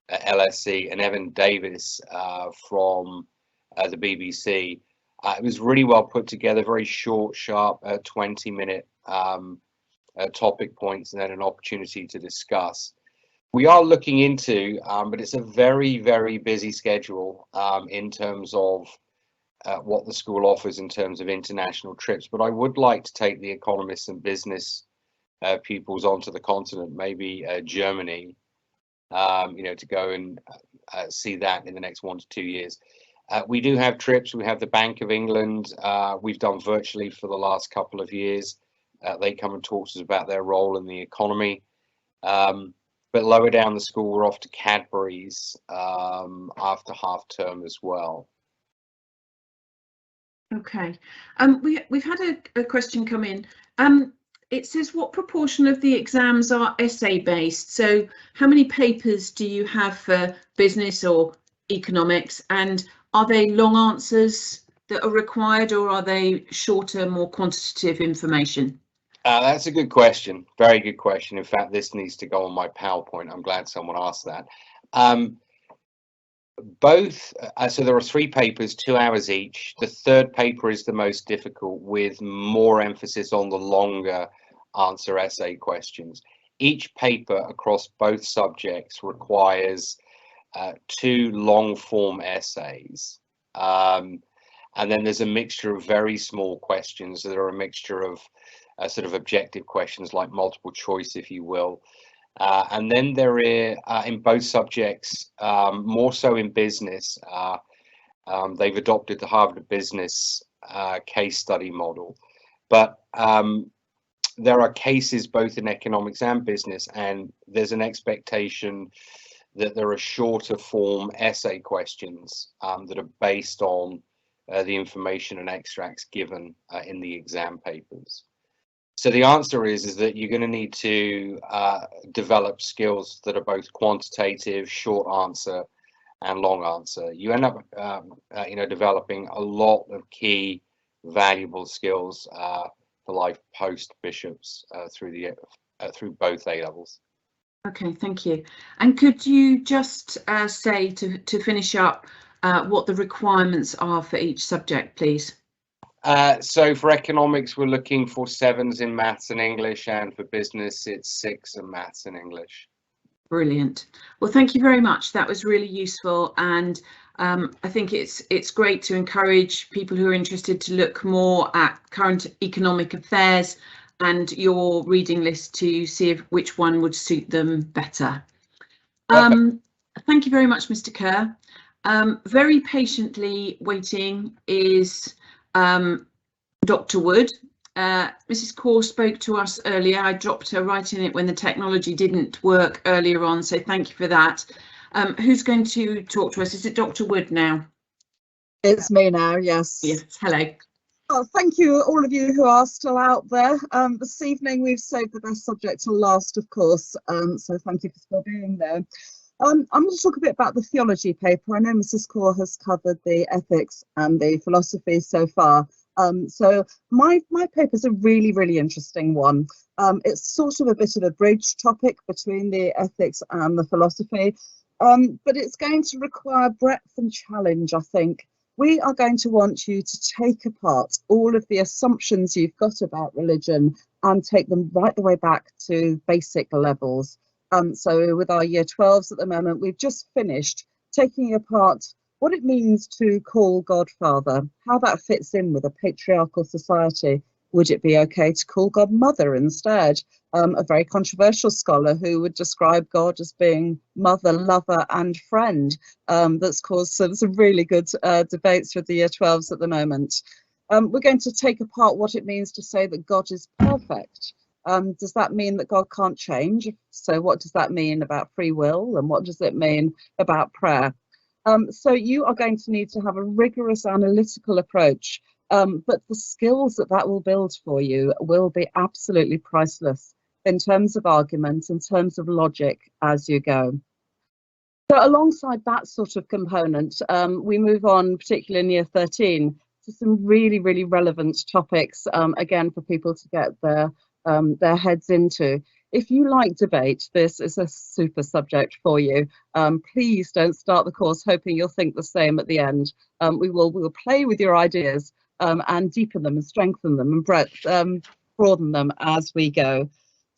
LSE, and Evan Davis from the BBC. It was really well put together, very short, sharp, 20-minute topic points, and then an opportunity to discuss. We are looking into, but it's a very, very busy schedule in terms of what the school offers in terms of international trips, but I would like to take the economists and business pupils onto the continent, maybe Germany, to go and see that in the next 1 to 2 years. We do have trips. We have the Bank of England. We've done virtually for the last couple of years. They come and talk to us about their role in the economy. But lower down the school, we're off to Cadbury's after half term as well. Okay, we've had a question come in. It says, what proportion of the exams are essay based? So how many papers do you have for business or economics, and are they long answers that are required, or are they shorter, more quantitative information? That's a good question. Very good question. In fact, this needs to go on my PowerPoint. I'm glad someone asked that. So there are 3 papers, 2 hours each. The third paper is the most difficult, with more emphasis on the longer answer essay questions. Each paper across both subjects requires 2 long form essays. And then there's a mixture of very small questions that are a mixture of sort of objective questions like multiple choice, if you will. And then there are, in both subjects, more so in business, they've adopted the Harvard Business case study model. But there are cases both in economics and business, and there's an expectation that there are shorter form essay questions that are based on the information and extracts given in the exam papers. So the answer is that you're going to need to develop skills that are both quantitative, short answer, and long answer. You end up, developing a lot of key, valuable skills for life post bishops through both A levels. Okay, thank you. And could you just say to finish up what the requirements are for each subject, please? So for economics, we're looking for 7s in maths and English, and for business, it's 6 in maths and English. Brilliant. Well, thank you very much. That was really useful, and I think it's great to encourage people who are interested to look more at current economic affairs and your reading list to see which one would suit them better. Thank you very much, Mr. Kerr. Very patiently waiting is Dr. Wood. Mrs. Kaur spoke to us earlier. I dropped her right in it when the technology didn't work earlier on, so thank you for that. Who's going to talk to us? Is it Dr. Wood now? It's me now, yes. Yes, hello. Oh, thank you, all of you who are still out there. This evening we've saved the best subject till last, of course, so thank you for still being there. I'm going to talk a bit about the theology paper. I know Mrs. Kaur has covered the ethics and the philosophy so far. So my paper is a really, really interesting one. It's sort of a bit of a bridge topic between the ethics and the philosophy, but it's going to require breadth and challenge, I think. We are going to want you to take apart all of the assumptions you've got about religion and take them right the way back to basic levels. So with our year 12s at the moment, we've just finished taking apart what it means to call God Father, how that fits in with a patriarchal society. Would it be okay to call God Mother instead? A very controversial scholar who would describe God as being mother, lover and friend. That's caused some really good debates with the year 12s at the moment. We're going to take apart what it means to say that God is perfect. Does that mean that God can't change? So what does that mean about free will, and what does it mean about prayer? So you are going to need to have a rigorous analytical approach, but the skills that will build for you will be absolutely priceless in terms of argument, in terms of logic as you go. So alongside that sort of component, we move on, particularly in year 13, to some really, really relevant topics, again, for people to get their heads into. If you like debate, this is a super subject for you. Please don't start the course hoping you'll think the same at the end. We will play with your ideas and deepen them and strengthen them and broaden them as we go.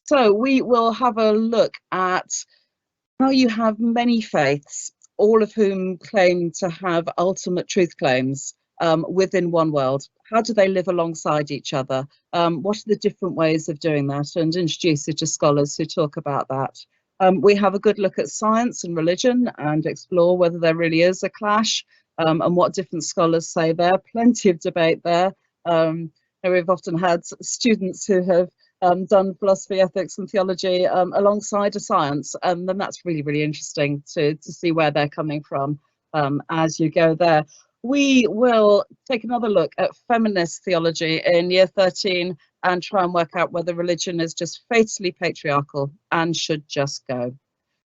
So we will have a look at how you have many faiths, all of whom claim to have ultimate truth claims. within one world. How do they live alongside each other? What are the different ways of doing that? And introduce you to scholars who talk about that. We have a good look at science and religion and explore whether there really is a clash, and what different scholars say there. Plenty of debate there. We've often had students who have done philosophy, ethics and theology alongside a science, and then that's really, really interesting to see where they're coming from as you go there. We will take another look at feminist theology in year 13 and try and work out whether religion is just fatally patriarchal and should just go.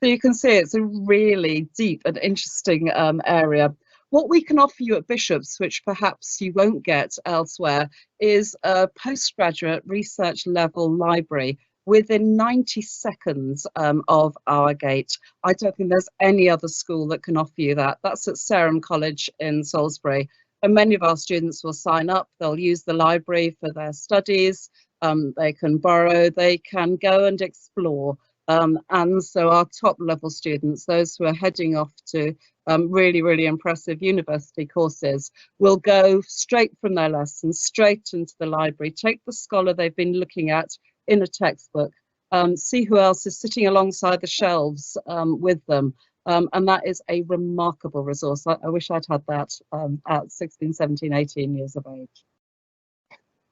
So you can see it's a really deep and interesting area. What we can offer you at Bishop's, which perhaps you won't get elsewhere, is a postgraduate research level library within 90 seconds of our gate. I don't think there's any other school that can offer you that. That's at Sarum College in Salisbury. And many of our students will sign up, they'll use the library for their studies, they can borrow, they can go and explore. And so our top level students, those who are heading off to really, really impressive university courses, will go straight from their lessons, straight into the library, take the scholar they've been looking at in a textbook, see who else is sitting alongside the shelves with them. And that is a remarkable resource. I wish I'd had that at 16, 17, 18 years of age.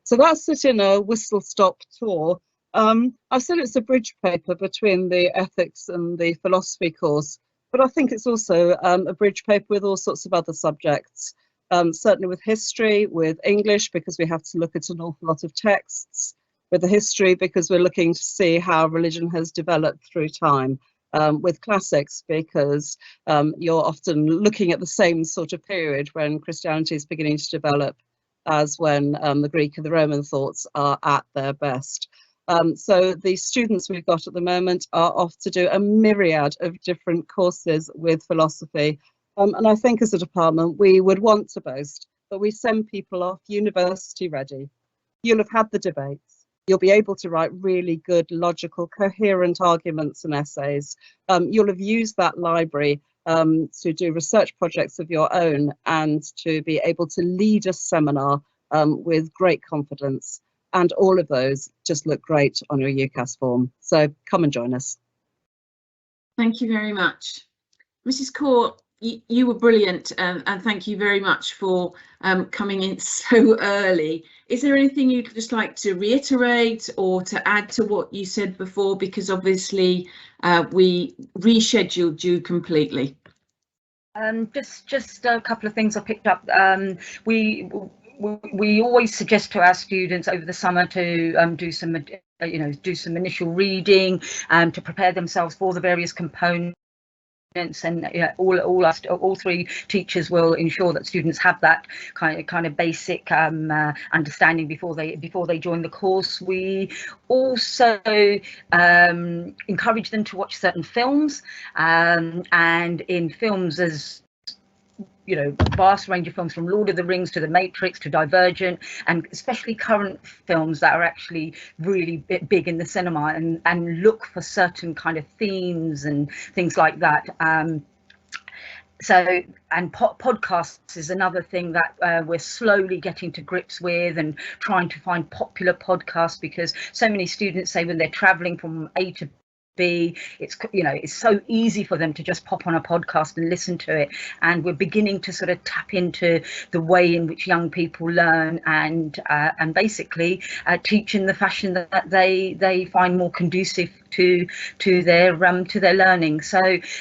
So that's it in a whistle-stop tour. I've said it's a bridge paper between the ethics and the philosophy course, but I think it's also a bridge paper with all sorts of other subjects, certainly with history, with English, because we have to look at an awful lot of texts, with the history, because we're looking to see how religion has developed through time, with classics, because you're often looking at the same sort of period when Christianity is beginning to develop as when the Greek and the Roman thoughts are at their best. So the students we've got at the moment are off to do a myriad of different courses with philosophy. And I think as a department, we would want to boast that we send people off university ready. You'll have had the debates. You'll be able to write really good, logical, coherent arguments and essays. You'll have used that library to do research projects of your own and to be able to lead a seminar with great confidence. And all of those just look great on your UCAS form. So come and join us. Thank you very much. Mrs. Court, you were brilliant, and thank you very much for coming in so early. Is there anything you'd just like to reiterate or to add to what you said before? Because obviously we rescheduled you completely. Just a couple of things I picked up. We always suggest to our students over the summer to do some initial reading to prepare themselves for the various components, and all three teachers will ensure that students have that kind of basic understanding before they join the course. We also encourage them to watch certain films, and in films, as you know, vast range of films from Lord of the Rings to The Matrix to Divergent, and especially current films that are actually really big in the cinema, and look for certain kind of themes and things like that. So, and podcasts is another thing that we're slowly getting to grips with, and trying to find popular podcasts, because so many students say when they're traveling from A to B, it's so easy for them to just pop on a podcast and listen to it, and we're beginning to sort of tap into the way in which young people learn, and basically teach in the fashion that they find more conducive to their learning. So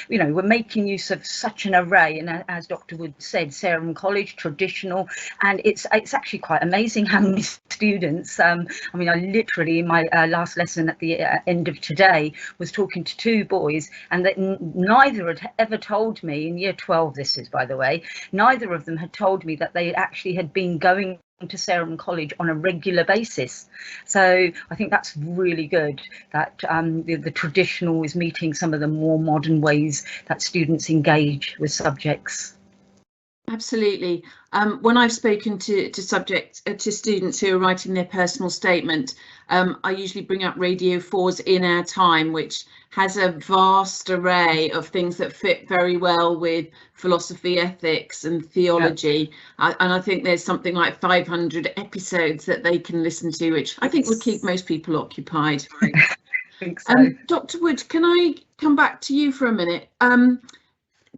we're making use of such an array, and as Dr. Wood said, Sarum College, traditional, and it's actually quite amazing how many students. I literally in my last lesson at the end of today was talking to two boys, and that neither had ever told me, in year 12 this is, by the way, neither of them had told me that they actually had been going to Sarum College on a regular basis. So I think that's really good, that the traditional is meeting some of the more modern ways that students engage with subjects. Absolutely. When I've spoken to students who are writing their personal statement, I usually bring up Radio 4's In Our Time, which has a vast array of things that fit very well with philosophy, ethics and theology. Yeah. And I think there's something like 500 episodes that they can listen to, which I think would keep most people occupied. I think so. Dr. Wood, can I come back to you for a minute?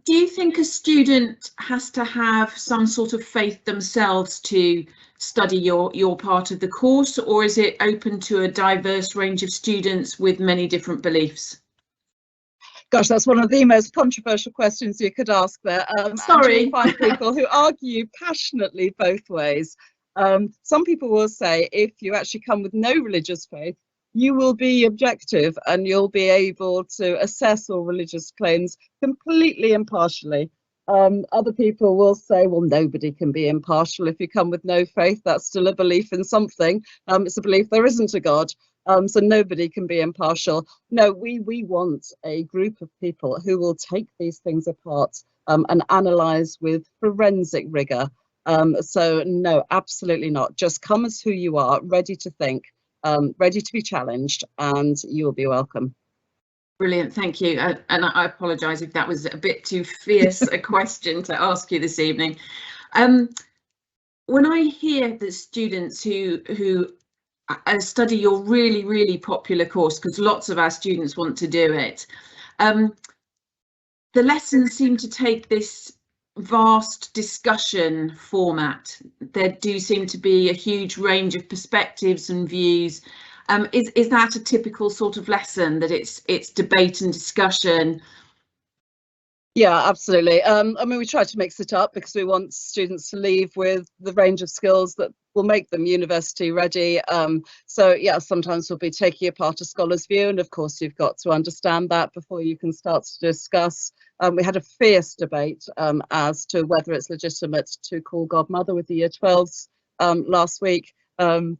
Do you think a student has to have some sort of faith themselves to study your part of the course, or is it open to a diverse range of students with many different beliefs? Gosh, that's one of the most controversial questions you could ask there. Sorry. You find people who argue passionately both ways. Some people will say if you actually come with no religious faith, you will be objective and you'll be able to assess all religious claims completely impartially. Other people will say, well, nobody can be impartial. If you come with no faith, that's still a belief in something. It's a belief there isn't a God. So nobody can be impartial. No, we want a group of people who will take these things apart and analyze with forensic rigor. So no, absolutely not. Just come as who you are, ready to think. Ready to be challenged, and you will be welcome. Brilliant, thank you. And I apologise if that was a bit too fierce a question to ask you this evening. When I hear the students who study your really popular course, because lots of our students want to do it, the lessons seem to take this vast discussion format. There do seem to be a huge range of perspectives and views. Is that a typical sort of lesson, that it's debate and discussion? Yeah, absolutely. I mean, we try to mix it up because we want students to leave with the range of skills that will make them university ready. So yeah, sometimes we'll be taking apart a scholar's view, and of course you've got to understand that before you can start to discuss. We had a fierce debate as to whether it's legitimate to call God Mother with the Year 12s last week.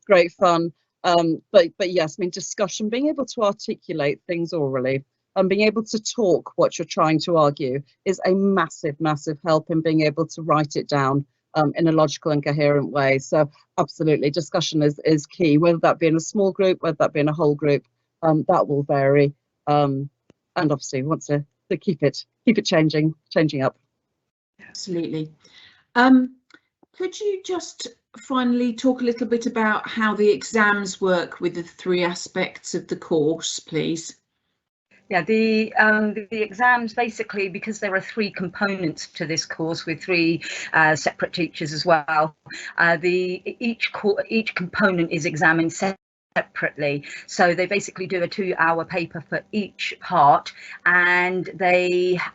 Great fun. But yes, I mean, discussion, being able to articulate things orally and being able to talk what you're trying to argue is a massive help in being able to write it down in a logical and coherent way. So absolutely, discussion is key, whether that be in a small group, whether that be in a whole group, that will vary. And obviously we want to keep it changing up. Absolutely. Could you just finally talk a little bit about how the exams work with the 3 aspects of the course, please? Yeah, the exams, basically, because there are 3 components to this course with 3 separate teachers as well. Each component is examined separately, so they basically do a 2-hour paper for each part, and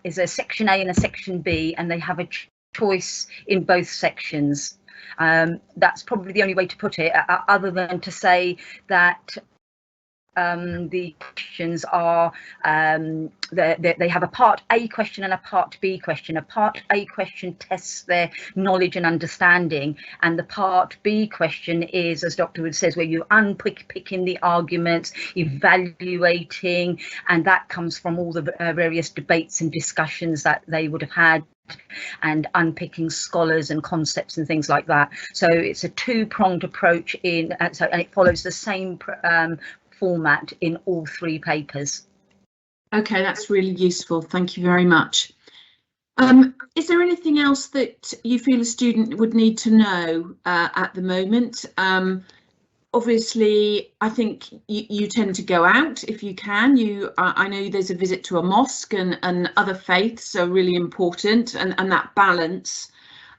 is a section A and a section B, and they have a choice in both sections. That's probably the only way to put it, other than to say that the questions are they have a part A question and a part B question. A part A question tests their knowledge and understanding, and the part B question is, as Dr. Wood says, where you're unpicking the arguments, evaluating, and that comes from all the various debates and discussions that they would have had, and unpicking scholars and concepts and things like that. So it's a 2-pronged approach and it follows the same format in all 3 papers. Okay, that's really useful. Thank you very much. Is there anything else that you feel a student would need to know at the moment? Obviously, I think you tend to go out if you can. I know there's a visit to a mosque and other faiths are really important, and that balance.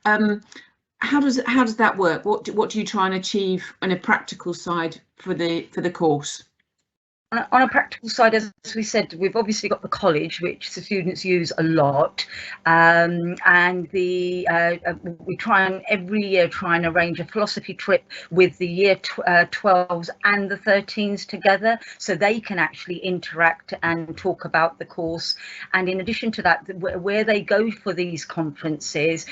How does that work? What do you try and achieve on a practical side for the course? On a practical side, as we said, we've obviously got the college, which the students use a lot, and we try and every year try and arrange a philosophy trip with the year 12s and the 13s together, so they can actually interact and talk about the course. And in addition to that, where they go for these conferences,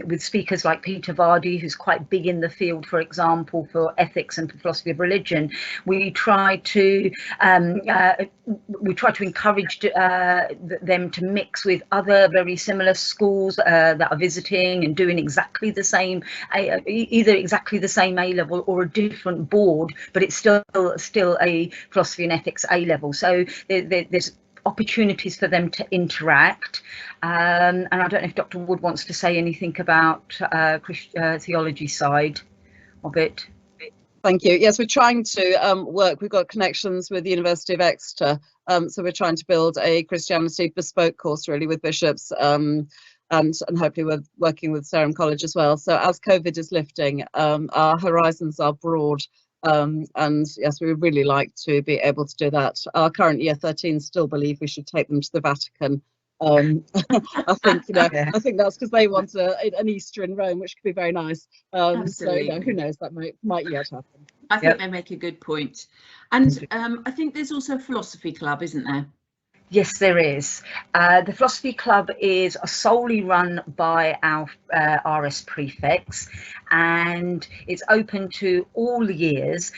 with speakers like Peter Vardy, who's quite big in the field, for example, for ethics and for philosophy of religion, we try to we try to encourage them to mix with other very similar schools that are visiting and doing exactly the same, either exactly the same A level or a different board, but it's still a philosophy and ethics A level. So there's opportunities for them to interact. And I don't know if Dr. Wood wants to say anything about theology side of it. Thank you. Yes, we're trying to work. We've got connections with the University of Exeter, so we're trying to build a Christianity bespoke course really with bishops, and hopefully we're working with Sarum College as well. So as COVID is lifting, our horizons are broad, and yes, we would really like to be able to do that. Our current year 13 still believe we should take them to the Vatican. I think Yeah. I think that's because they want an Easter in Rome, which could be very nice. So who knows, that might yet happen. I think they make a good point. And I think there's also a philosophy club, isn't there? Yes, there is. The Philosophy Club is solely run by our RS prefects, and it's open to all years.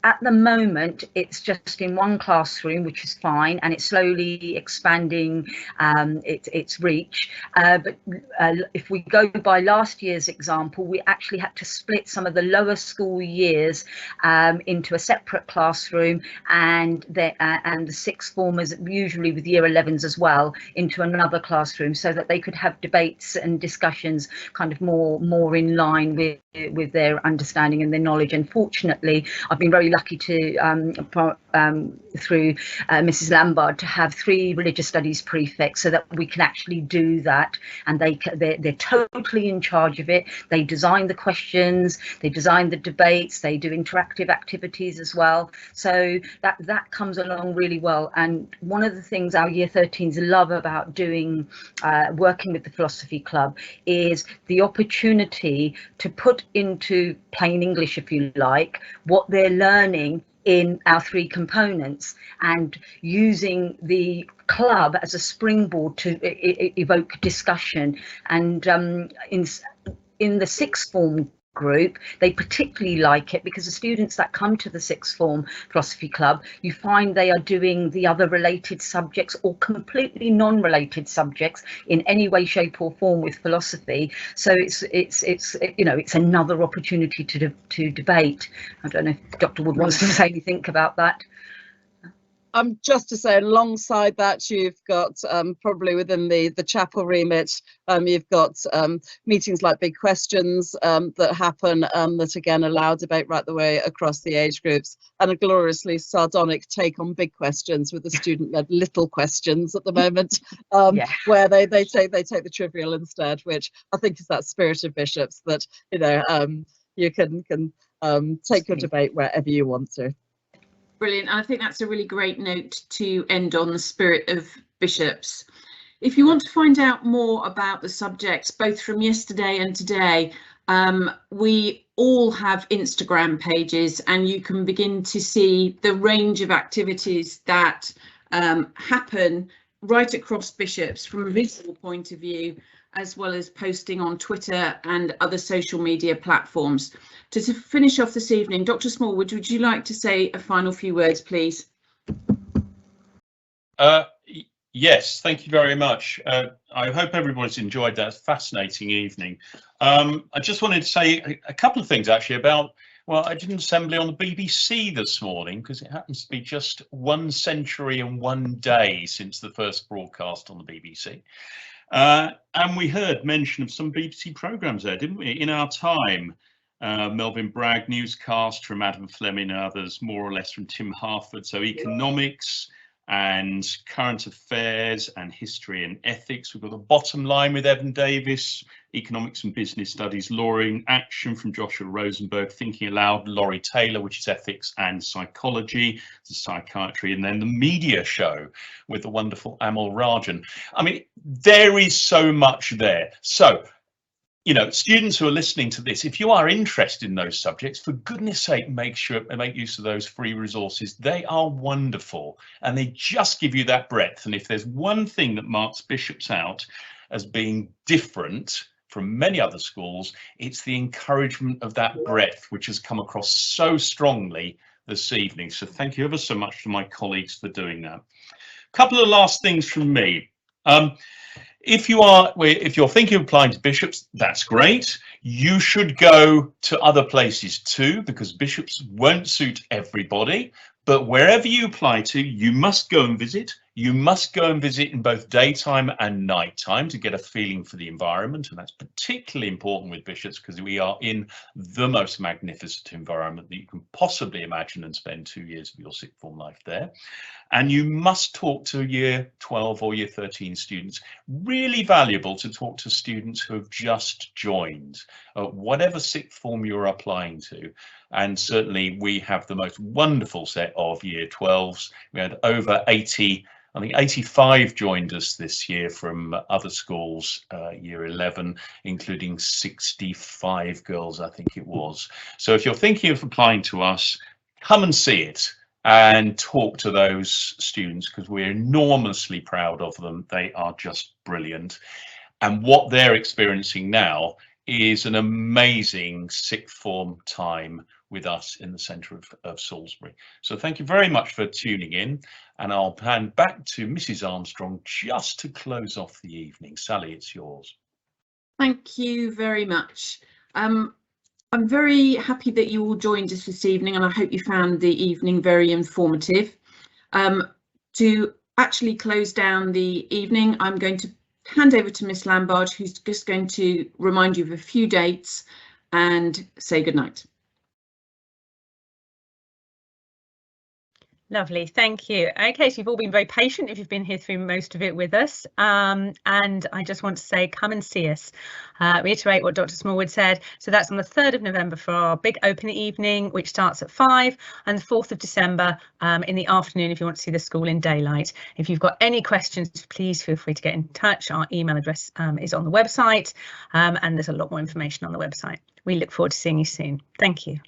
At the moment, it's just in one classroom, which is fine, and it's slowly expanding its reach. But if we go by last year's example, we actually had to split some of the lower school years into a separate classroom, and the sixth formers, usually with year 11s as well, into another classroom, so that they could have debates and discussions kind of more in line with their understanding and their knowledge. And fortunately, I've been very lucky to through Mrs. Lambard to have 3 religious studies prefects, so that we can actually do that, and they're totally in charge of it. They design the questions, they design the debates, they do interactive activities as well, so that comes along really well. And one of the things our year 13s love about doing working with the Philosophy Club is the opportunity to put into plain English, if you like, what they're learning in our 3 components, and using the club as a springboard to evoke discussion. And in the sixth form group, they particularly like it because the students that come to the sixth form philosophy club, you find they are doing the other related subjects or completely non-related subjects in any way, shape or form with philosophy. So it's another opportunity to debate. I don't know if Dr. Wood wants to say anything about that. Just to say, alongside that, you've got probably within the chapel remit, you've got meetings like Big Questions that happen, that again allow debate right the way across the age groups, and a gloriously sardonic take on Big Questions with the student-led Little Questions at the moment, where they take the trivial instead, which I think is that spirit of bishops, that you can take your debate wherever you want to. Brilliant. And I think that's a really great note to end on, the spirit of bishops. If you want to find out more about the subjects, both from yesterday and today, we all have Instagram pages, and you can begin to see the range of activities that happen right across bishops from a visual point of view, as well as posting on Twitter and other social media platforms. To finish off this evening, Dr. Smallwood, would you like to say a final few words, please? Yes, thank you very much. I hope everybody's enjoyed that fascinating evening. I just wanted to say a couple of things actually about, well, I did an assembly on the BBC this morning because it happens to be just 1 century and 1 day since the first broadcast on the BBC. And we heard mention of some BBC programmes there, didn't we? In Our Time, Melvin Bragg newscast from Adam Fleming and others, more or less from Tim Harford. So economics and current affairs and history and ethics. We've got The Bottom Line with Evan Davis, economics and business studies, Law in Action from Joshua Rosenberg, Thinking Aloud, Laurie Taylor, which is ethics and psychology, the psychiatry, and then the media show with the wonderful Amal Rajan. I mean, there is so much there. So, students who are listening to this, if you are interested in those subjects, for goodness sake, make use of those free resources. They are wonderful, and they just give you that breadth. And if there's one thing that marks bishops out as being different from many other schools, it's the encouragement of that breadth, which has come across so strongly this evening. So thank you ever so much to my colleagues for doing that. Couple of last things from me. If you're thinking of applying to Bishops, that's great. You should go to other places too, because Bishops won't suit everybody. But wherever you apply to, you must go and visit. You must go and visit in both daytime and nighttime to get a feeling for the environment. And that's particularly important with Bishops because we are in the most magnificent environment that you can possibly imagine and spend 2 years of your sixth form life there. And you must talk to year 12 or year 13 students. Really valuable to talk to students who have just joined, whatever sixth form you're applying to. And certainly we have the most wonderful set of year 12s. We had over 80, I think 85 joined us this year from other schools, year 11, including 65 girls, I think it was. So if you're thinking of applying to us, come and see it and talk to those students because we're enormously proud of them. They are just brilliant. And what they're experiencing now is an amazing sixth form time with us in the centre of Salisbury. So thank you very much for tuning in, and I'll hand back to Mrs. Armstrong just to close off the evening. Sally, it's yours. Thank you very much. I'm very happy that you all joined us this evening, and I hope you found the evening very informative. To actually close down the evening, I'm going to hand over to Miss Lambard, who's just going to remind you of a few dates and say good night. Lovely, thank you. Okay, so you've all been very patient if you've been here through most of it with us. And I just want to say, come and see us. Reiterate what Dr. Smallwood said. So that's on the 3rd of November for our big open evening, which starts at 5, and the 4th of December in the afternoon if you want to see the school in daylight. If you've got any questions, please feel free to get in touch. Our email address is on the website, and there's a lot more information on the website. We look forward to seeing you soon. Thank you.